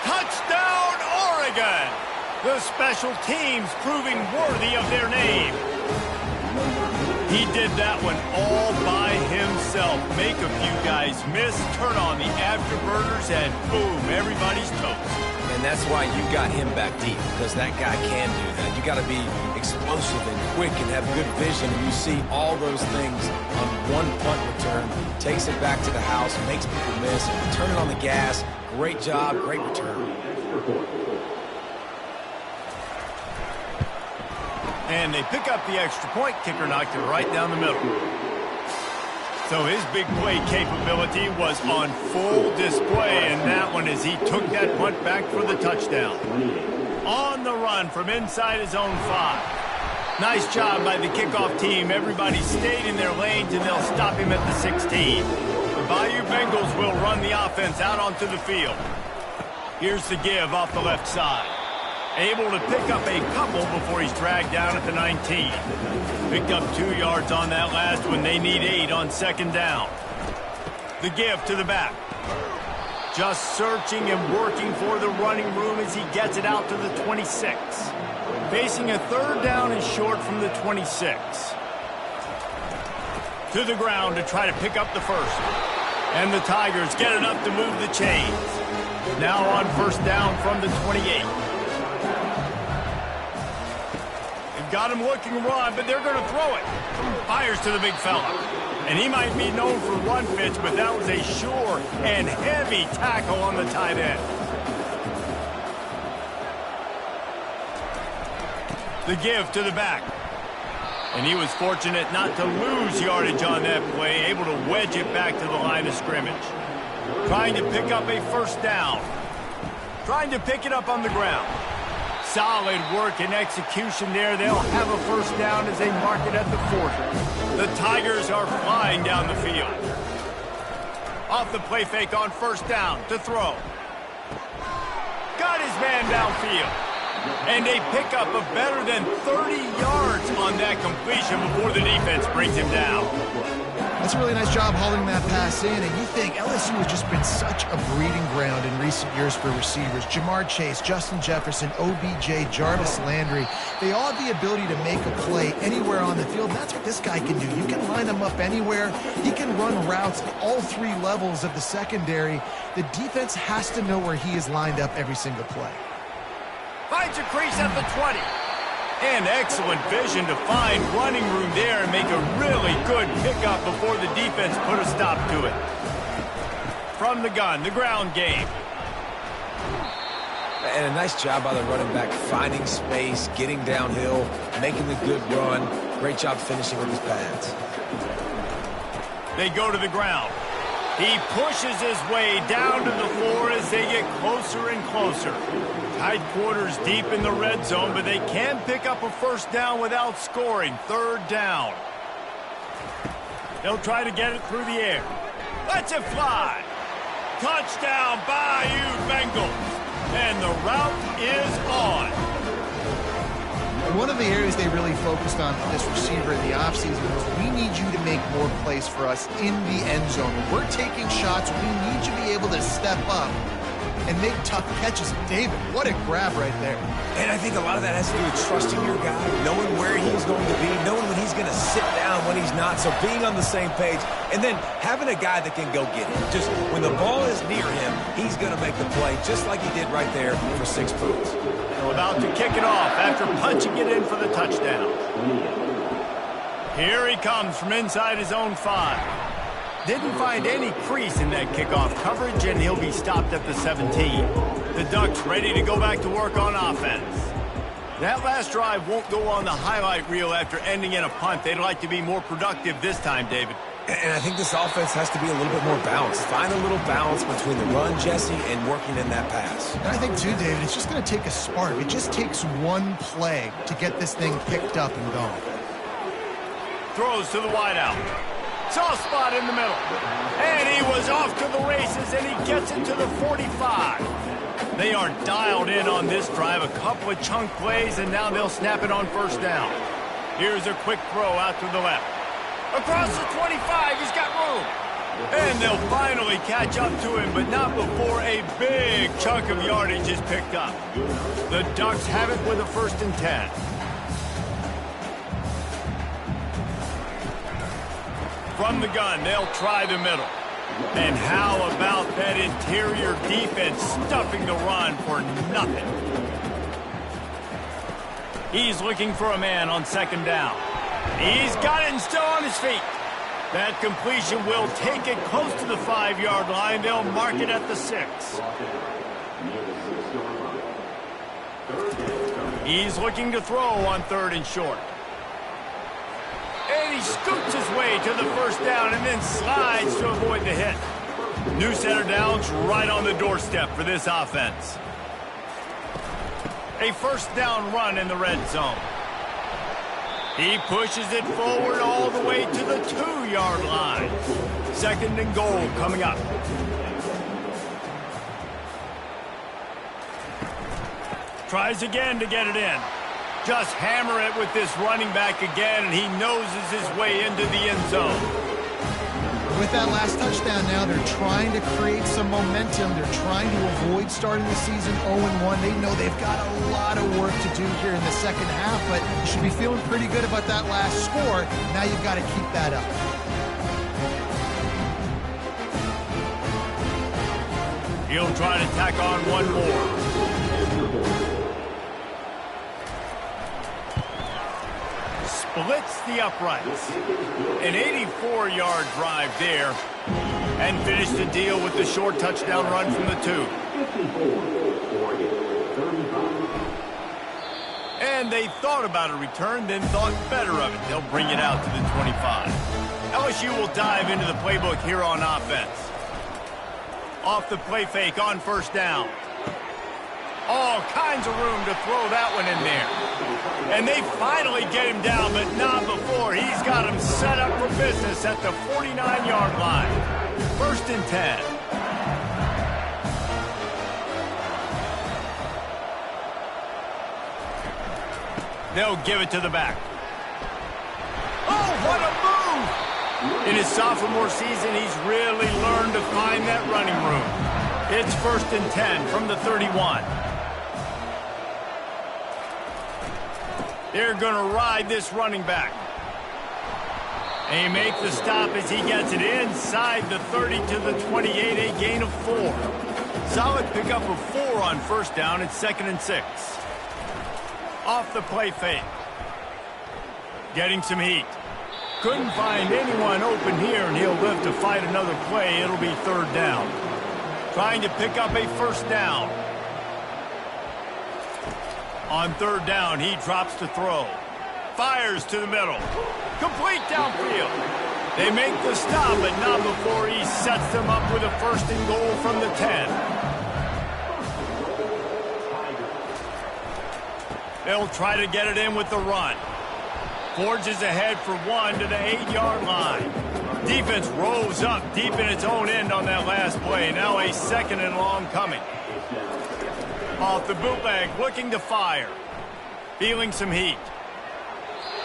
Touchdown, Oregon! The special teams proving worthy of their name. He did that one all by himself. Make a few guys miss, turn on the afterburners, and boom, everybody's toast. And that's why you got him back deep, because that guy can do that. You got to be explosive and quick and have good vision. And you see all those things on one punt return. Takes it back to the house, makes people miss, turn it on the gas. Great job, great return. And they pick up the extra point. Kicker knocked it right down the middle. So his big play capability was on full display in that one as he took that punt back for the touchdown. On the run from inside his own 5. Nice job by the kickoff team. Everybody stayed in their lanes, and they'll stop him at the 16. The Bayou Bengals will run the offense out onto the field. Here's the give off the left side. Able to pick up a couple before he's dragged down at the 19. Picked up 2 yards on that last one. They need 8 on 2nd down. The give to the back. Just searching and working for the running room as he gets it out to the 26. Facing a 3rd down and short from the 26. To the ground to try to pick up the first. And the Tigers get enough to move the chains. Now on 1st down from the 28. Got him looking run, but they're going to throw it. Fires to the big fella. And he might be known for run fits, but that was a sure and heavy tackle on the tight end. The give to the back. And he was fortunate not to lose yardage on that play, able to wedge it back to the line of scrimmage. Trying to pick up a 1st down. Trying to pick it up on the ground. Solid work and execution there. They'll have a 1st down as they mark it at the 40. The Tigers are flying down the field. Off the play fake on 1st down to throw. Got his man downfield. And they pick up a better than 30 yards on that completion before the defense brings him down. That's a really nice job holding that pass in, and you think LSU has just been such a breeding ground in recent years for receivers. Jamar Chase, Justin Jefferson, OBJ, Jarvis Landry, they all have the ability to make a play anywhere on the field, and that's what this guy can do. You can line him up anywhere. He can run routes at all three levels of the secondary. The defense has to know where he is lined up every single play. Finds a crease at the 20. And excellent vision to find running room there and make a really good pickup before the defense put a stop to it. From the gun, the ground game. And a nice job by the running back, finding space, getting downhill, making the good run. Great job finishing with his pads. They go to the ground. He pushes his way down to the floor as they get closer and closer. Tight quarters deep in the red zone, but they can pick up a first down without scoring. Third down. They'll try to get it through the air. Lets it fly. Touchdown, Bayou Bengals. And the route is on. One of the areas they really focused on for this receiver in the offseason was we need you to make more plays for us in the end zone. When we're taking shots, we need you to be able to step up and make tough catches. David, what a grab right there. And I think a lot of that has to do with trusting your guy, knowing where he's going to be, knowing when he's going to sit down, when he's not, so being on the same page, and then having a guy that can go get it. Just when the ball is near him, he's going to make the play, just like he did right there for 6 points. About to kick it off after punching it in for the touchdown. Here he comes from inside his own 5. Didn't find any crease in that kickoff coverage, and he'll be stopped at the 17. The Ducks ready to go back to work on offense. That last drive won't go on the highlight reel after ending in a punt. They'd like to be more productive this time, David. And I think this offense has to be a little bit more balanced. Find a little balance between the run, Jesse, and working in that pass. And I think, too, David, it's just going to take a spark. It just takes one play to get this thing picked up and going. Throws to the wideout. Soft spot in the middle. And he was off to the races, and he gets it to the 45. They are dialed in on this drive. A couple of chunk plays, and now they'll snap it on first down. Here's a quick throw out to the left. Across the 25, he's got room. And they'll finally catch up to him, but not before a big chunk of yardage is picked up. The Ducks have it with a 1st and 10. From the gun, they'll try the middle. And how about that interior defense stuffing the run for nothing? He's looking for a man on 2nd down. He's got it and still on his feet. That completion will take it close to the 5-yard line. They'll mark it at the 6. He's looking to throw on 3rd and short. And he scoots his way to the 1st down and then slides to avoid the hit. New set of downs right on the doorstep for this offense. A 1st down run in the red zone. He pushes it forward all the way to the 2-yard line. 2nd and goal coming up. Tries again to get it in. Just hammer it with this running back again, and he noses his way into the end zone. With that last touchdown now, they're trying to create some momentum. They're trying to avoid starting the season 0-1. They know they've got a lot of work to do here in the second half, but you should be feeling pretty good about that last score. Now you've got to keep that up. He'll try to tack on one more. Splits the uprights. An 84-yard drive there. And finished the deal with the short touchdown run from the 2. And they thought about a return, then thought better of it. They'll bring it out to the 25. LSU will dive into the playbook here on offense. Off the play fake on 1st down. All kinds of room to throw that one in there. And they finally get him down, but not before. He's got him set up for business at the 49-yard line. 1st and 10. They'll give it to the back. Oh, what a move! In his sophomore season, he's really learned to find that running room. It's 1st and 10 from the 31. They're going to ride this running back. And he makes the stop as he gets it inside the 30 to the 28, a gain of 4. Solid pickup of 4 on 1st down. It's 2nd and 6. Off the play fake. Getting some heat. Couldn't find anyone open here, and he'll live to fight another play. It'll be 3rd down. Trying to pick up a 1st down. On 3rd down, he drops to throw. Fires to the middle. Complete downfield. They make the stop, but not before he sets them up with a 1st and goal from the 10. They'll try to get it in with the run. Forges ahead for 1 to the 8-yard line. Defense rolls up deep in its own end on that last play. Now a 2nd and long coming. Off the bootleg, looking to fire. Feeling some heat.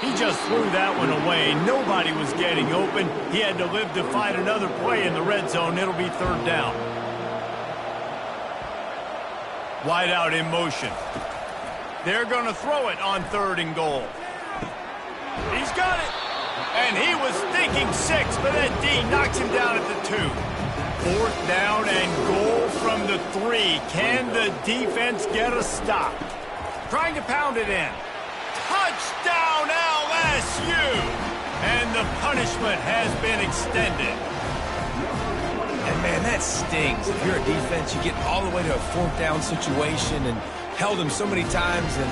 He just threw that one away. Nobody was getting open. He had to live to fight another play in the red zone. It'll be 3rd down. Wide out in motion. They're going to throw it on 3rd and goal. He's got it. And he was thinking 6, but that D knocks him down at the 2. 4th down and goal from the 3. Can the defense get a stop? Trying to pound it in. Touchdown LSU! And the punishment has been extended. And man, that stings. If you're a defense, you get all the way to a 4th down situation and held them so many times, and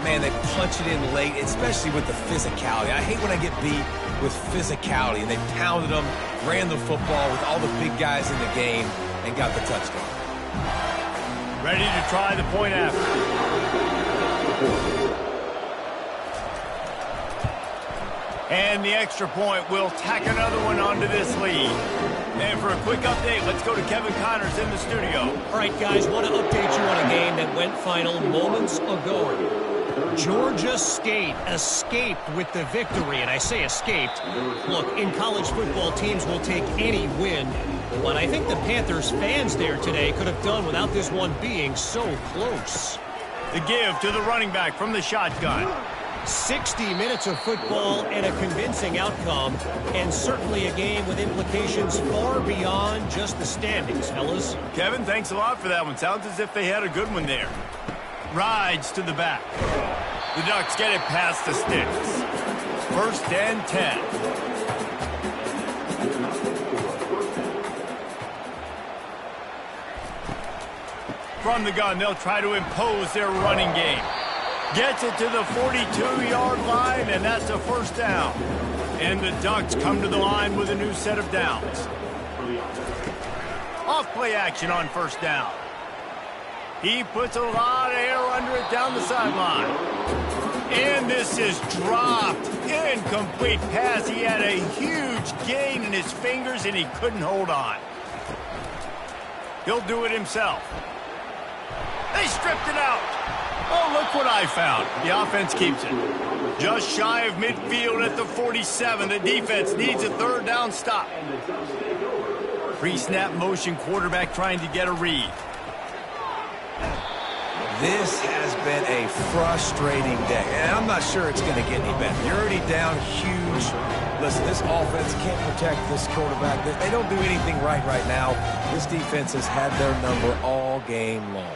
man, they punch it in late, especially with the physicality. I hate when I get beat with physicality, and they pounded them, ran the football with all the big guys in the game, and got the touchdown. Ready to try the point after. And the extra point will tack another one onto this lead. And for a quick update, let's go to Kevin Connors in the studio. All right, guys, want to update you on a game that went final moments ago. Georgia State escaped with the victory, and I say escaped. Look, in college football, teams will take any win, but I think the Panthers fans there today could have done without this one being so close. The give to the running back from the shotgun. 60 minutes of football and a convincing outcome, and certainly a game with implications far beyond just the standings, fellas. Kevin, thanks a lot for that one. Sounds as if they had a good one there. Rides to the back. The Ducks get it past the sticks. 1st and 10. From the gun, they'll try to impose their running game. Gets it to the 42-yard line, and that's a 1st down. And the Ducks come to the line with a new set of downs. Off-play action on 1st down. He puts a lot of air under it down the sideline. And this is dropped. Incomplete pass. He had a huge gain in his fingers, and he couldn't hold on. He'll do it himself. They stripped it out. Oh, look what I found. The offense keeps it. Just shy of midfield at the 47. The defense needs a 3rd down stop. Pre-snap motion, quarterback trying to get a read. This has been a frustrating day, and I'm not sure it's going to get any better. You're already down huge. Listen, this offense can't protect this quarterback. They don't do anything right now. This defense has had their number all game long.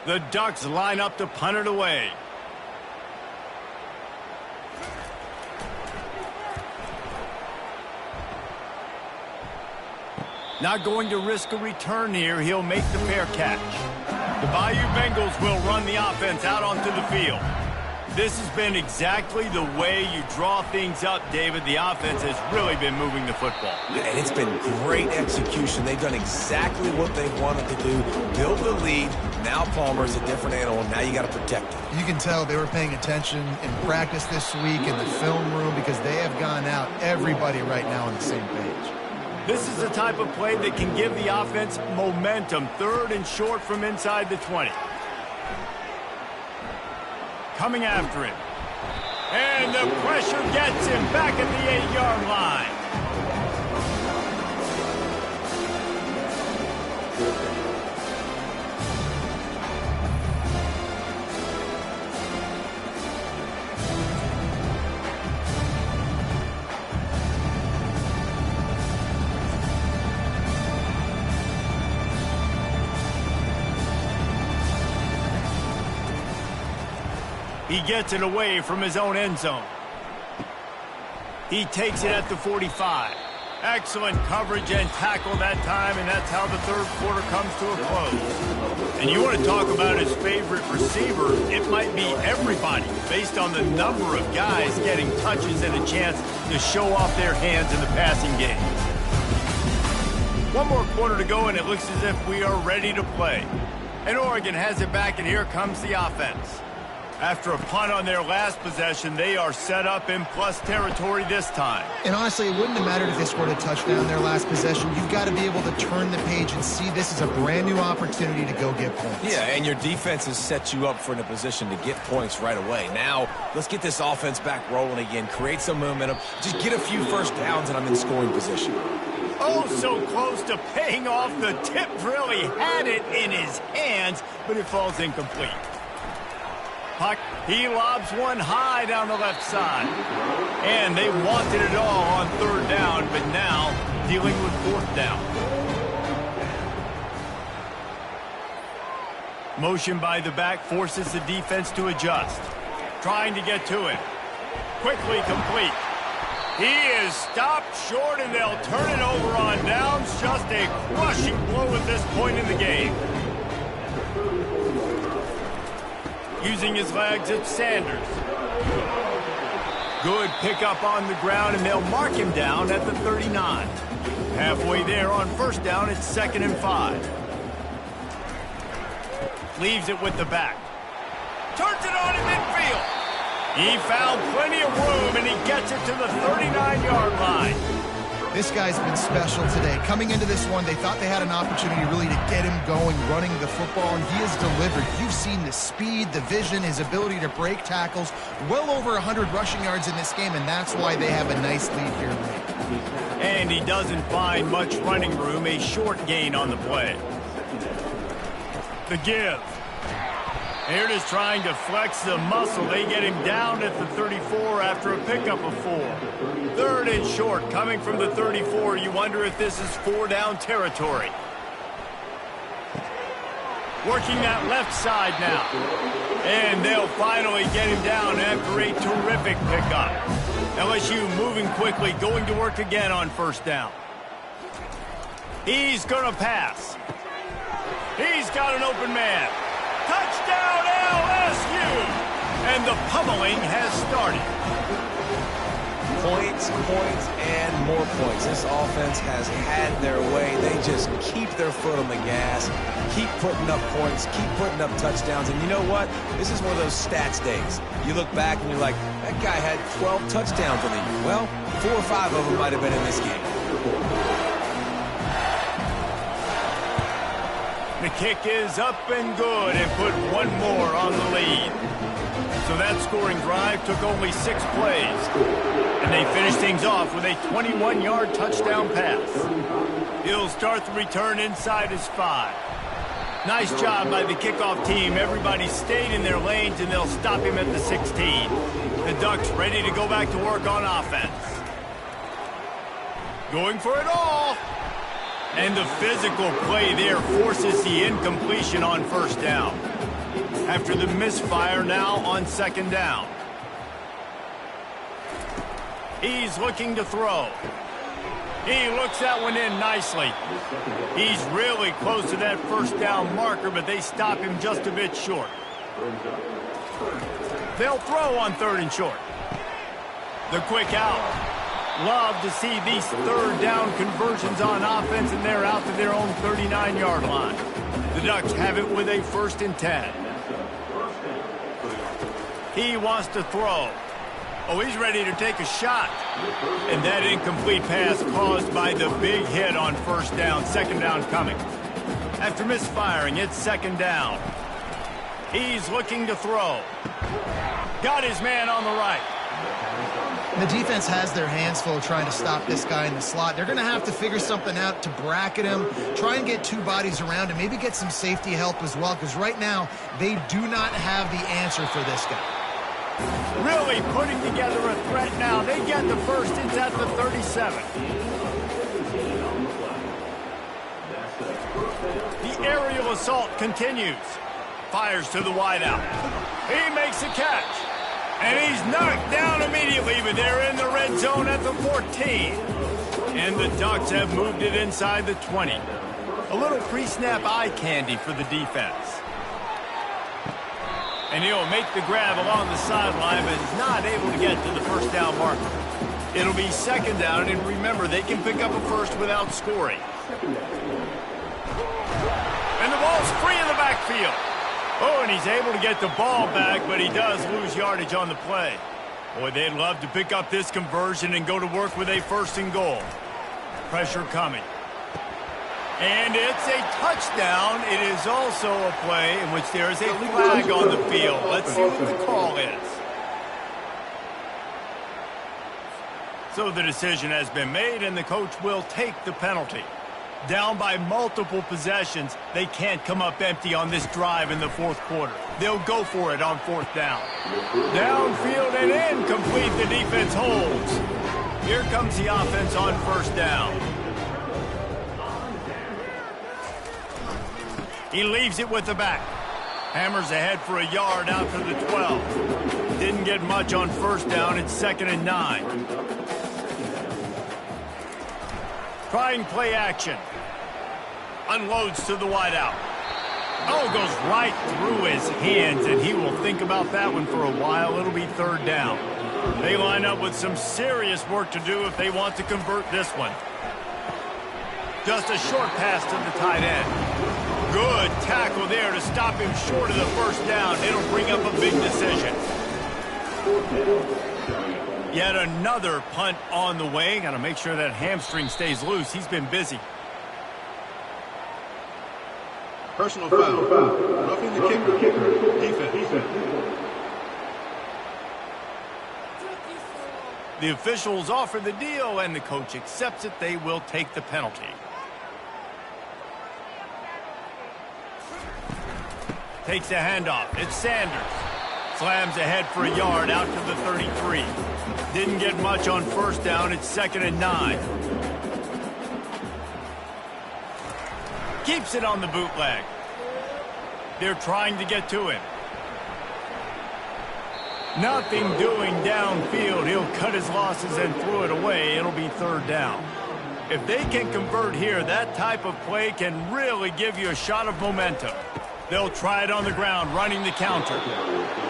The Ducks line up to punt it away. Not going to risk a return here. He'll make the fair catch. The Bayou Bengals will run the offense out onto the field. This has been exactly the way you draw things up, David. The offense has really been moving the football. And it's been great execution. They've done exactly what they wanted to do. Build the lead. Now Palmer's a different animal. Now you got to protect him. You can tell they were paying attention in practice this week in the film room because they have gone out, everybody right now on the same page. This is the type of play that can give the offense momentum. 3rd and short from inside the 20. coming after him. And the pressure gets him back at the 8-yard line. He gets it away from his own end zone. He takes it at the 45. Excellent coverage and tackle that time, and that's how the third quarter comes to a close. And you want to talk about his favorite receiver, it might be everybody, based on the number of guys getting touches and a chance to show off their hands in the passing game. One more quarter to go, and it looks as if we are ready to play. And Oregon has it back, and here comes the offense. After a punt on their last possession, they are set up in plus territory this time. And honestly, it wouldn't have mattered if they scored a touchdown their last possession. You've got to be able to turn the page and see this is a brand new opportunity to go get points. Yeah, and your defense has set you up for in a position to get points right away. Now, let's get this offense back rolling again, create some momentum, just get a few first downs, and I'm in scoring position. Oh, so close to paying off. The tip really had it in his hands, but it falls incomplete. He lobs one high down the left side. And they wanted it all on third down, but now dealing with fourth down. Motion by the back forces the defense to adjust. Trying to get to it. Quickly complete. He is stopped short, and they'll turn it over on downs. Just a crushing blow at this point in the game. Using his legs, it's Sanders. Good pickup on the ground, and they'll mark him down at the 39. Halfway there on first down, it's 2nd and 5. Leaves it with the back. Turns it on in midfield. He found plenty of room, and he gets it to the 39-yard line. This guy's been special today. Coming into this one, they thought they had an opportunity really to get him going, running the football, and he has delivered. You've seen the speed, the vision, his ability to break tackles. Well over 100 rushing yards in this game, and that's why they have a nice lead here late. And he doesn't find much running room, a short gain on the play. The give. Here it is trying to flex the muscle. They get him down at the 34 after a pickup of 4. 3rd and short coming from the 34. You wonder if this is 4-down territory. Working that left side now. And they'll finally get him down after a terrific pickup. LSU moving quickly, going to work again on first down. He's going to pass. He's got an open man. Touchdown, LSU! And the pummeling has started. Points, and more points. This offense has had their way. They just keep their foot on the gas, keep putting up points, keep putting up touchdowns. And you know what? This is one of those stats days. You look back and you're like, that guy had 12 touchdowns in the year. Well, 4 or 5 of them might have been in this game. The kick is up and good, and put one more on the lead. So that scoring drive took only 6 plays. And they finished things off with a 21-yard touchdown pass. He'll start the return inside his 5. Nice job by the kickoff team. Everybody stayed in their lanes, and they'll stop him at the 16. The Ducks ready to go back to work on offense. Going for it all. And the physical play there forces the incompletion on first down. After the misfire now on 2nd down. He's looking to throw. He looks that one in nicely. He's really close to that first down marker, but they stop him just a bit short. They'll throw on 3rd and short. The quick out. Love to see these 3rd down conversions on offense, and they're out to their own 39-yard line. The Ducks have it with a 1st and 10. He wants to throw. Oh, he's ready to take a shot. And that incomplete pass caused by the big hit on first down. 2nd down coming. After misfiring, it's 2nd down. He's looking to throw. Got his man on the right. The defense has their hands full trying to stop this guy in the slot. They're going to have to figure something out to bracket him, try and get two bodies around him, maybe get some safety help as well, because right now they do not have the answer for this guy. Really putting together a threat now. They get the first. It's at the 37. The aerial assault continues. Fires to the wideout. He makes a catch. And he's knocked down immediately, but they're in the red zone at the 14. And the Ducks have moved it inside the 20. A little pre-snap eye candy for the defense. And he'll make the grab along the sideline, but is not able to get to the first down marker. It'll be second down, and remember, they can pick up a first without scoring. And the ball's free in the backfield. Oh, and he's able to get the ball back, but he does lose yardage on the play. Boy, they'd love to pick up this conversion and go to work with a first and goal. Pressure coming. And it's a touchdown. It is also a play in which there is a flag on the field. Let's see what the call is. So the decision has been made, and the coach will take the penalty. Down by multiple possessions, they can't come up empty on this drive in the fourth quarter. They'll go for it on fourth down. Downfield and incomplete. The defense holds. Here comes the offense on first down. He leaves it with the back. Hammers ahead for a yard out to the 12. Didn't get much on first down. It's 2nd and 9. Trying play action. Unloads to the wideout. Oh, goes right through his hands, and he will think about that one for a while. It'll be third down. They line up with some serious work to do if they want to convert this one. Just a short pass to the tight end. Good tackle there to stop him short of the first down. It'll bring up a big decision. Yet another punt on the way. Got to make sure that hamstring stays loose. He's been busy. Personal foul. Roughing the kicker. Defense. The officials offer the deal, and the coach accepts it. They will take the penalty. Takes the handoff. It's Sanders. Slams ahead for a yard out to the 33. Didn't get much on first down. It's 2nd and 9. Keeps it on the bootleg. They're trying to get to him. Nothing doing downfield. He'll cut his losses and throw it away. It'll be third down. If they can convert here, that type of play can really give you a shot of momentum. They'll try it on the ground, running the counter.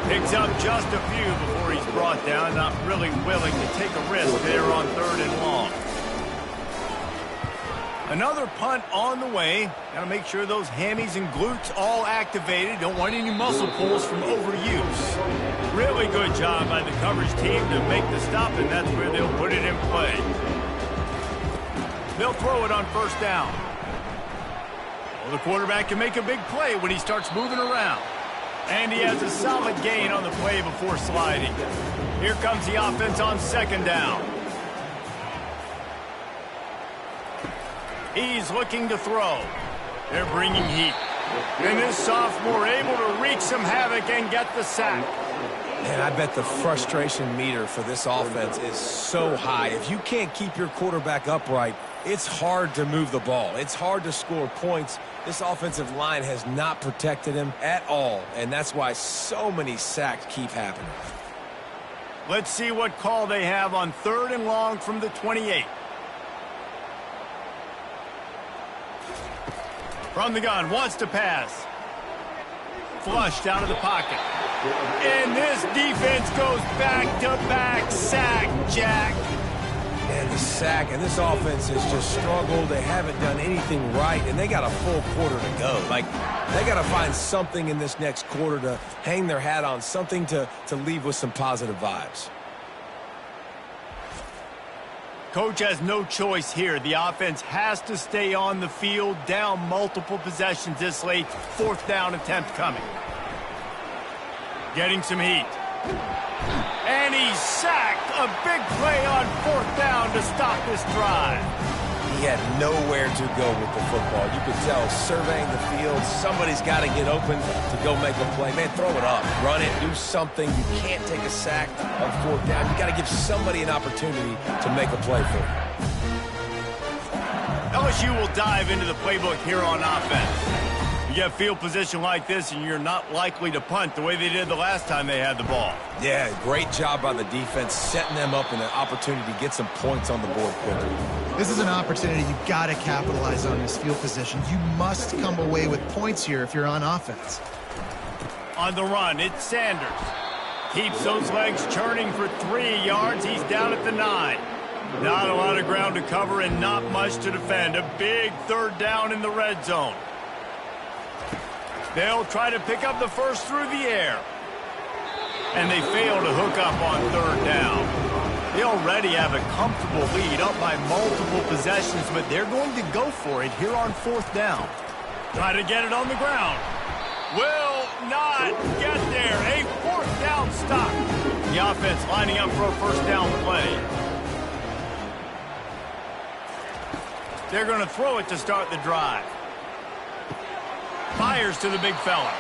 Picks up just a few before he's brought down. Not really willing to take a risk there on 3rd and long. Another punt on the way. Got to make sure those hammies and glutes all activated. Don't want any muscle pulls from overuse. Really good job by the coverage team to make the stop, and that's where they'll put it in play. They'll throw it on first down. Well, the quarterback can make a big play when he starts moving around. And he has a solid gain on the play before sliding. Here comes the offense on 2nd down. He's looking to throw. They're bringing heat. And this sophomore able to wreak some havoc and get the sack. And I bet the frustration meter for this offense is so high. If you can't keep your quarterback upright, it's hard to move the ball. It's hard to score points. This offensive line has not protected him at all, and that's why so many sacks keep happening. Let's see what call they have on 3rd and long from the 28. From the gun, wants to pass. Flushed out of the pocket. And this defense goes back-to-back sack, Jack. And the sack, and this offense has just struggled. They haven't done anything right, and they got a full quarter to go. Like, they got to find something in this next quarter to hang their hat on, something to leave with some positive vibes. Coach has no choice here. The offense has to stay on the field, down multiple possessions this late. 4th down attempt coming. Getting some heat. And he's sacked. A big play on 4th down to stop this drive. He had nowhere to go with the football. You could tell, surveying the field, somebody's got to get open to go make a play. Man, throw it up. Run it. Do something. You can't take a sack on 4th down. You got to give somebody an opportunity to make a play for you. LSU will dive into the playbook here on offense. You get field position like this, and you're not likely to punt the way they did the last time they had the ball. Yeah, great job by the defense, setting them up in an opportunity to get some points on the board quickly. This is an opportunity you've got to capitalize on this field position. You must come away with points here if you're on offense. On the run, it's Sanders. Keeps those legs churning for 3 yards. He's down at the 9. Not a lot of ground to cover and not much to defend. A big 3rd down in the red zone. They'll try to pick up the first through the air. And they fail to hook up on 3rd down. They already have a comfortable lead up by multiple possessions, but they're going to go for it here on 4th down. Try to get it on the ground. Will not get there. A 4th down stop. The offense lining up for a 1st down play. They're going to throw it to start the drive. Fires to the big fella.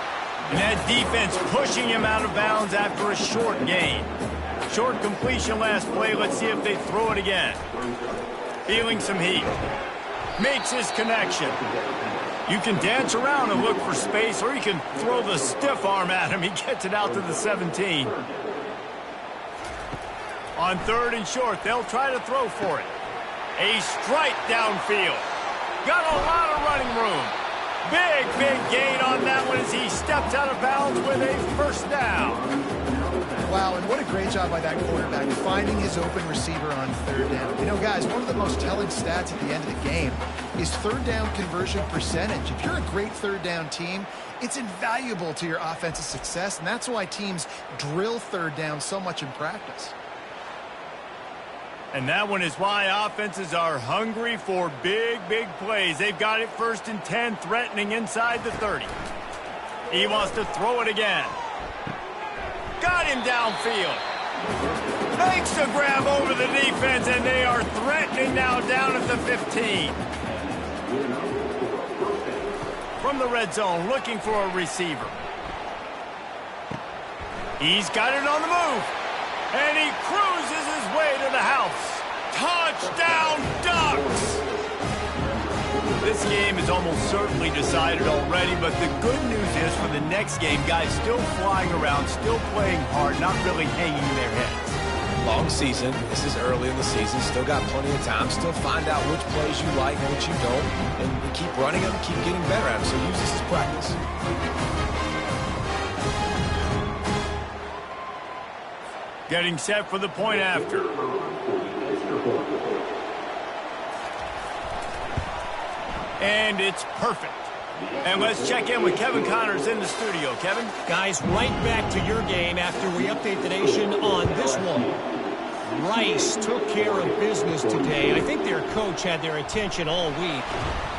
And that defense pushing him out of bounds after a short gain. Short completion last play. Let's see if they throw it again. Feeling some heat. Makes his connection. You can dance around and look for space, or you can throw the stiff arm at him. He gets it out to the 17. On 3rd and short, they'll try to throw for it. A strike downfield. Got a lot of running room. Big gain on that one as he steps out of bounds with a 1st down. Wow, and what a great job by that quarterback, finding his open receiver on 3rd down. You know, guys, one of the most telling stats at the end of the game is 3rd down conversion percentage. If you're a great 3rd down team, it's invaluable to your offensive success, and that's why teams drill 3rd down so much in practice. And that one is why offenses are hungry for big plays. They've got it 1st and 10, threatening inside the 30. He wants to throw it again. Got him downfield. Makes the grab over the defense, and they are threatening now down at the 15. From the red zone, looking for a receiver. He's got it on the move. And he cruises his way to the house. Touchdown, Ducks! This game is almost certainly decided already, but the good news is for the next game, guys still flying around, still playing hard, not really hanging their heads. Long season. This is early in the season. Still got plenty of time. Still find out which plays you like and which you don't. And keep running them, keep getting better at them. So use this as practice. Getting set for the point after. And it's perfect. And let's check in with Kevin Connors in the studio. Kevin? Guys, right back to your game after we update the nation on this one. Rice took care of business today. I think their coach had their attention all week.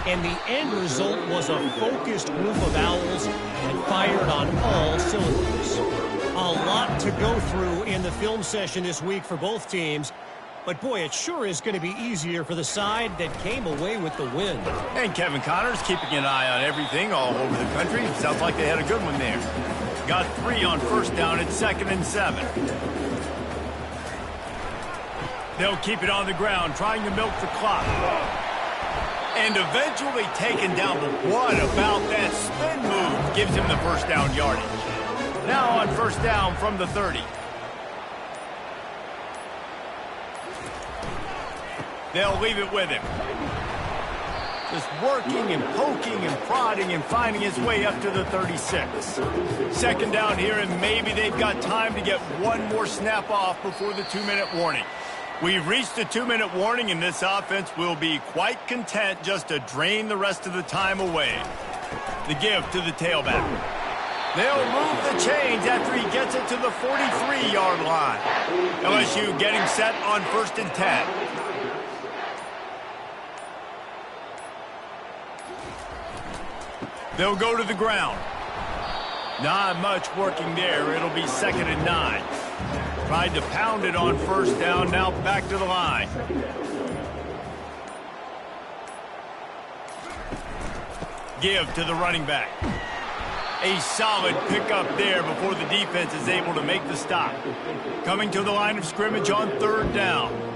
And the end result was a focused group of Owls that fired on all cylinders. A lot to go through in the film session this week for both teams. But, boy, it sure is going to be easier for the side that came away with the win. And Kevin Connors keeping an eye on everything all over the country. Sounds like they had a good one there. Got 3 on 1st down at 2nd and 7. They'll keep it on the ground, trying to milk the clock. And eventually taken down. But what about that spin move? Gives him the 1st down yardage. Now on 1st down from the 30. They'll leave it with him. Just working and poking and prodding and finding his way up to the 36. 2nd down here, and maybe they've got time to get one more snap off before the 2-minute warning. We've reached the 2-minute warning, and this offense will be quite content just to drain the rest of the time away. The give to the tailback. They'll move the chains after he gets it to the 43-yard line. LSU getting set on 1st and 10. They'll go to the ground. Not much working there. It'll be 2nd and 9. Tried to pound it on 1st down, now back to the line. Give to the running back. A solid pickup there before the defense is able to make the stop. Coming to the line of scrimmage on 3rd down.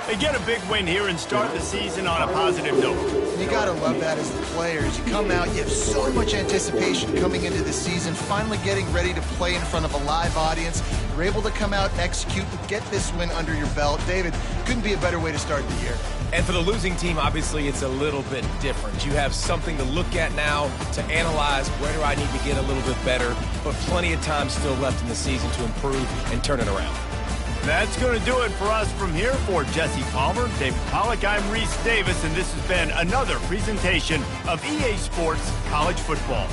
They get a big win here and start the season on a positive note. You got to love that as the players. You come out, you have so much anticipation coming into the season, finally getting ready to play in front of a live audience. You're able to come out and execute and get this win under your belt. David, couldn't be a better way to start the year. And for the losing team, obviously, it's a little bit different. You have something to look at now to analyze where do I need to get a little bit better, but plenty of time still left in the season to improve and turn it around. That's going to do it for us from here. For Jesse Palmer, David Pollack, I'm Reese Davis, and this has been another presentation of EA Sports College Football.